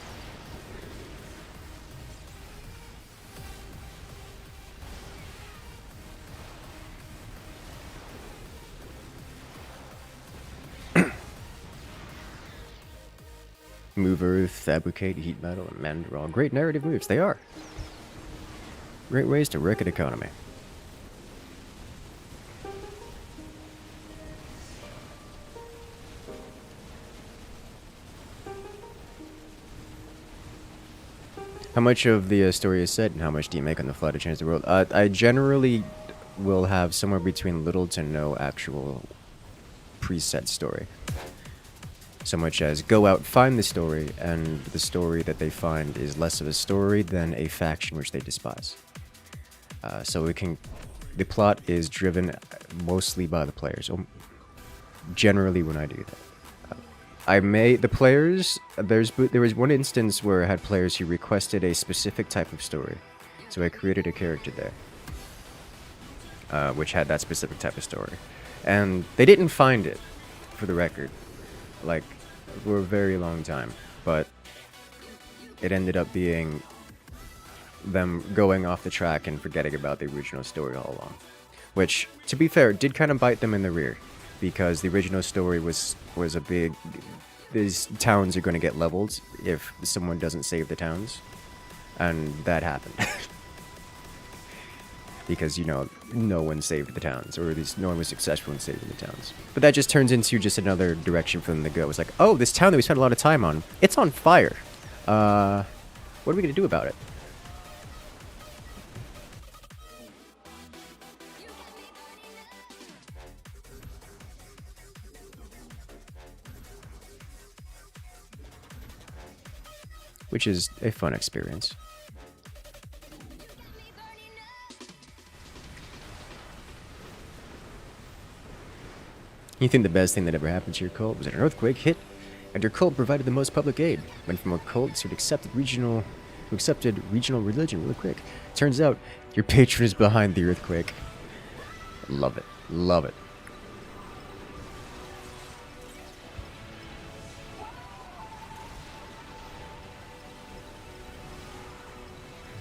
Move earth, fabricate, heat metal, and mend are all great narrative moves. They are. Great ways to wreck an economy. How much of the story is set, and how much do you make on the fly to change the world? I generally will have somewhere between little to no actual preset story. So much as go out, find the story, and the story that they find is less of a story than a faction which they despise. The plot is driven mostly by the players, generally when I do that. the players, there was one instance where I had players who requested a specific type of story. So I created a character there, which had that specific type of story. And they didn't find it, for the record, like, for a very long time. But it ended up being them going off the track and forgetting about the original story all along. Which, to be fair, did kind of bite them in the rear. Because the original story was a big... These towns are going to get leveled if someone doesn't save the towns. And that happened. Because, you know, no one saved the towns. Or at least no one was successful in saving the towns. But that just turns into just another direction for them to go. It's like, oh, this town that we spent a lot of time on, it's on fire. What are we going to do about it? Which is a fun experience. You think the best thing that ever happened to your cult was that an earthquake hit, and your cult provided the most public aid. Went from a cult to an accepted regional religion really quick. Turns out, your patron is behind the earthquake. Love it. Love it.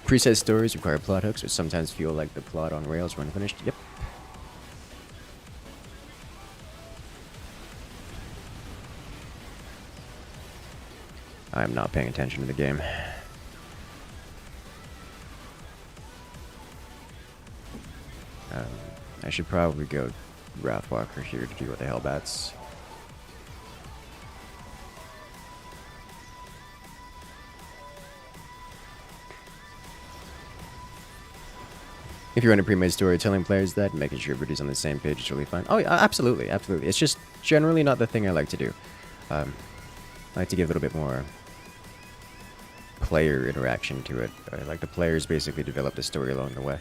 Preset stories require plot hooks, which sometimes feel like the plot on rails when finished. Yep. I'm not paying attention to the game. I should probably go Wrathwalker here to deal with the Hellbats. If you're running pre-made story, telling players that, making sure everybody's on the same page is really fine. Oh, yeah, absolutely, absolutely. It's just generally not the thing I like to do. I like to give a little bit more player interaction to it. I like the players basically develop the story along the way.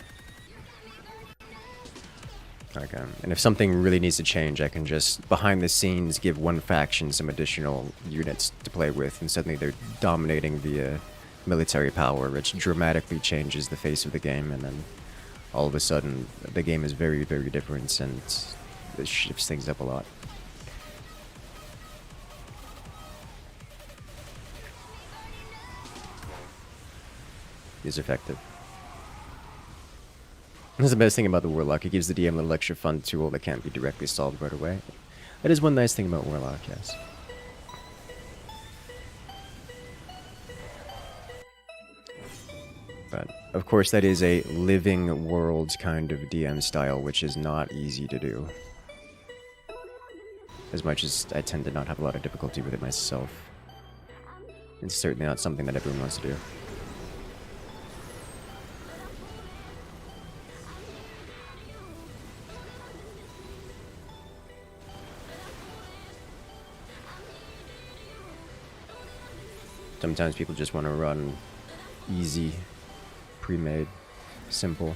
Like, and if something really needs to change, I can just, behind the scenes, give one faction some additional units to play with, and suddenly they're dominating the military power, which dramatically changes the face of the game, and then all of a sudden, the game is very, very different, and it shifts things up a lot. Is effective. That's the best thing about the Warlock. It gives the DM a little extra fun tool that can't be directly solved right away. That is one nice thing about Warlock, yes. But, of course, that is a living world kind of DM style, which is not easy to do. As much as I tend to not have a lot of difficulty with it myself. It's certainly not something that everyone wants to do. Sometimes people just want to run easy, pre-made, simple.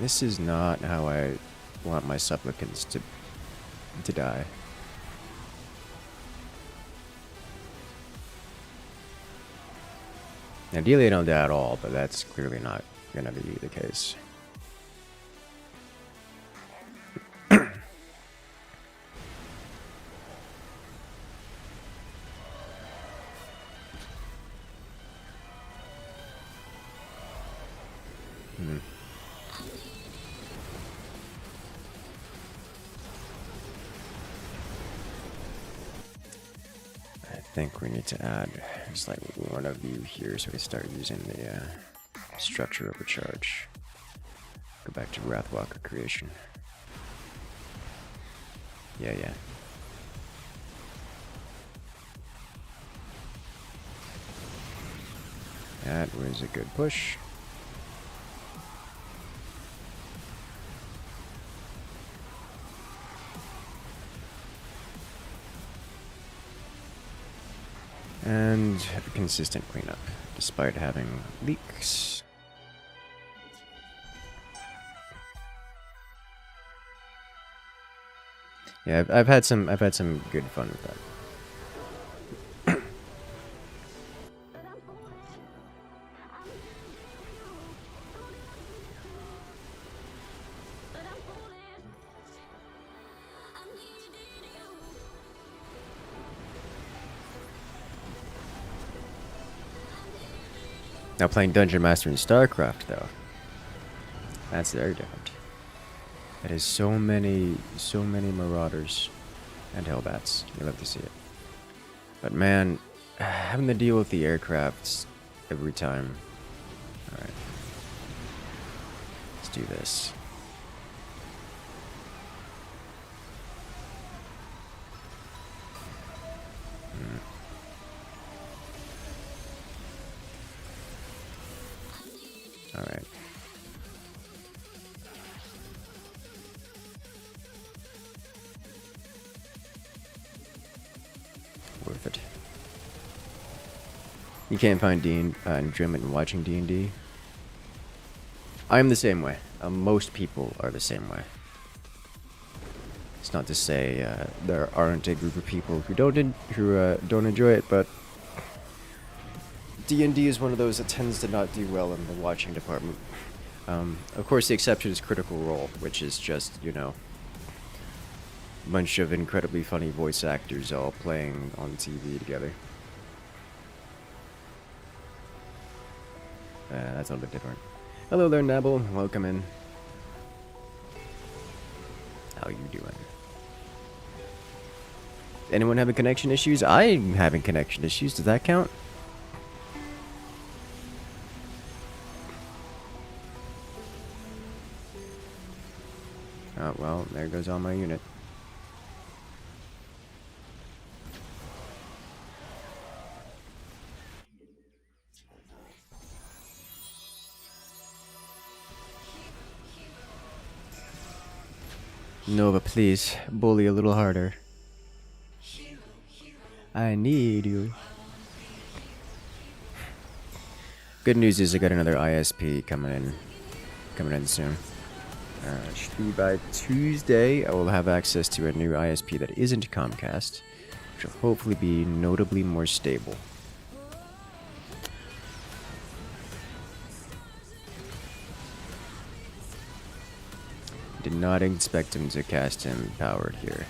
This is not how I want my supplicants to die. Ideally, I don't die at all, but that's clearly not going to be the case. I think we need to add just like one of you here so we start using the structure overcharge. Go back to Wrathwalker creation. Yeah. That was a good push. And a consistent cleanup, despite having leaks. Yeah, I've had some good fun with that. Now playing Dungeon Master in StarCraft though, that's very different. It has so many marauders and hellbats. You love to see it. But man, having to deal with the aircrafts every time. Alright. Let's do this. Alright. Worth it. You can't find enjoyment in watching D&D. I am the same way. Most people are the same way. It's not to say there aren't a group of people who don't enjoy it, but D&D is one of those that tends to not do well in the watching department. Of course, the exception is Critical Role, which is just, you know, a bunch of incredibly funny voice actors all playing on TV together. That's a little bit different. Hello there, Nabble. Welcome in. How you doing? Anyone having connection issues? I'm having connection issues. Does that count? Oh, well, there goes all my unit. Nova, please, bully a little harder. I need you. Good news is I got another ISP coming in soon. Should be by Tuesday. I will have access to a new ISP that isn't Comcast, which will hopefully be notably more stable. Did not expect him to cast him powered here.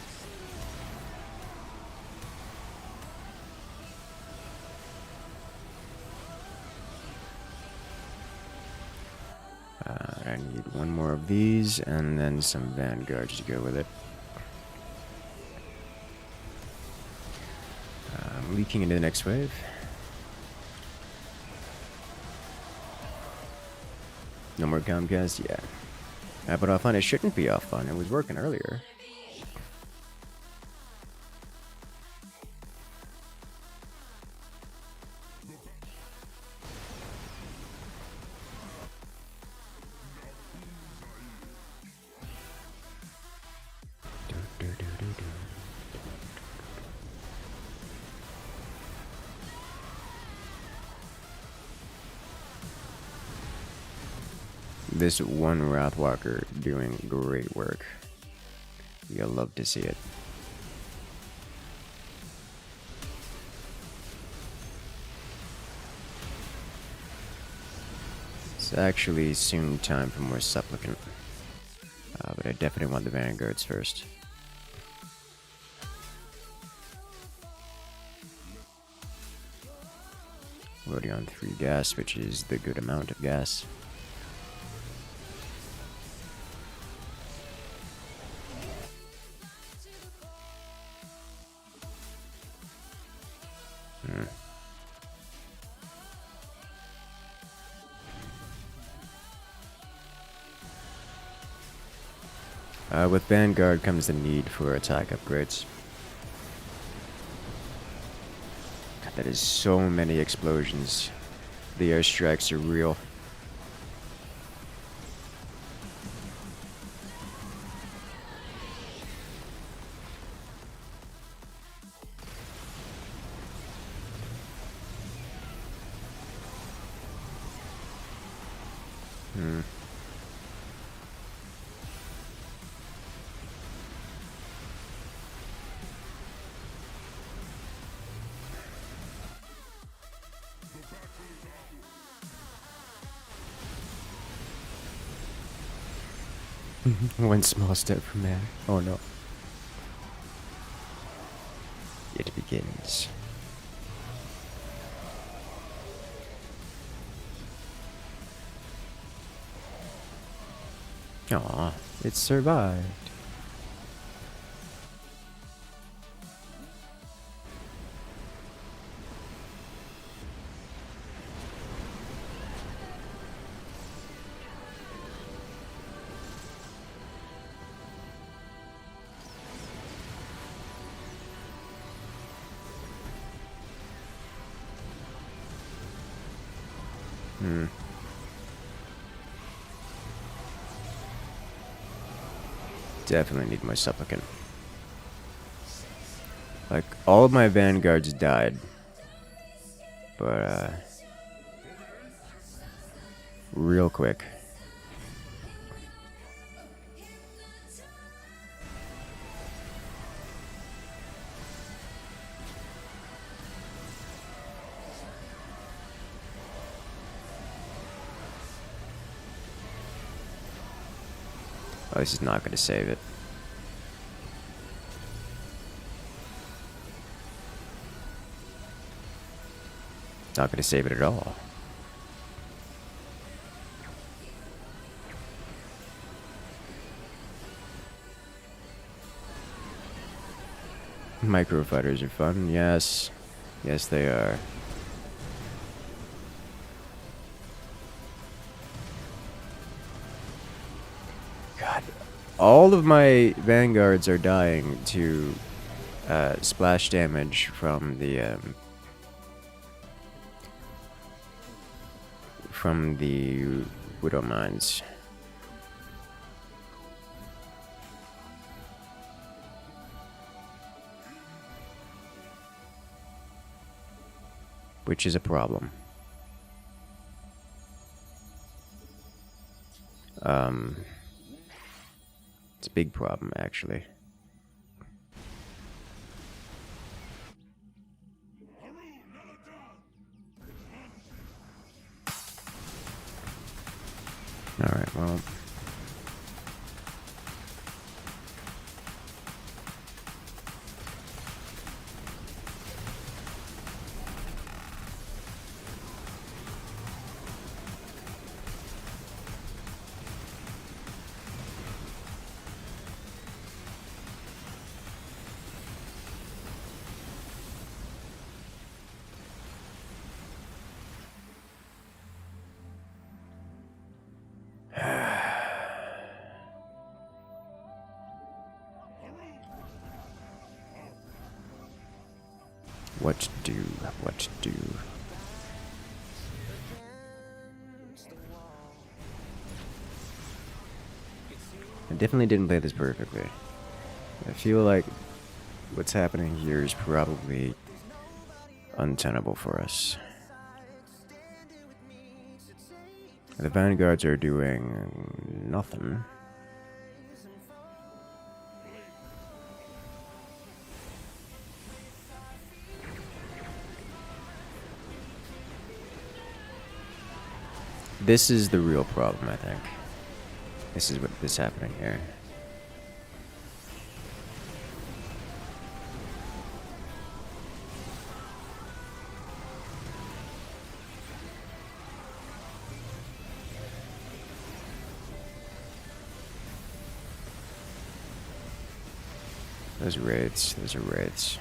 I need one more of these and then some vanguards to go with it. Leaking into the next wave. No more Comcast? Yeah. But offline it shouldn't be offline. It was working earlier. This one Wrathwalker doing great work. You'll love to see it. It's actually soon time for more Supplicant. But I definitely want the Vanguards first. Already on 3 gas, which is the good amount of gas. With Vanguard comes the need for attack upgrades. God, that is so many explosions. The airstrikes are real. One small step from there. Oh no. It begins. Aw, it survived. Definitely need my supplicant. Like, all of my vanguards died. But, real quick. Oh, this is not going to save it. Not going to save it at all. Micro fighters are fun, yes. Yes, they are. God, all of my vanguards are dying to splash damage from the Widow Mines. Which is a problem. It's a big problem, actually. Alright, well. What to do, what to do. I definitely didn't play this perfectly. I feel like what's happening here is probably untenable for us. The vanguards are doing nothing. This is the real problem, I think. This is what is happening here. Those wraiths, those are wraiths.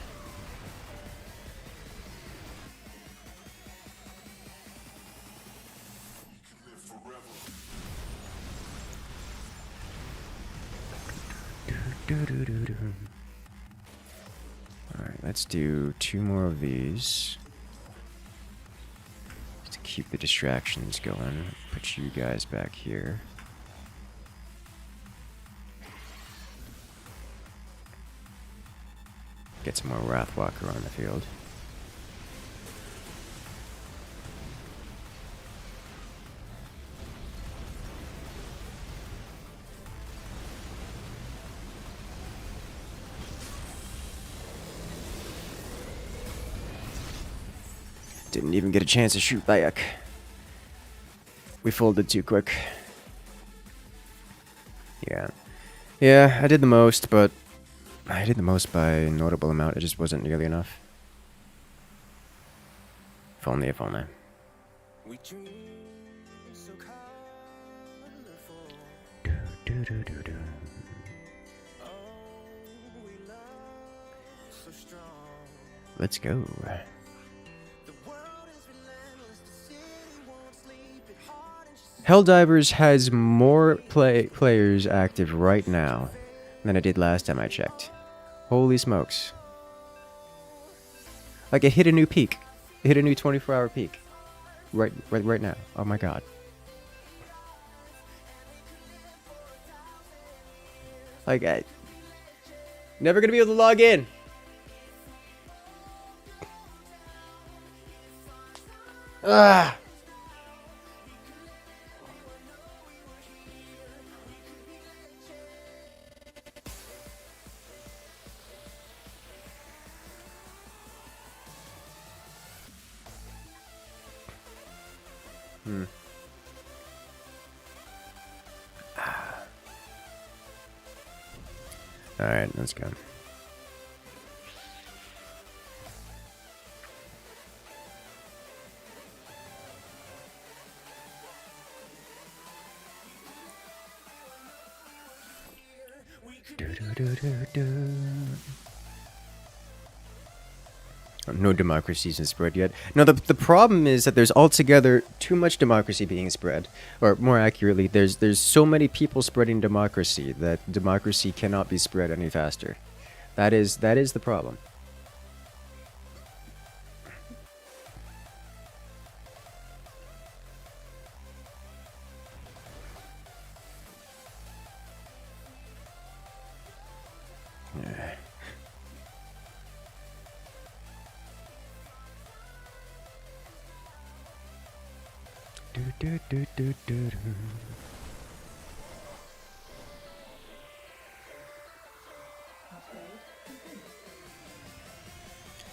Alright, let's do 2 more of these. Just to keep the distractions going. Put you guys back here. Get some more Wrathwalker on the field. Didn't even get a chance to shoot back. We folded too quick. Yeah. Yeah, I did the most, but I did the most by a notable amount. It just wasn't nearly enough. If only, if only. Let's go. Helldivers has more players active right now than it did last time I checked. Holy smokes. Like, it hit a new peak. It hit a new 24-hour peak. Right now. Oh my god. Like, never gonna be able to log in. Ah! Alright, let's go. No democracy isn't spread yet. No, the problem is that there's altogether too much democracy being spread. Or more accurately, there's so many people spreading democracy that democracy cannot be spread any faster. That is the problem.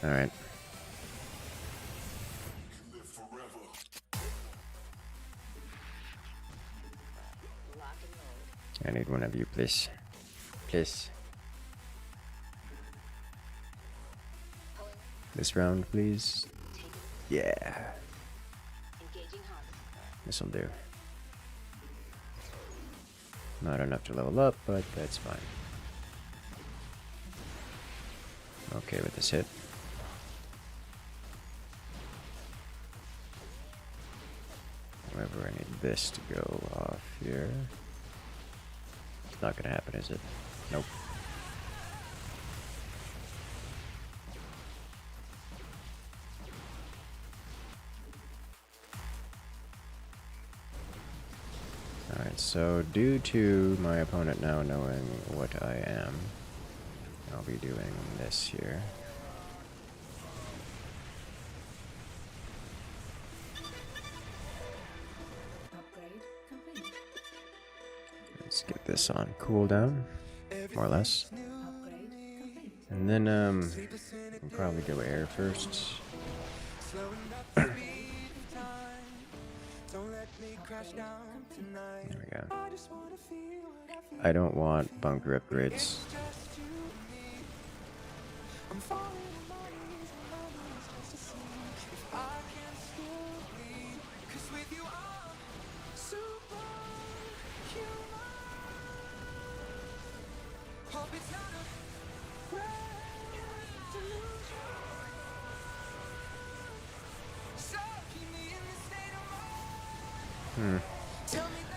Alright. I need one of you, please. Please. This round, please. Yeah. This'll do. Not enough to level up, but that's fine. Okay with this hit. However, I need this to go off here. It's not gonna happen, is it? Nope. Alright, so due to my opponent now knowing what I am, I'll be doing this here. Let's get this on cooldown, more or less. And then, we'll probably go air first. There we go. I don't want bunker upgrades.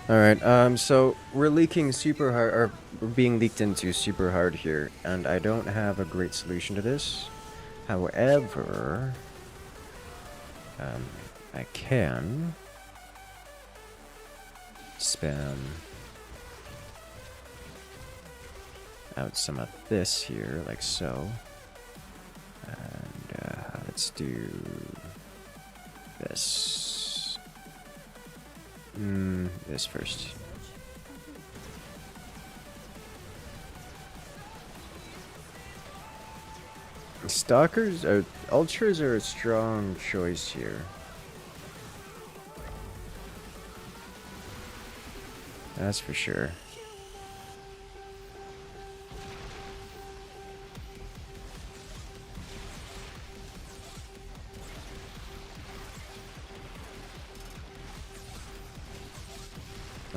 Alright, so we're leaking super hard, or we're being leaked into super hard here, and I don't have a great solution to this. However, I can spam out some of this here, like so. And let's do this. This first. Stalkers or ultras are a strong choice here. That's for sure.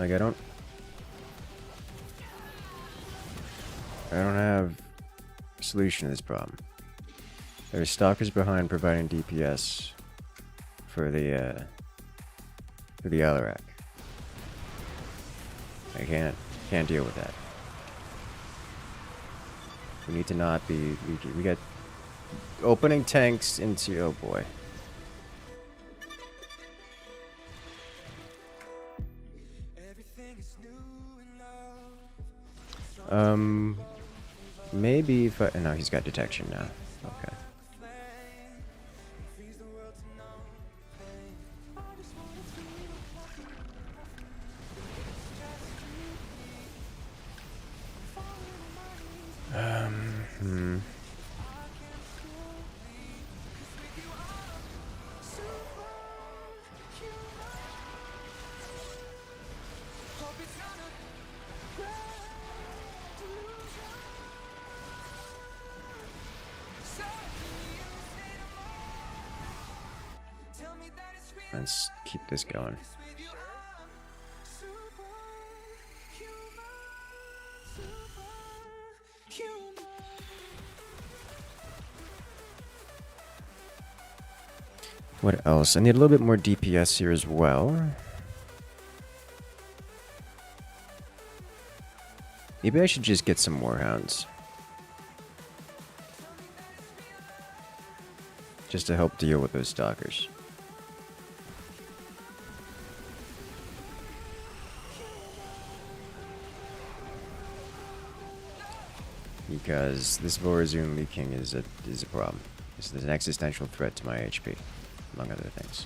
Like, I don't have a solution to this problem. There's stalkers behind providing DPS for the Alarak. I can't deal with that. We need to not be. We got opening tanks into. Oh boy. Maybe if I. No, he's got detection now. Okay. Let's keep this going. What else? I need a little bit more DPS here as well. Maybe I should just get some Warhounds. Just to help deal with those stalkers. Because this Vorazun leaking is a problem. This is an existential threat to my HP, among other things.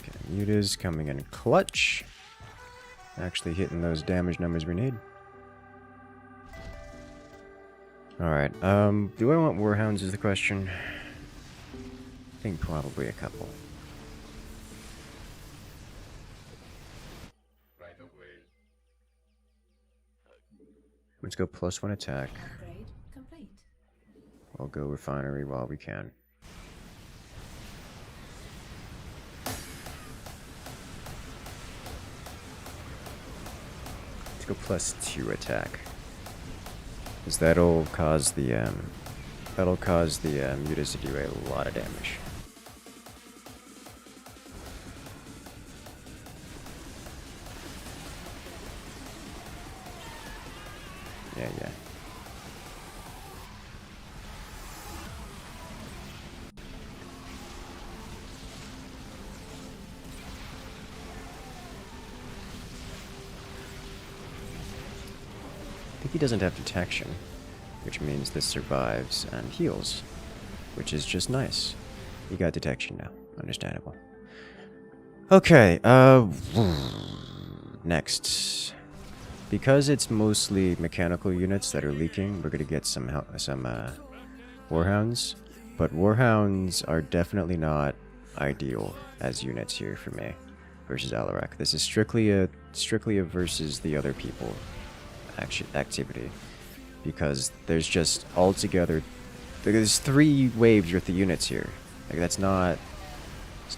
Okay, Muta's coming in clutch. Actually hitting those damage numbers we need. Alright, do I want Warhounds is the question? I think probably a couple. Let's go +1 attack. Upgrade complete. I'll go refinery while we can. Let's go +2 attack. Because that'll cause the Mutas to do a lot of damage. Yeah. I think he doesn't have detection, which means this survives and heals, which is just nice. He got detection now. Understandable. Okay, next. Because it's mostly mechanical units that are leaking, we're gonna get some Warhounds, but Warhounds are definitely not ideal as units here for me versus Alarak. This is strictly a versus the other people activity, because there's just altogether there's 3 waves with the units here. Like it's not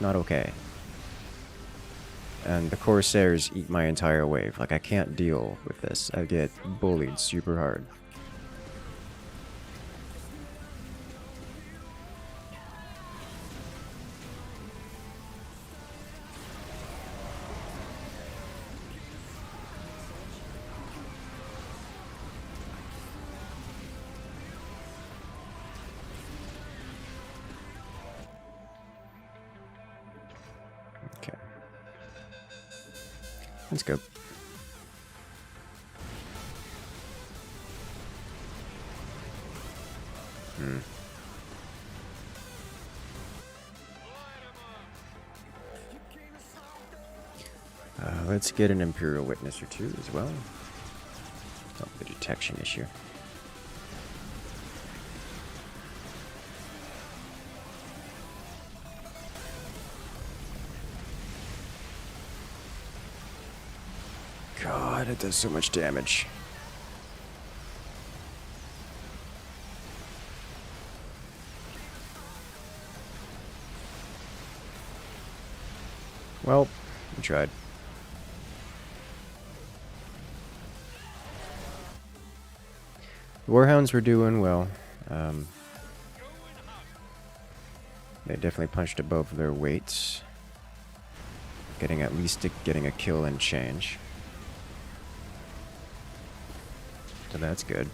okay. And the Corsairs eat my entire wave. Like, I can't deal with this. I get bullied super hard. Okay. Let's go. Let's get an Imperial Witness or 2 as well. Oh, the detection issue. God. it does so much damage. Well, we tried. The Warhounds were doing well. They definitely punched above their weights. Getting at least getting a kill and change. So that's good.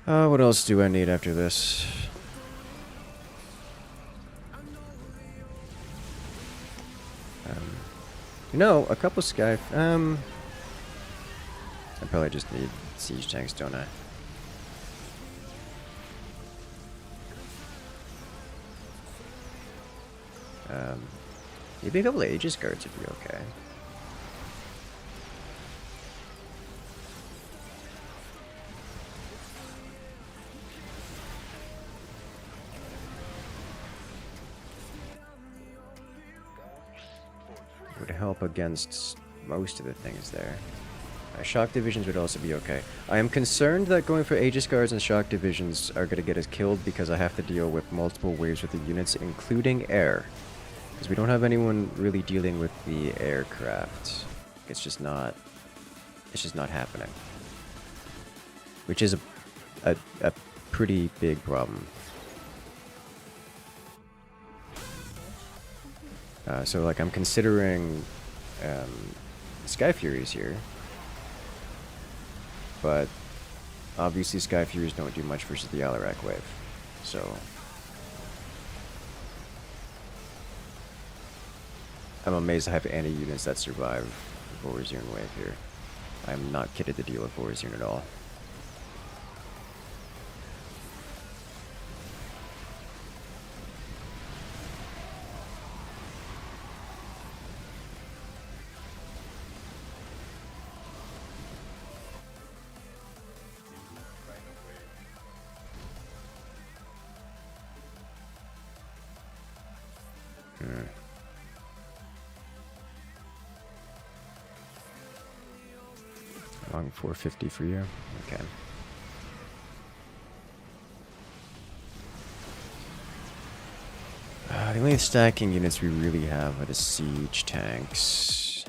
What else do I need after this? You know, a couple sky... I probably just need siege tanks, don't I? Maybe a couple of Aegis guards would be okay. Would help against most of the things there. Shock divisions would also be okay. I am concerned that going for Aegis guards and shock divisions are going to get us killed because I have to deal with multiple waves with the units, including air. Because we don't have anyone really dealing with the aircraft. It's just not happening. Which is a pretty big problem. So like I'm considering Sky Furies here. But obviously Sky Furies don't do much versus the Alarak wave. So I'm amazed I have any units that survive Vorazune wave here. I'm not kitted to deal with Vorazune at all. Long 450 for you. Okay. The only stacking units we really have are the siege tanks.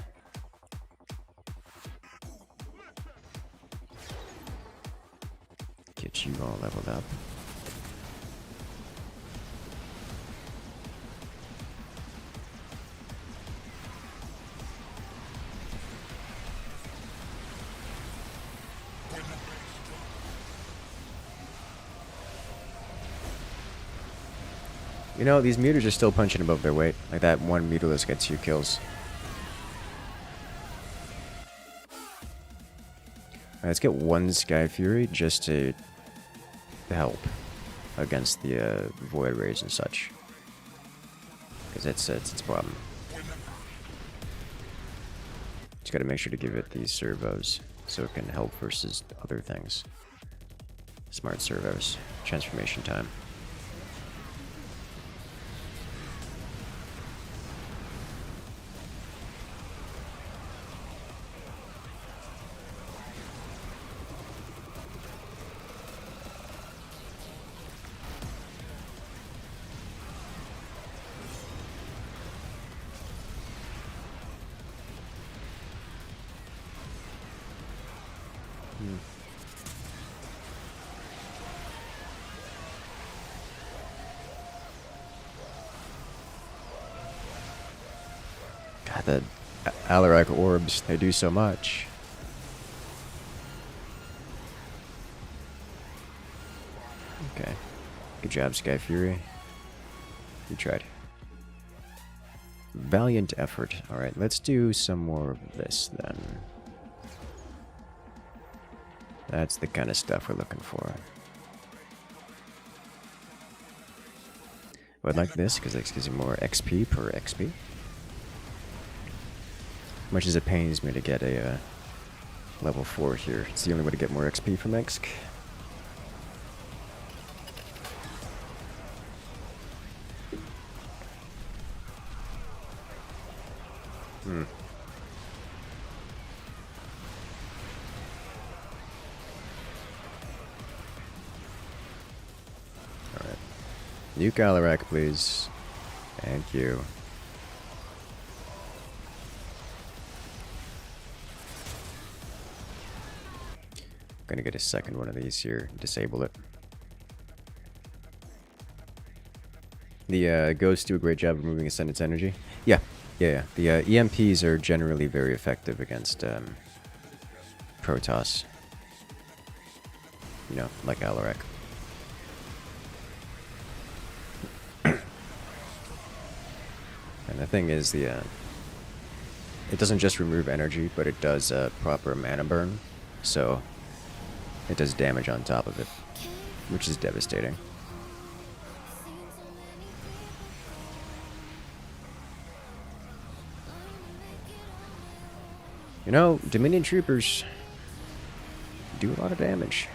Get you all leveled up. You know, these meters are still punching above their weight. Like that one meterless gets 2 kills. Alright, let's get one Sky Fury just to help against the Void Rays and such. Because it's its problem. Just gotta make sure to give it these servos so it can help versus other things. Smart servos. Transformation time. God, the Alarak orbs, they do so much. Okay. Good job, Sky Fury. You tried. Valiant effort. Alright, let's do some more of this then. That's the kind of stuff we're looking for. I'd like this because this gives you more XP per XP. Much as it pains me to get a level 4 here. It's the only way to get more XP from Exk. Alright. Nuke Alarak, please. Thank you. Gonna get a second one of these here. Disable it. The ghosts do a great job of removing Ascendant's energy. Yeah. The EMPs are generally very effective against Protoss. You know, like Alarak. And the thing is, it doesn't just remove energy, but it does proper mana burn. So it does damage on top of it, which is devastating. You know, Dominion troopers do a lot of damage.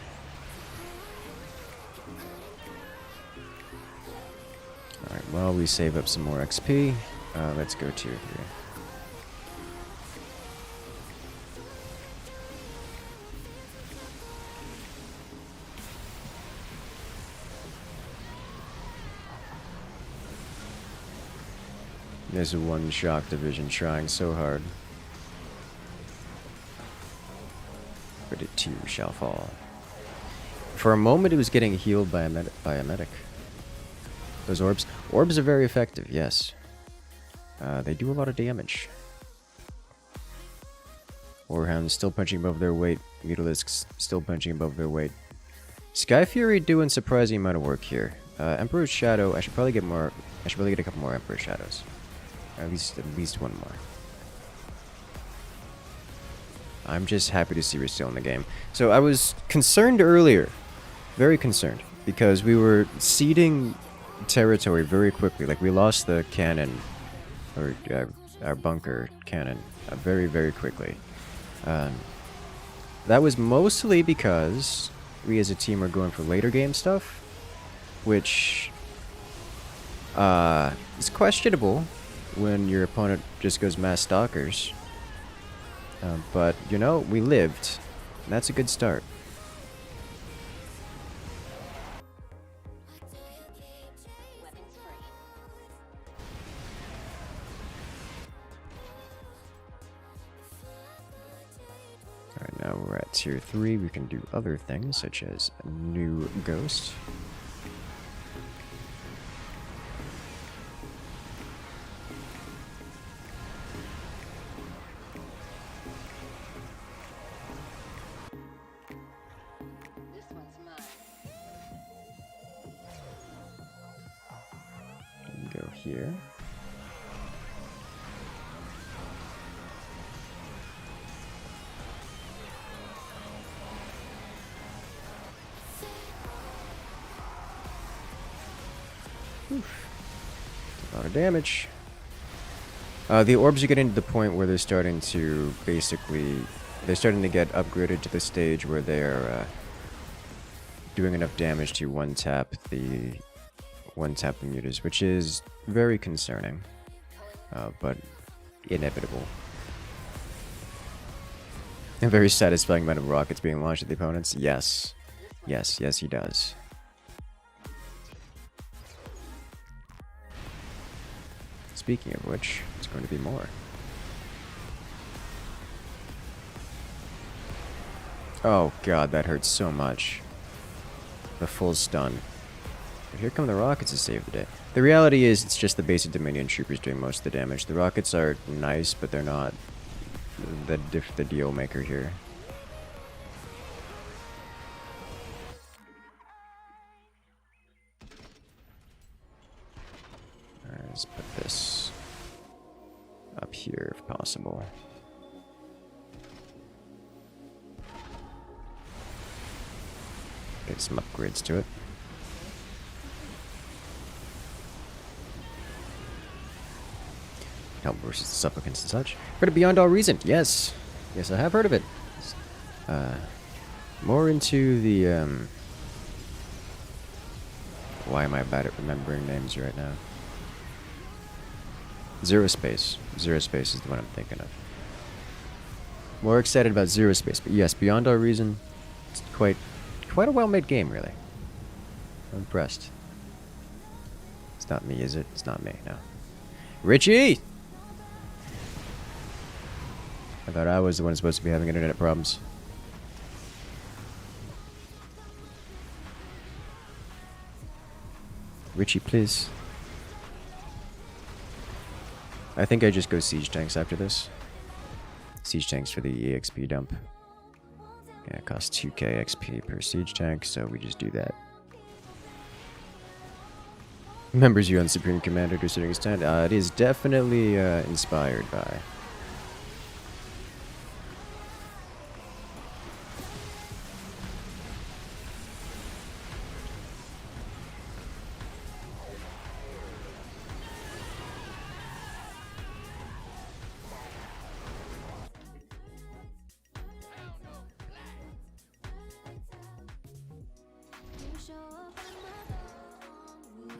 Alright, well, we save up some more XP. Let's go tier 3. There's one shock division trying so hard. But it too shall fall. For a moment, it was getting healed by a medic. Those orbs. Orbs are very effective, yes. They do a lot of damage. Warhounds still punching above their weight. Mutalisks still punching above their weight. Sky Fury doing surprising amount of work here. Emperor's Shadow. I should probably get more. I should probably get a couple more Emperor's Shadows. At least one more. I'm just happy to see we're still in the game. So I was concerned earlier, very concerned, because we were ceding territory very quickly. Like, we lost the cannon, or our bunker cannon, very, very quickly. That was mostly because we as a team are going for later game stuff, which is questionable when your opponent just goes mass stalkers. But, you know, we lived. That's a good start. Alright, now we're at tier 3. We can do other things, such as a new ghost. Go here. Oof. A lot of damage. The orbs are getting to the point where they're starting to basically... They're starting to get upgraded to the stage where they're doing enough damage to one-tap the mutas, which is very concerning, but inevitable. A very satisfying amount of rockets being launched at the opponents. Yes. Yes, yes, he does. Speaking of which, it's going to be more. Oh god, that hurts so much. The full stun. But here come the rockets to save the day. The reality is, it's just the basic Dominion troopers doing most of the damage. The rockets are nice, but they're not the deal maker here. Alright, let's put this up here if possible. Get some upgrades to it. Help versus the supplicants and such. Heard of Beyond All Reason? Yes. Yes, I have heard of it. More into the, why am I bad at remembering names right now? Zero Space. Zero Space is the one I'm thinking of. More excited about Zero Space, but yes, Beyond All Reason, it's quite a well-made game, really. I'm impressed. It's not me, is it? It's not me, no. Richie! I thought I was the one supposed to be having internet problems. Richie, please. I think I just go Siege Tanks after this. Siege Tanks for the EXP dump. Yeah, it costs 2k XP per Siege Tank, so we just do that. Remembers you on Supreme Commander to a certain extent. It is definitely inspired by.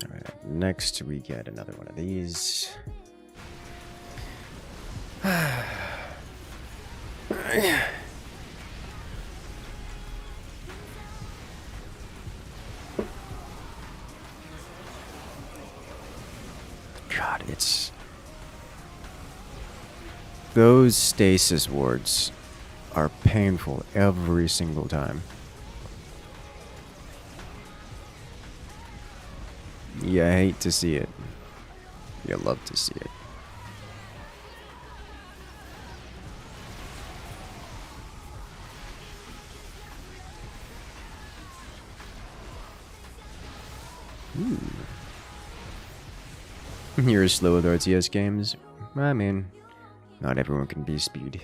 Alright, next we get another one of these. God, it's... Those stasis wards are painful every single time. Yeah, I hate to see it. You love to see it. Ooh. You're slow with RTS games? I mean, not everyone can be speed.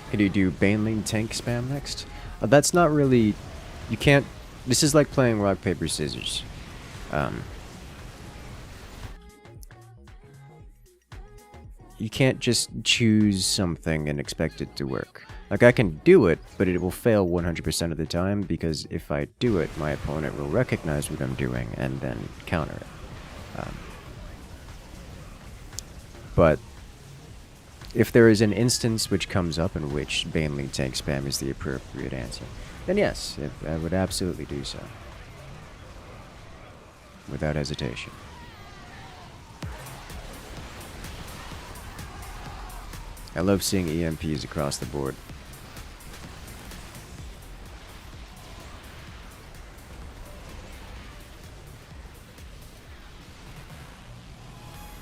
Could you do Baneling tank spam next? That's not really... You can't... This is like playing rock, paper, scissors. You can't just choose something and expect it to work. Like, I can do it, but it will fail 100% of the time, because if I do it, my opponent will recognize what I'm doing and then counter it. But if there is an instance which comes up in which Baneling tank spam is the appropriate answer, then yes, I would absolutely do so. Without hesitation. I love seeing EMPs across the board.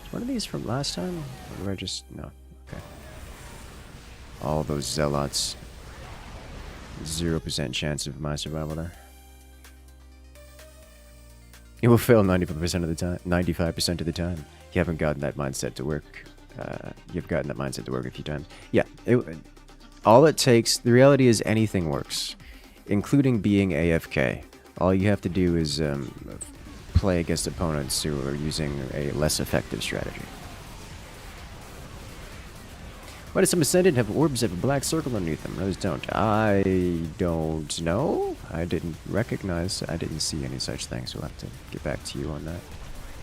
Is one of these from last time? Or do I just... No. Okay. All those zealots. 0% chance of my survival there. It will fail 95% of the time. 95% of the time. You haven't gotten that mindset to work. You've gotten that mindset to work a few times. Yeah. All it takes... The reality is anything works. Including being AFK. All you have to do is play against opponents who are using a less effective strategy. Why do some Ascendant have orbs that have a black circle underneath them? Those don't. I don't know. I didn't recognize. I didn't see any such things. We'll have to get back to you on that.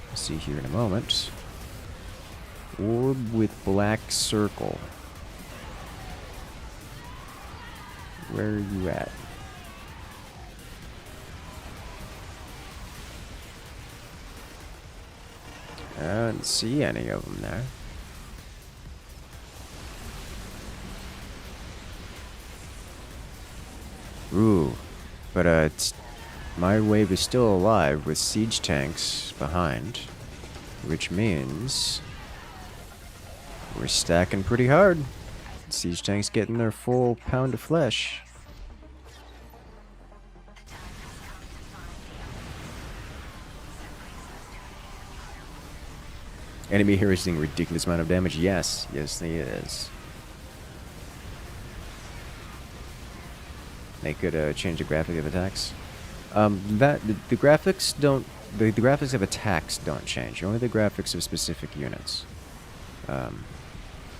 We'll see here in a moment. Orb with black circle. Where are you at? I don't see any of them there. Ooh, but it's, my wave is still alive with siege tanks behind, which means we're stacking pretty hard. Siege tanks getting their full pound of flesh. Enemy here is doing a ridiculous amount of damage. Yes, yes, he is. They could change the graphic of attacks. The graphics don't. The graphics of attacks don't change. Only the graphics of specific units.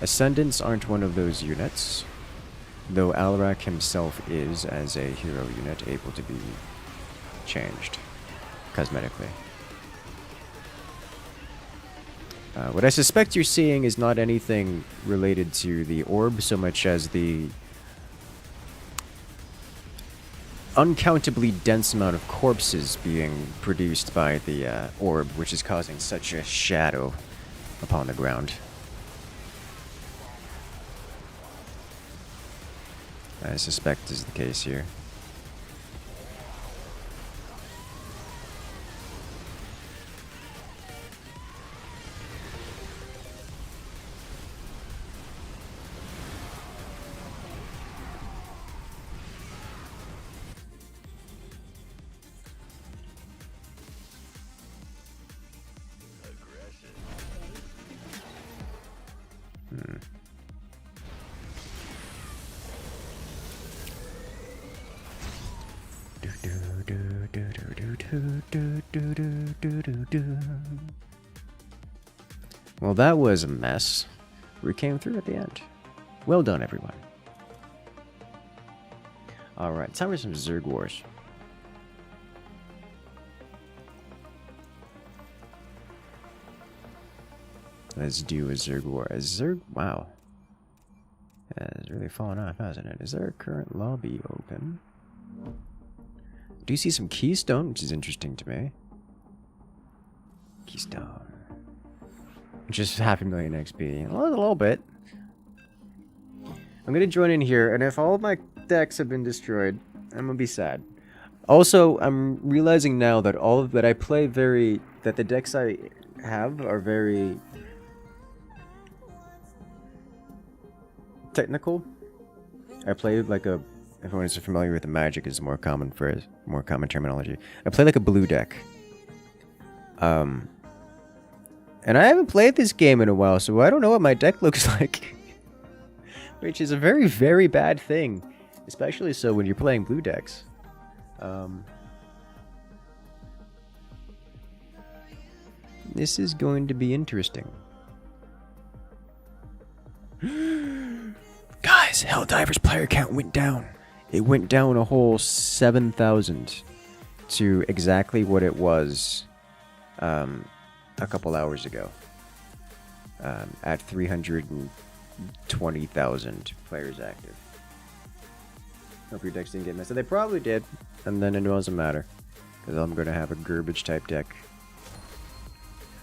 Ascendants aren't one of those units, though Alrak himself is, as a hero unit, able to be changed cosmetically. What I suspect you're seeing is not anything related to the orb so much as the uncountably dense amount of corpses being produced by the orb, which is causing such a shadow upon the ground. I suspect is the case here. Well, that was a mess. We came through at the end. Well done, everyone. Alright, time for some Zerg Wars. Let's do a Zerg War. A Zerg... Wow. Yeah, it's really fallen off, hasn't it? Is there a current lobby open? Do you see some Keystone, which is interesting to me? Keystone. Just 500,000 XP. A little bit. I'm gonna join in here, and if all of my decks have been destroyed, I'm gonna be sad. Also, I'm realizing now that all of that I play that the decks I have are very technical. I play like a... If everyone is familiar with the Magic, is more common phrase, more common terminology. I play like a blue deck. And I haven't played this game in a while, so I don't know what my deck looks like. Which is a very, very bad thing. Especially so when you're playing blue decks. This is going to be interesting. Guys, Helldiver's player count went down. It went down a whole 7,000 to exactly what it was a couple hours ago. At 320,000 players active. Hope your decks didn't get messed up. They probably did, and then it doesn't matter. Because I'm going to have a garbage type deck.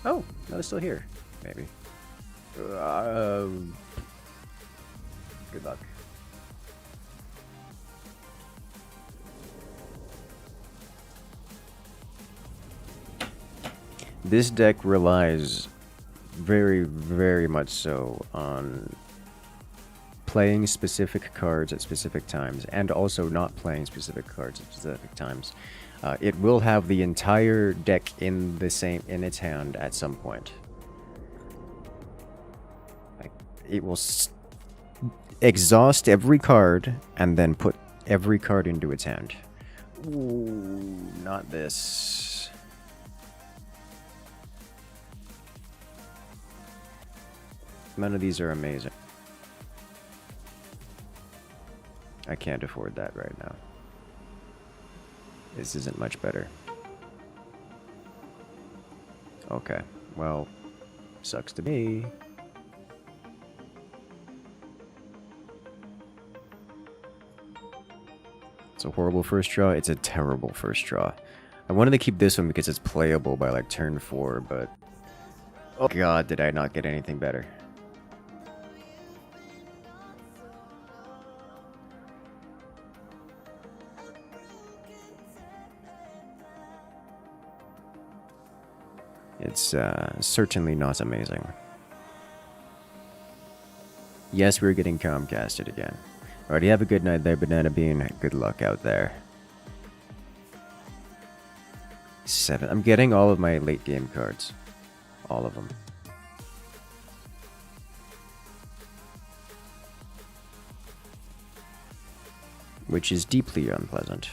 Oh, no, it's still here. Maybe. Good luck. This deck relies very, very much so on playing specific cards at specific times, and also not playing specific cards at specific times. It will have the entire deck in its hand at some point. Like, it will exhaust every card and then put every card into its hand. Ooh, not this. None of these are amazing. I can't afford that right now. This isn't much better. Okay, well, sucks to me. It's a horrible first draw. It's a terrible first draw. I wanted to keep this one because it's playable by like turn 4, but... Oh god, did I not get anything better. It's certainly not amazing. Yes, we're getting Comcasted again. Alrighty, have a good night there, Banana Bean. Good luck out there. 7. I'm getting all of my late game cards. All of them. which is deeply unpleasant.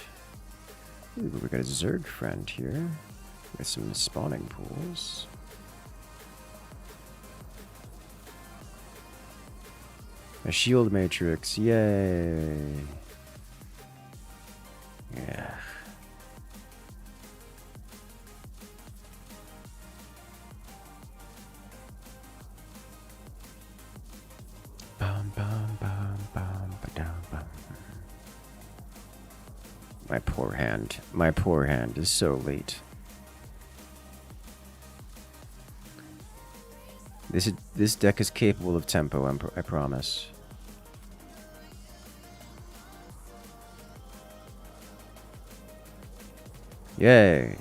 Ooh, we got a Zerg friend here with some spawning pools. A shield matrix, yay! Yeah. Bum, bum, bum, bum, ba-dum, bum. My poor hand. My poor hand is so late. This deck is capable of tempo, I promise. Yay!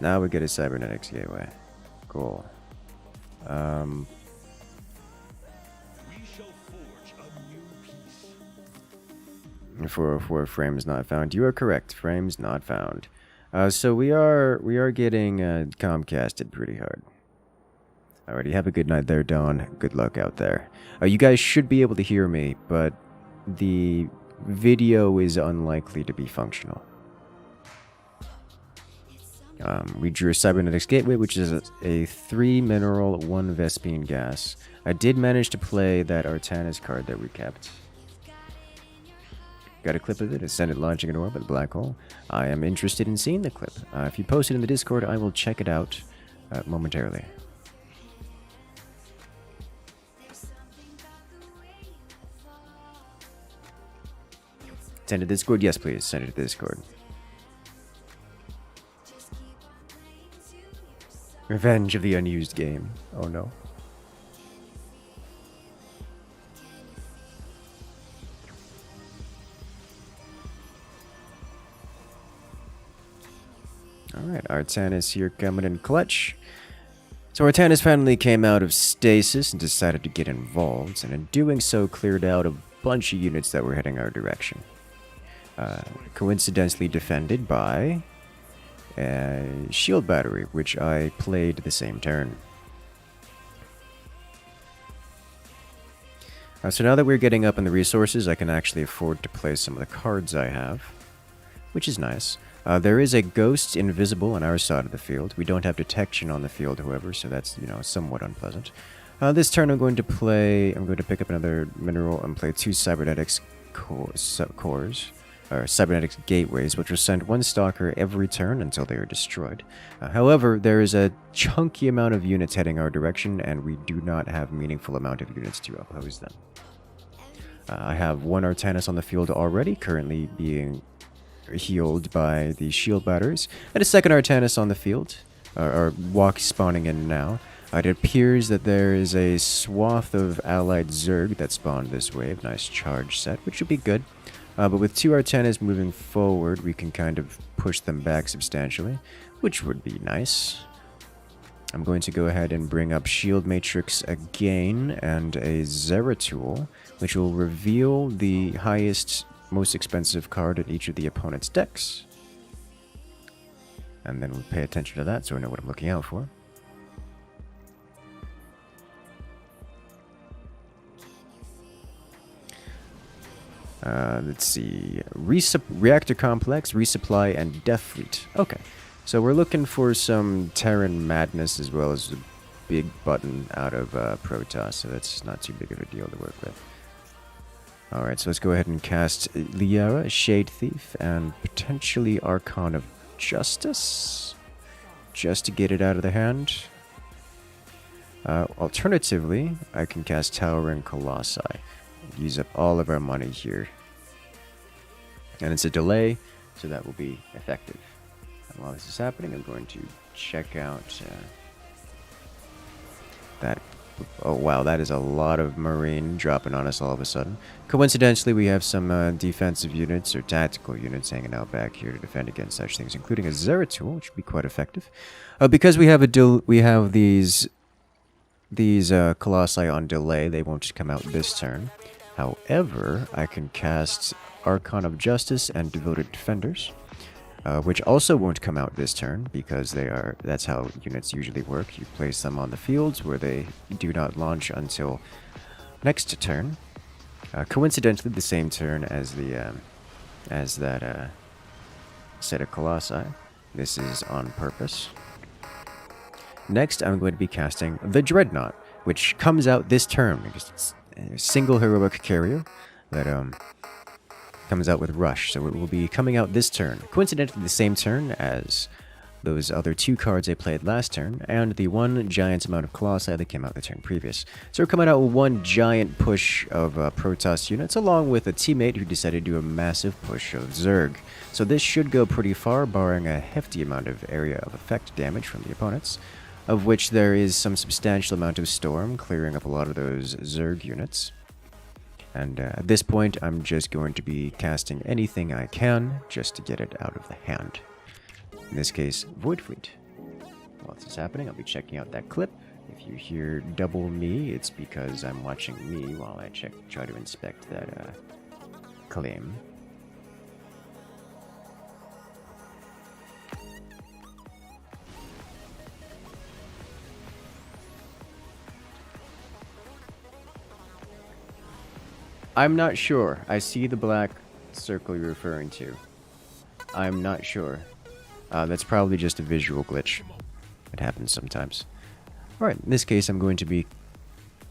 Now we get a cybernetics gateway. Cool. We shall forge a new peace. 404 frames not found. You are correct. Frames not found. So we are getting Comcasted pretty hard. Alrighty, have a good night there, Dawn. Good luck out there. You guys should be able to hear me, but the video is unlikely to be functional. We drew a Cybernetics Gateway, which is a 3 mineral, 1 Vespine gas. I did manage to play that Artanis card that we kept. Got a clip of it. It's sent it launching an orb at a black hole. I am interested in seeing the clip. If you post it in the Discord, I will check it out momentarily. Send it to Discord? Yes, please. Send it to Discord. Revenge of the unused game. Oh no. Alright, Artanis here coming in clutch. So Artanis finally came out of stasis and decided to get involved, and in doing so cleared out a bunch of units that were heading our direction. Coincidentally defended by a shield battery, which I played the same turn. So now that we're getting up in the resources, I can actually afford to play some of the cards I have, which is nice. There is a ghost invisible on our side of the field. We don't have detection on the field, however, so that's, you know, somewhat unpleasant. This turn I'm going to pick up another mineral and play 2 cybernetics cores. Or cybernetics gateways, which will send 1 stalker every turn until they are destroyed. However, there is a chunky amount of units heading our direction, and we do not have meaningful amount of units to oppose them. I have 1 Artanis on the field already, currently being healed by the shield batteries, and a 2nd Artanis on the field, or spawning in now. It appears that there is a swath of allied Zerg that spawned this wave. Nice charge set, which would be good. But with 2 Artanis moving forward, we can kind of push them back substantially, which would be nice. I'm going to go ahead and bring up Shield Matrix again and a Zeratul, which will reveal the highest, most expensive card in each of the opponent's decks. And then we'll pay attention to that so I know what I'm looking out for. Let's see. Reactor Complex, Resupply, and Death Fleet. Okay. So we're looking for some Terran Madness as well as a big button out of Protoss, so that's not too big of a deal to work with. Alright, so let's go ahead and cast Liara, Shade Thief, and potentially Archon of Justice, just to get it out of the hand. Alternatively, I can cast Towering Colossi. Use up all of our money here. And it's a delay, so that will be effective. And while this is happening, I'm going to check out that. Oh wow, that is a lot of Marine dropping on us all of a sudden. Coincidentally, we have some defensive units or tactical units hanging out back here to defend against such things, including a Zeratul, which would be quite effective. Because we have these Colossi on delay, they won't come out this turn. However, I can cast Archon of Justice and Devoted Defenders, which also won't come out this turn because that's how units usually work. You place them on the fields where they do not launch until next turn. Coincidentally, the same turn as that set of Colossi. This is on purpose. Next, I'm going to be casting the Dreadnought, which comes out this turn because it's a single heroic carrier that comes out with Rush, so it will be coming out this turn. Coincidentally, the same turn as those other 2 cards I played last turn, and the 1 giant amount of Colossi that came out the turn previous. So we're coming out with 1 giant push of Protoss units, along with a teammate who decided to do a massive push of Zerg. So this should go pretty far, barring a hefty amount of area of effect damage from the opponents, of which there is some substantial amount of Storm, clearing up a lot of those Zerg units. And at this point, I'm just going to be casting anything I can just to get it out of the hand. In this case, Void Fleet. While this is happening, I'll be checking out that clip. If you hear double me, it's because I'm watching me while I try to inspect that claim. I'm not sure. I see the black circle you're referring to. I'm not sure. That's probably just a visual glitch. It happens sometimes. Alright, in this case I'm going to be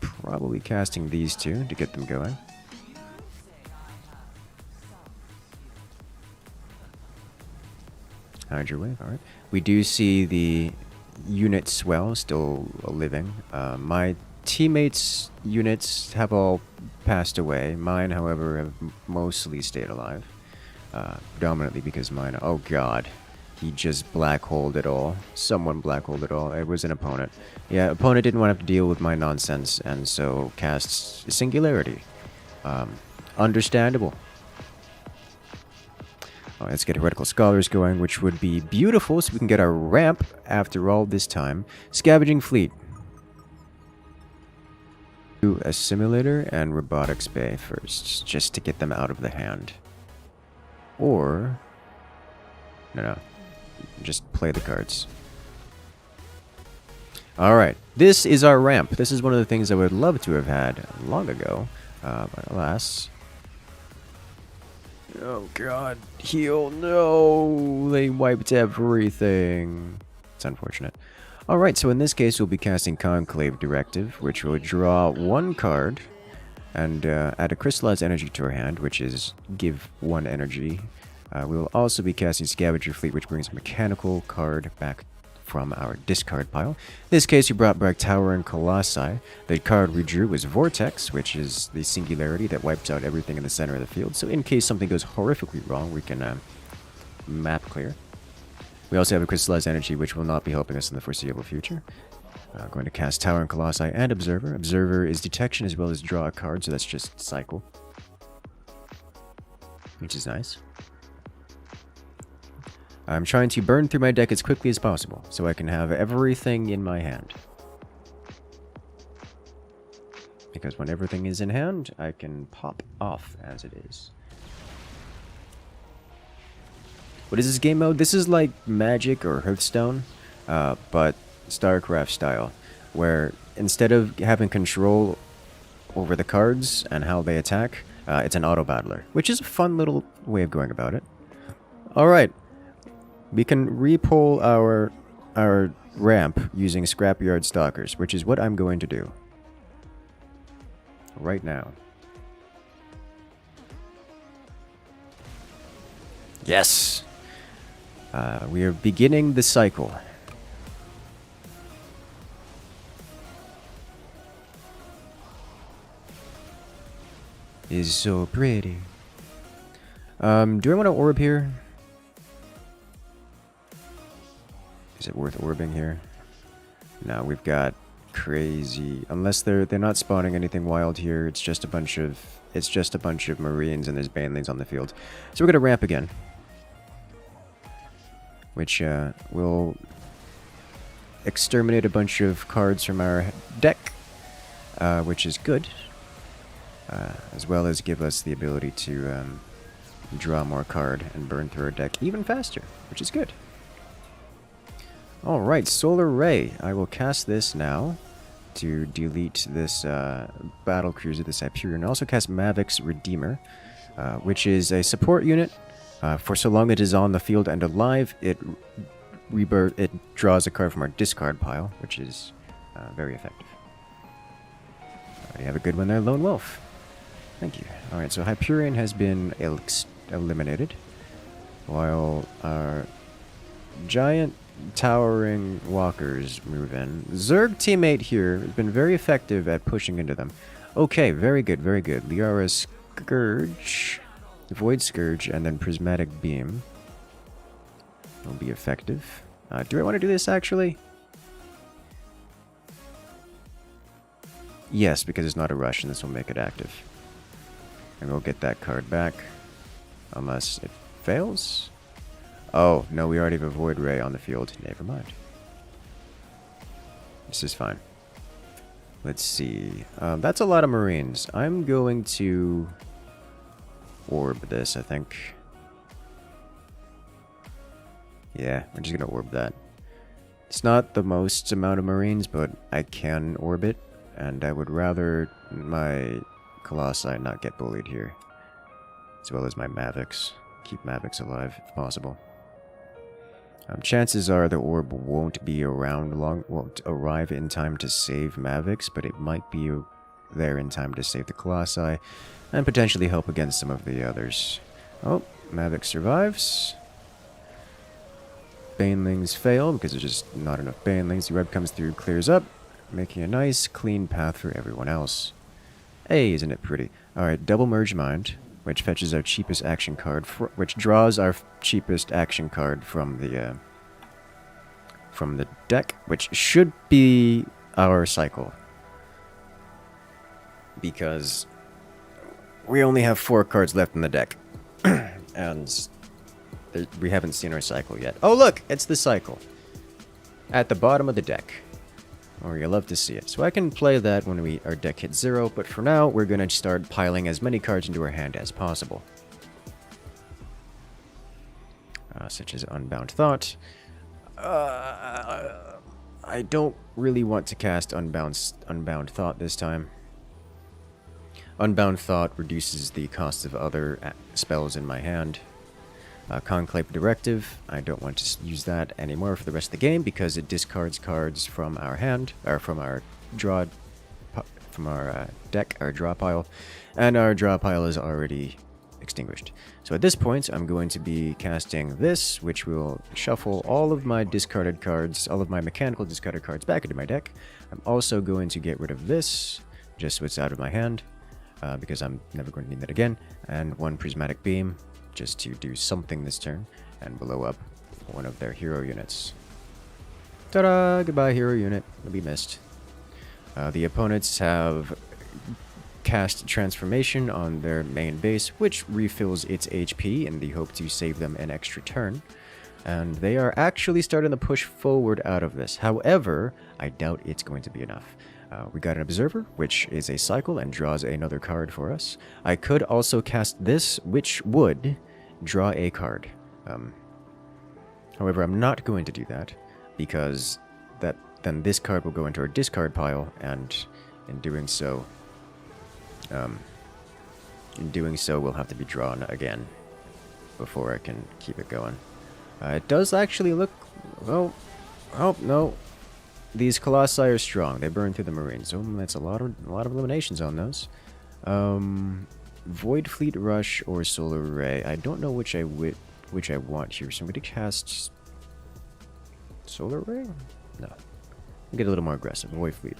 probably casting these 2 to get them going. Hydra Wave, alright. We do see the unit swell still living. My teammates' units have all passed away. Mine, however, have mostly stayed alive. Predominantly because mine... Oh god. He just black-holed it all. Someone black-holed it all. It was an opponent. Yeah, opponent didn't want to have to deal with my nonsense, and so casts Singularity. Understandable. Let's get Heretical Scholars going, which would be beautiful, so we can get our ramp after all this time. Scavenging Fleet. Do Assimilator and Robotics Bay first, just to get them out of the hand. Or... No. Just play the cards. Alright, this is our ramp. This is one of the things I would love to have had long ago. But alas... Oh god, heal, no! They wiped everything. It's unfortunate. Alright, so in this case we'll be casting Conclave Directive, which will draw 1 card, and add a Crystallized Energy to our hand, which is give 1 energy. We will also be casting Scavenger Fleet, which brings a mechanical card back from our discard pile. In this case, we brought back Tower and Colossi. The card we drew was Vortex, which is the singularity that wipes out everything in the center of the field. So in case something goes horrifically wrong, we can map clear. We also have a Crystallized Energy, which will not be helping us in the foreseeable future. Going to cast Tower and Colossi and Observer. Observer is detection as well as draw a card, so that's just cycle. Which is nice. I'm trying to burn through my deck as quickly as possible, so I can have everything in my hand. Because when everything is in hand, I can pop off as it is. What is this game mode? This is like Magic or Hearthstone, but StarCraft style, where instead of having control over the cards and how they attack, it's an auto-battler, which is a fun little way of going about it. Alright. We can repole our ramp using Scrapyard Stalkers, which is what I'm going to do. Right now. Yes! We are beginning the cycle. Is so pretty. Do I want to orb here? Is it worth orbing here? No, we've got crazy. Unless they're not spawning anything wild here. It's just a bunch of Marines and there's Banelings on the field. So we're gonna ramp again, which will exterminate a bunch of cards from our deck, which is good, as well as give us the ability to draw more card and burn through our deck even faster, which is good. Alright, Solar Ray. I will cast this now to delete this battle cruiser, this Hyperion. Also cast Mavic's Redeemer, which is a support unit. For so long it is on the field and alive, it draws a card from our discard pile, which is very effective. You have a good one there, Lone Wolf. Thank you. Alright, so Hyperion has been eliminated, while our giant towering walkers move in. Zerg teammate here has been very effective at pushing into them. Okay, very good, very good. Liara Scourge, Void Scourge, and then Prismatic Beam will be effective. Do I want to do this actually? Yes, because it's not a rush and this will make it active. And we'll get that card back. Unless it fails? Oh, no, we already have a Void Ray on the field. Never mind. This is fine. Let's see. That's a lot of Marines. I'm going to orb this, I think. Yeah, we're just going to orb that. It's not the most amount of Marines, but I can orb it. And I would rather my Colossi not get bullied here. As well as my Mavics. Keep Mavics alive if possible. Chances are the orb won't arrive in time to save Mavics, but it might be there in time to save the Colossi, and potentially help against some of the others. Oh, Mavic survives. Banelings fail, because there's just not enough Banelings. The web comes through, clears up, making a nice, clean path for everyone else. Hey, isn't it pretty? Alright, Double Merge Mind, which fetches our cheapest action card, which draws our cheapest action card from the deck, which should be our cycle. Because we only have 4 cards left in the deck. And we haven't seen our cycle yet. Oh look, it's the cycle. At the bottom of the deck. Or you love to see it. So I can play that when our deck hits 0, but for now, we're going to start piling as many cards into our hand as possible. Such as Unbound Thought. I don't really want to cast Unbound Thought this time. Unbound Thought reduces the cost of other spells in my hand. Conclave Directive, I don't want to use that anymore for the rest of the game because it discards cards from our hand, or from our deck, our draw pile, and our draw pile is already extinguished. So at this point, I'm going to be casting this, which will shuffle all of my discarded cards, all of my mechanical discarded cards back into my deck. I'm also going to get rid of this, just so it's out of my hand, because I'm never going to need that again, and 1 Prismatic Beam, just to do something this turn, and blow up one of their hero units. Ta-da! Goodbye, hero unit. It'll be missed. The opponents have cast Transformation on their main base, which refills its HP in the hope to save them an extra turn. And they are actually starting to push forward out of this. However, I doubt it's going to be enough. We got an Observer, which is a cycle and draws another card for us. I could also cast this, which would draw a card. However, I'm not going to do that, because then this card will go into our discard pile, and in doing so, we'll have to be drawn again before I can keep it going. It does actually look... well... oh, no. These Colossi are strong. They burn through the Marines. So that's a lot of eliminations on those. Void Fleet Rush or Solar Ray. I don't know which I want here. So I'm going to cast Solar Ray? No. Get a little more aggressive. Void Fleet.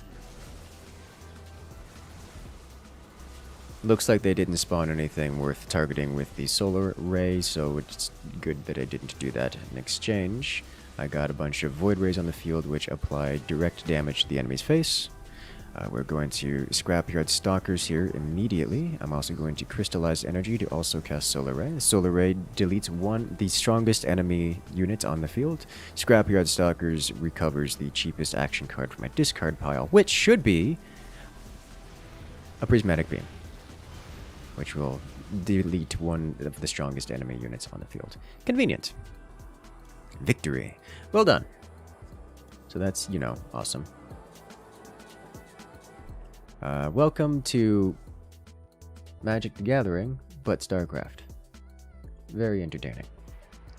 Looks like they didn't spawn anything worth targeting with the Solar Ray, so it's good that I didn't do that. In exchange, I got a bunch of Void Rays on the field which apply direct damage to the enemy's face. We're going to Scrapyard Stalkers here immediately. I'm also going to Crystallized Energy to also cast Solar Ray. The Solar Ray deletes the strongest enemy unit on the field. Scrapyard Stalkers recovers the cheapest action card from my discard pile, which should be a Prismatic Beam, which will delete one of the strongest enemy units on the field. Convenient. Victory. Well done. So that's, awesome. Welcome to Magic the Gathering, but StarCraft. Very entertaining.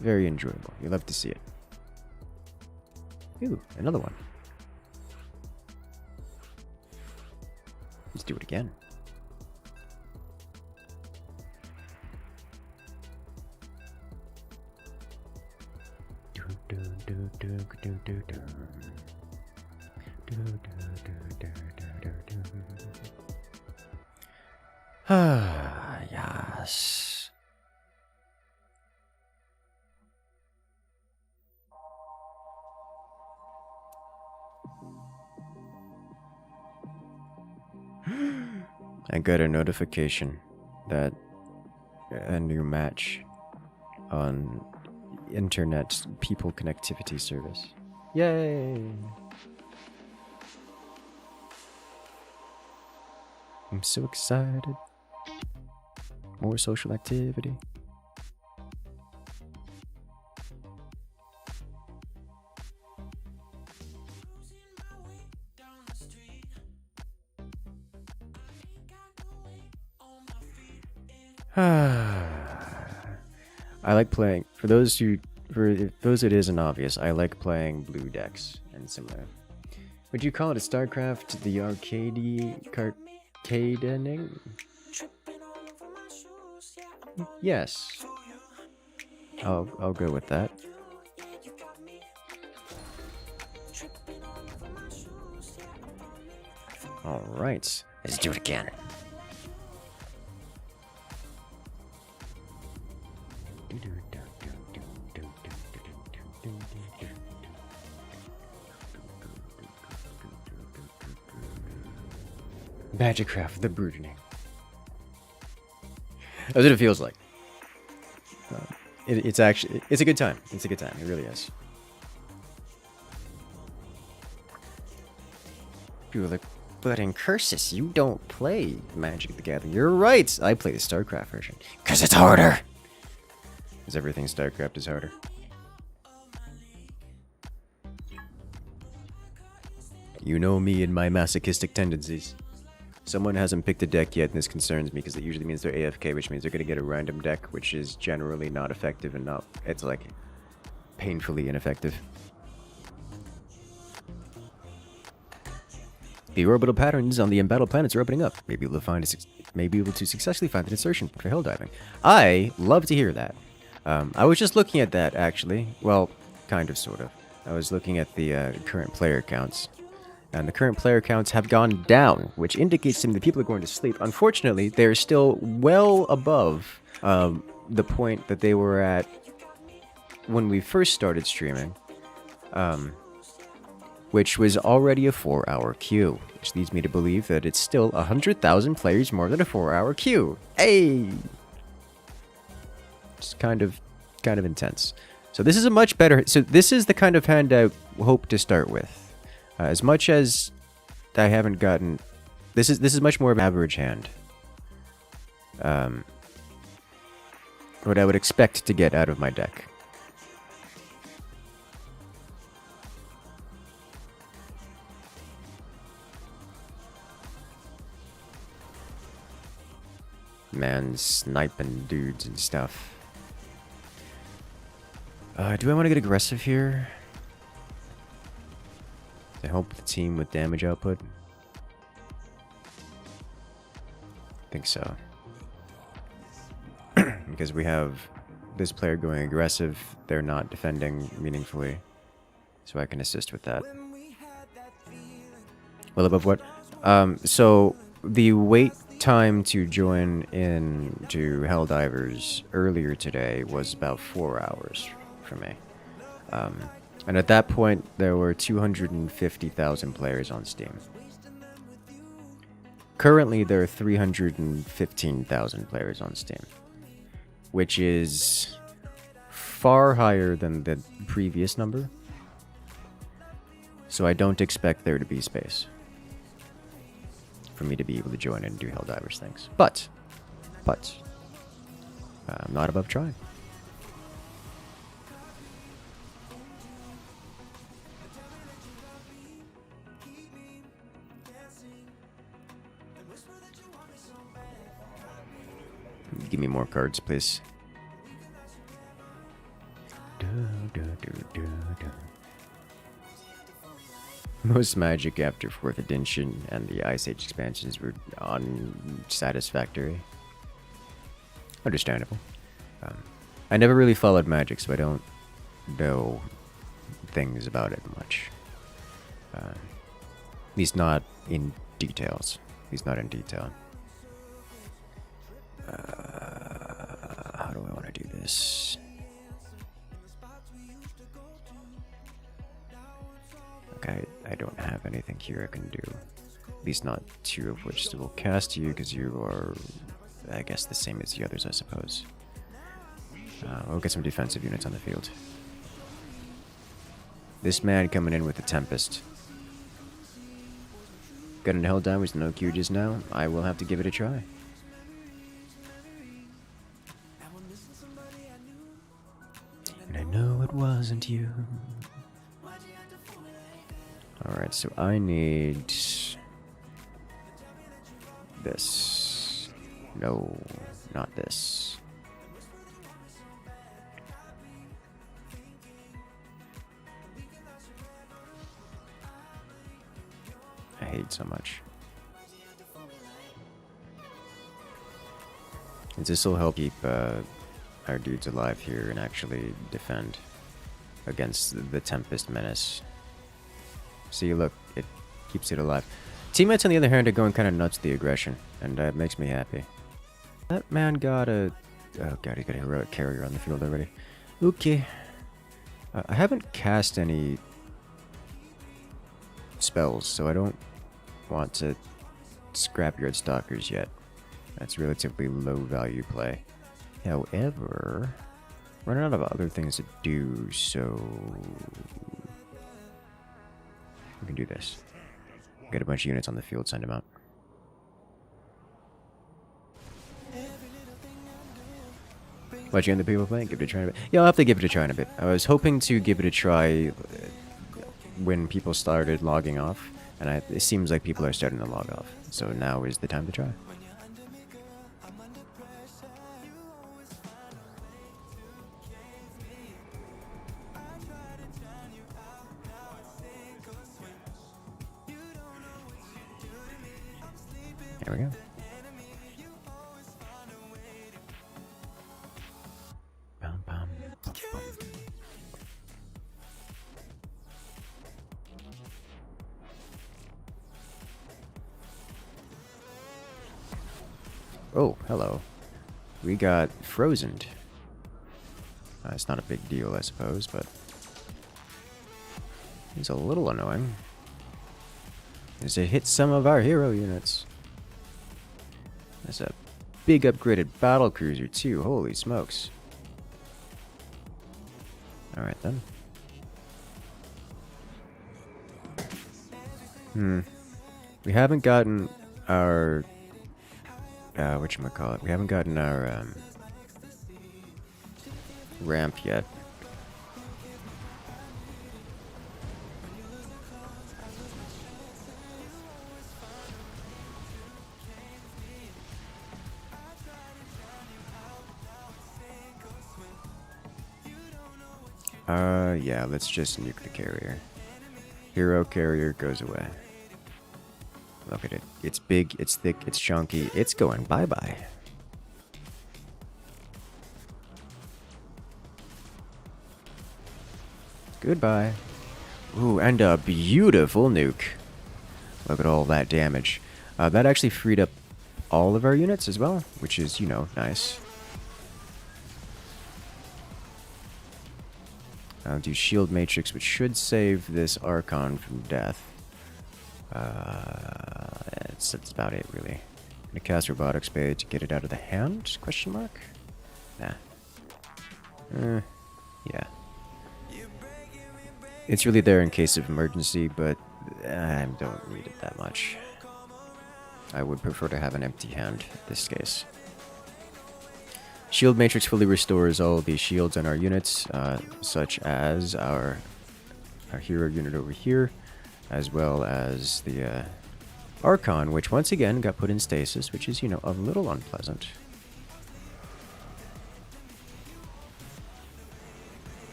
Very enjoyable. You love to see it. Ooh, another one. Let's do it again. Ah, yes. I got a notification that a new match on internet people connectivity service. Yay! I'm so excited. More social activity. I like playing, for those it isn't obvious, I like playing blue decks and similar. Would you call it a StarCraft the arcadening? Yes. I'll go with that. Alright, let's do it again. Magicraft, the brooding. That's what it feels like. It's actually, it's a good time. It's a good time. It really is. People are like, but Incursus, you don't play Magic the Gathering. You're right. I play the StarCraft version. Because it's harder. Because everything StarCraft is harder. You know me and my masochistic tendencies. Someone hasn't picked a deck yet, and this concerns me because it usually means they're AFK, which means they're going to get a random deck, which is generally not effective and not, it's like painfully ineffective. The orbital patterns on the embattled planets are opening up. Maybe able to successfully find an insertion for hell diving. I love to hear that. I was just looking at that actually. Well, kind of, sort of. I was looking at the current player counts. And the current player counts have gone down, which indicates to me that people are going to sleep. Unfortunately, they're still well above the point that they were at when we first started streaming, which was already a 4-hour queue, which leads me to believe that it's still 100,000 players more than a 4-hour queue. Hey! It's kind of intense. So this is a much better... So this is the kind of hand I hope to start with. As much as I haven't gotten... This is much more of an average hand. What I would expect to get out of my deck. Man, sniping dudes and stuff. Do I want to get aggressive here? To help the team with damage output? I think so. Because we have this player going aggressive, they're not defending meaningfully. So I can assist with that. Well above what? So the wait time to join in to Helldivers earlier today was about 4 hours for me. And at that point, there were 250,000 players on Steam. Currently, there are 315,000 players on Steam, which is far higher than the previous number. So I don't expect there to be space for me to be able to join in and do Helldivers things. But, I'm not above trying. give me more cards, please. Most magic after 4th edition and the Ice Age expansions were unsatisfactory. Understandable. I never really followed magic, so I don't know things about it much. At least not in details. At least not in detail. How do I want to do this? Okay, I don't have anything here I can do. At least not 2 of which will cast you, because you are, I guess, the same as the others, I suppose. We'll get some defensive units on the field. This man coming in with the Tempest. Got an held down with no Q just now. I will have to give it a try. And I know it wasn't you. Alright, so I need this. No, not this. I hate so much. And this will help keep our dudes alive here and actually defend against the Tempest menace. See, look, it keeps it alive. Teammates, on the other hand, are going kind of nuts with the aggression, and that makes me happy. That man got a... Oh god, he got a heroic carrier on the field already. Okay. I haven't cast any spells, so I don't want to scrapyard stalkers yet. That's relatively low value play. However, running out of other things to do, so we can do this. Get a bunch of units on the field, send them out. Watching other people playing, give it a try in a bit. Yeah, I'll have to give it a try in a bit. I was hoping to give it a try when people started logging off, and it seems like people are starting to log off. So now is the time to try. There we go. Bum, bum, bum, bum. Oh, hello. We got frozened. It's not a big deal, I suppose, but it's a little annoying. As it hits some of our hero units. That's a big upgraded battle cruiser too, holy smokes. Alright then. We haven't gotten our whatchamacallit, we haven't gotten our ramp yet. Yeah, let's just nuke the carrier. Hero carrier goes away. Look at it. It's big, it's thick, it's chunky. It's going bye-bye. Goodbye. Ooh, and a beautiful nuke. Look at all that damage. That actually freed up all of our units as well, which is, you know, nice. I'll do Shield Matrix, which should save this Archon from death. That's about it, really. I'm gonna cast Robotic Spade to get it out of the hand? Question mark? Nah. Yeah. It's really there in case of emergency, but I don't need it that much. I would prefer to have an empty hand in this case. Shield Matrix fully restores all the shields on our units, such as our hero unit over here, as well as the Archon, which once again got put in stasis, which is, you know, a little unpleasant.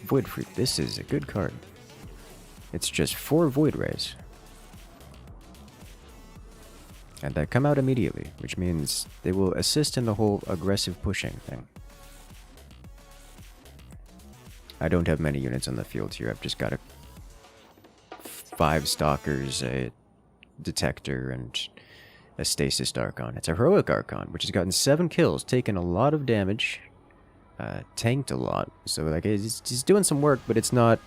Void Freak. This is a good card. It's just 4 Void Rays. And they come out immediately, which means they will assist in the whole aggressive pushing thing. I don't have many units on the field here. I've just got 5 Stalkers, a Detector, and a Stasis Archon. It's a Heroic Archon, which has gotten 7 kills, taken a lot of damage, tanked a lot. So like it's doing some work, but it's not...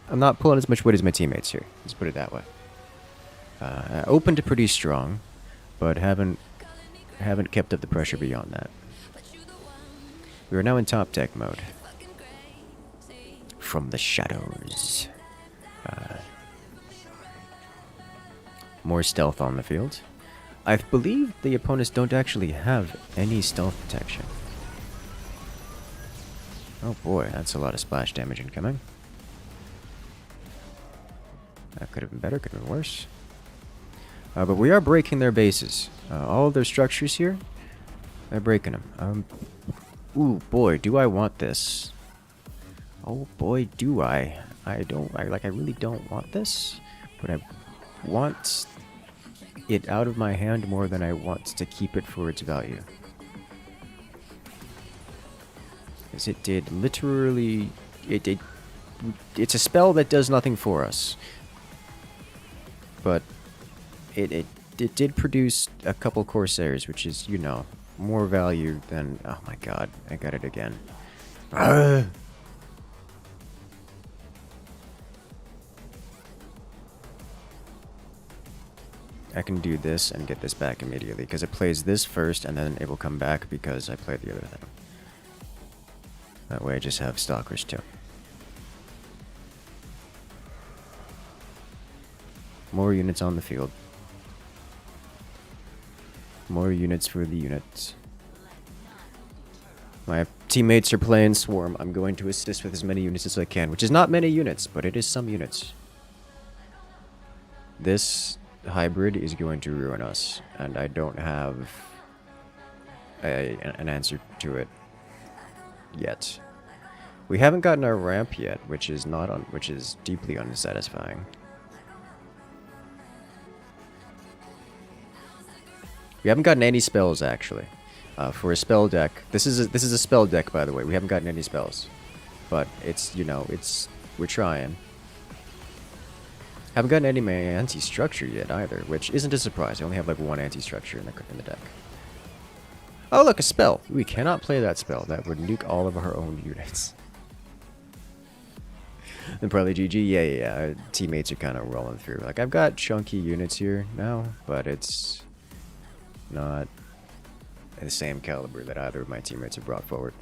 I'm not pulling as much wood as my teammates here. Let's put it that way. Open to pretty strong, but haven't kept up the pressure beyond that. We are now in top deck mode. From the shadows. More stealth on the field. I believe the opponents don't actually have any stealth protection. Oh boy, that's a lot of splash damage incoming. That could have been better, could have been worse. But we are breaking their bases. All of their structures here, they're breaking them. Ooh, boy, do I want this. Oh boy, do I. I really don't want this. But I want it out of my hand more than I want to keep it for its value. Because it did literally... It's a spell that does nothing for us. But it did produce a couple Corsairs, which is, you know, more value than... Oh my god, I got it again. I can do this and get this back immediately, because it plays this first, and then it will come back because I played the other thing. That way I just have Stalkers too. More units on the field. More units for the units. My teammates are playing Swarm. I'm going to assist with as many units as I can, which is not many units, but it is some units. This hybrid is going to ruin us, and I don't have an answer to it yet. We haven't gotten our ramp yet, which is deeply unsatisfying. We haven't gotten any spells actually. For a spell deck, this is a spell deck, by the way. We haven't gotten any spells, but it's, you know, we're trying. Haven't gotten any anti-structure yet either, which isn't a surprise. I only have like 1 anti-structure in the deck. Oh look, a spell. We cannot play that spell. That would nuke all of our own units. Then probably GG. Yeah. Our teammates are kind of rolling through. Like, I've got chunky units here now, but it's not the same caliber that either of my teammates have brought forward.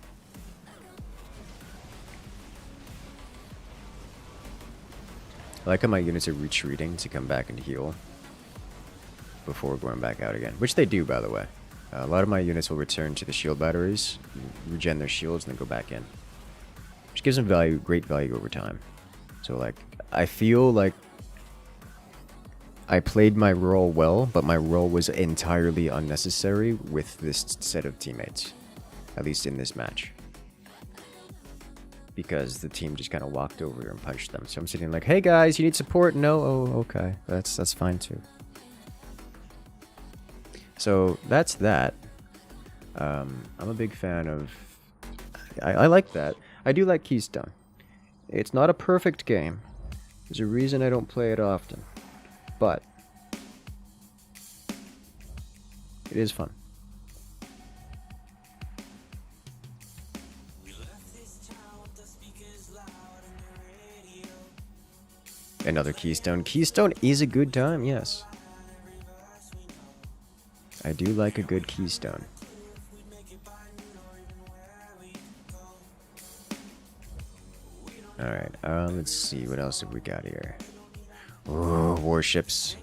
I like how my units are retreating to come back and heal before going back out again, which they do, by the way. A lot of my units will return to the shield batteries, regen their shields, and then go back in, which gives them value, great value over time. So, like, I feel like I played my role well, but my role was entirely unnecessary with this set of teammates, at least in this match, because the team just kind of walked over and punched them. So I'm sitting like, hey guys, you need support? No? Oh, okay. That's fine too. So that's that. I'm a big fan of... I like that. I do like Keystone. It's not a perfect game. There's a reason I don't play it often. But it is fun. Another Keystone. Keystone is a good time, yes. I do like a good Keystone. Alright, let's see, what else have we got here? Ooh, warships.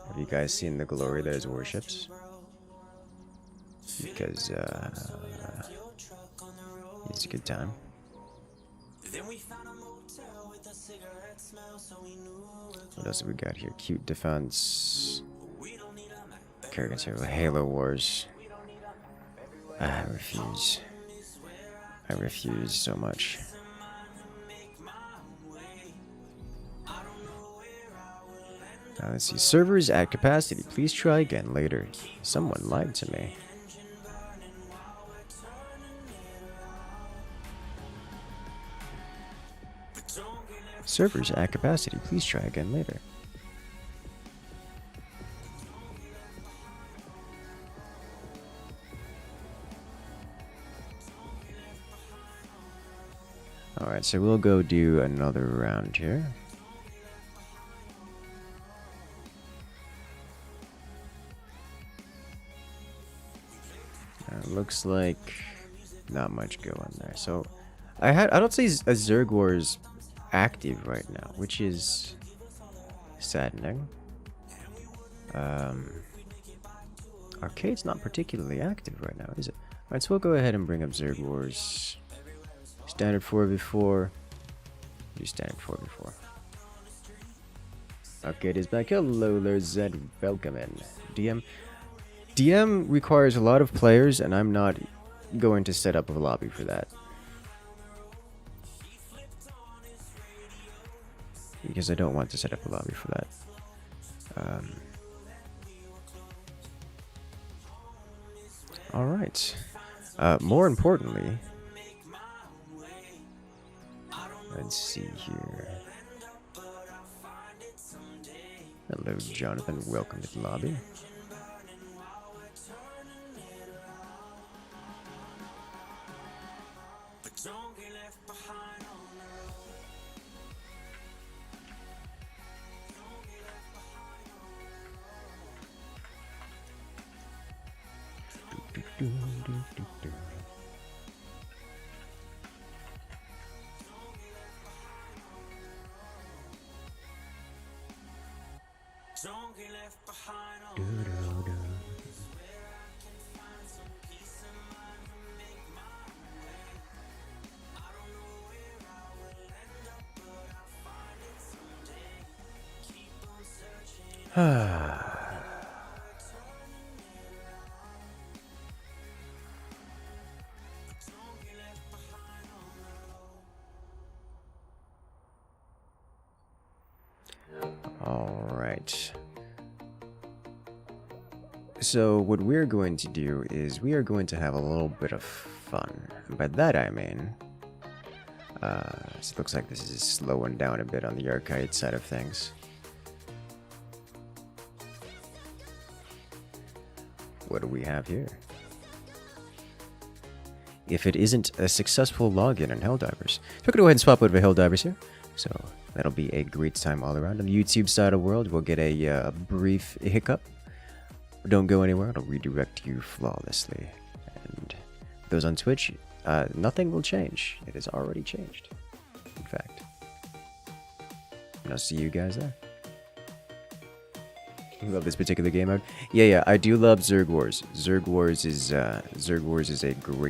Have you guys seen the glory that is warships? Because, it's a good time. What else have we got here? Cute defense. Carrier Halo Wars. I refuse. I refuse so much. Let's see. Servers at capacity. Please try again later. Someone lied to me. Servers at capacity. Please try again later. Alright, so we'll go do another round here. Looks like not much going there. So I don't see a Zerg Wars active right now, which is saddening. Arcade's not particularly active right now, is it? Alright, so we'll go ahead and bring up Zerg Wars. Standard 4v4. Do standard 4v4. Arcade is back. Hello there, Zed. Welcome in. DM requires a lot of players, and I'm not going to set up a lobby for that. Because I don't want to set up a lobby for that. Alright. More importantly, let's see here. Hello, Jonathan. Welcome to the lobby. Alright. So what we're going to do is we are going to have a little bit of fun. And by that I mean, it looks like this is slowing down a bit on the arcade side of things. What do we have here? If it isn't a successful login in Helldivers. So we're going to go ahead and swap over to Helldivers here. So that'll be a great time all around. On the YouTube side of the world, we'll get a brief hiccup. Don't go anywhere, it'll redirect you flawlessly. And those on Twitch, nothing will change. It has already changed, in fact. And I'll see you guys there. You love this particular game mode? Yeah, I do love Zerg Wars. Zerg Wars is a great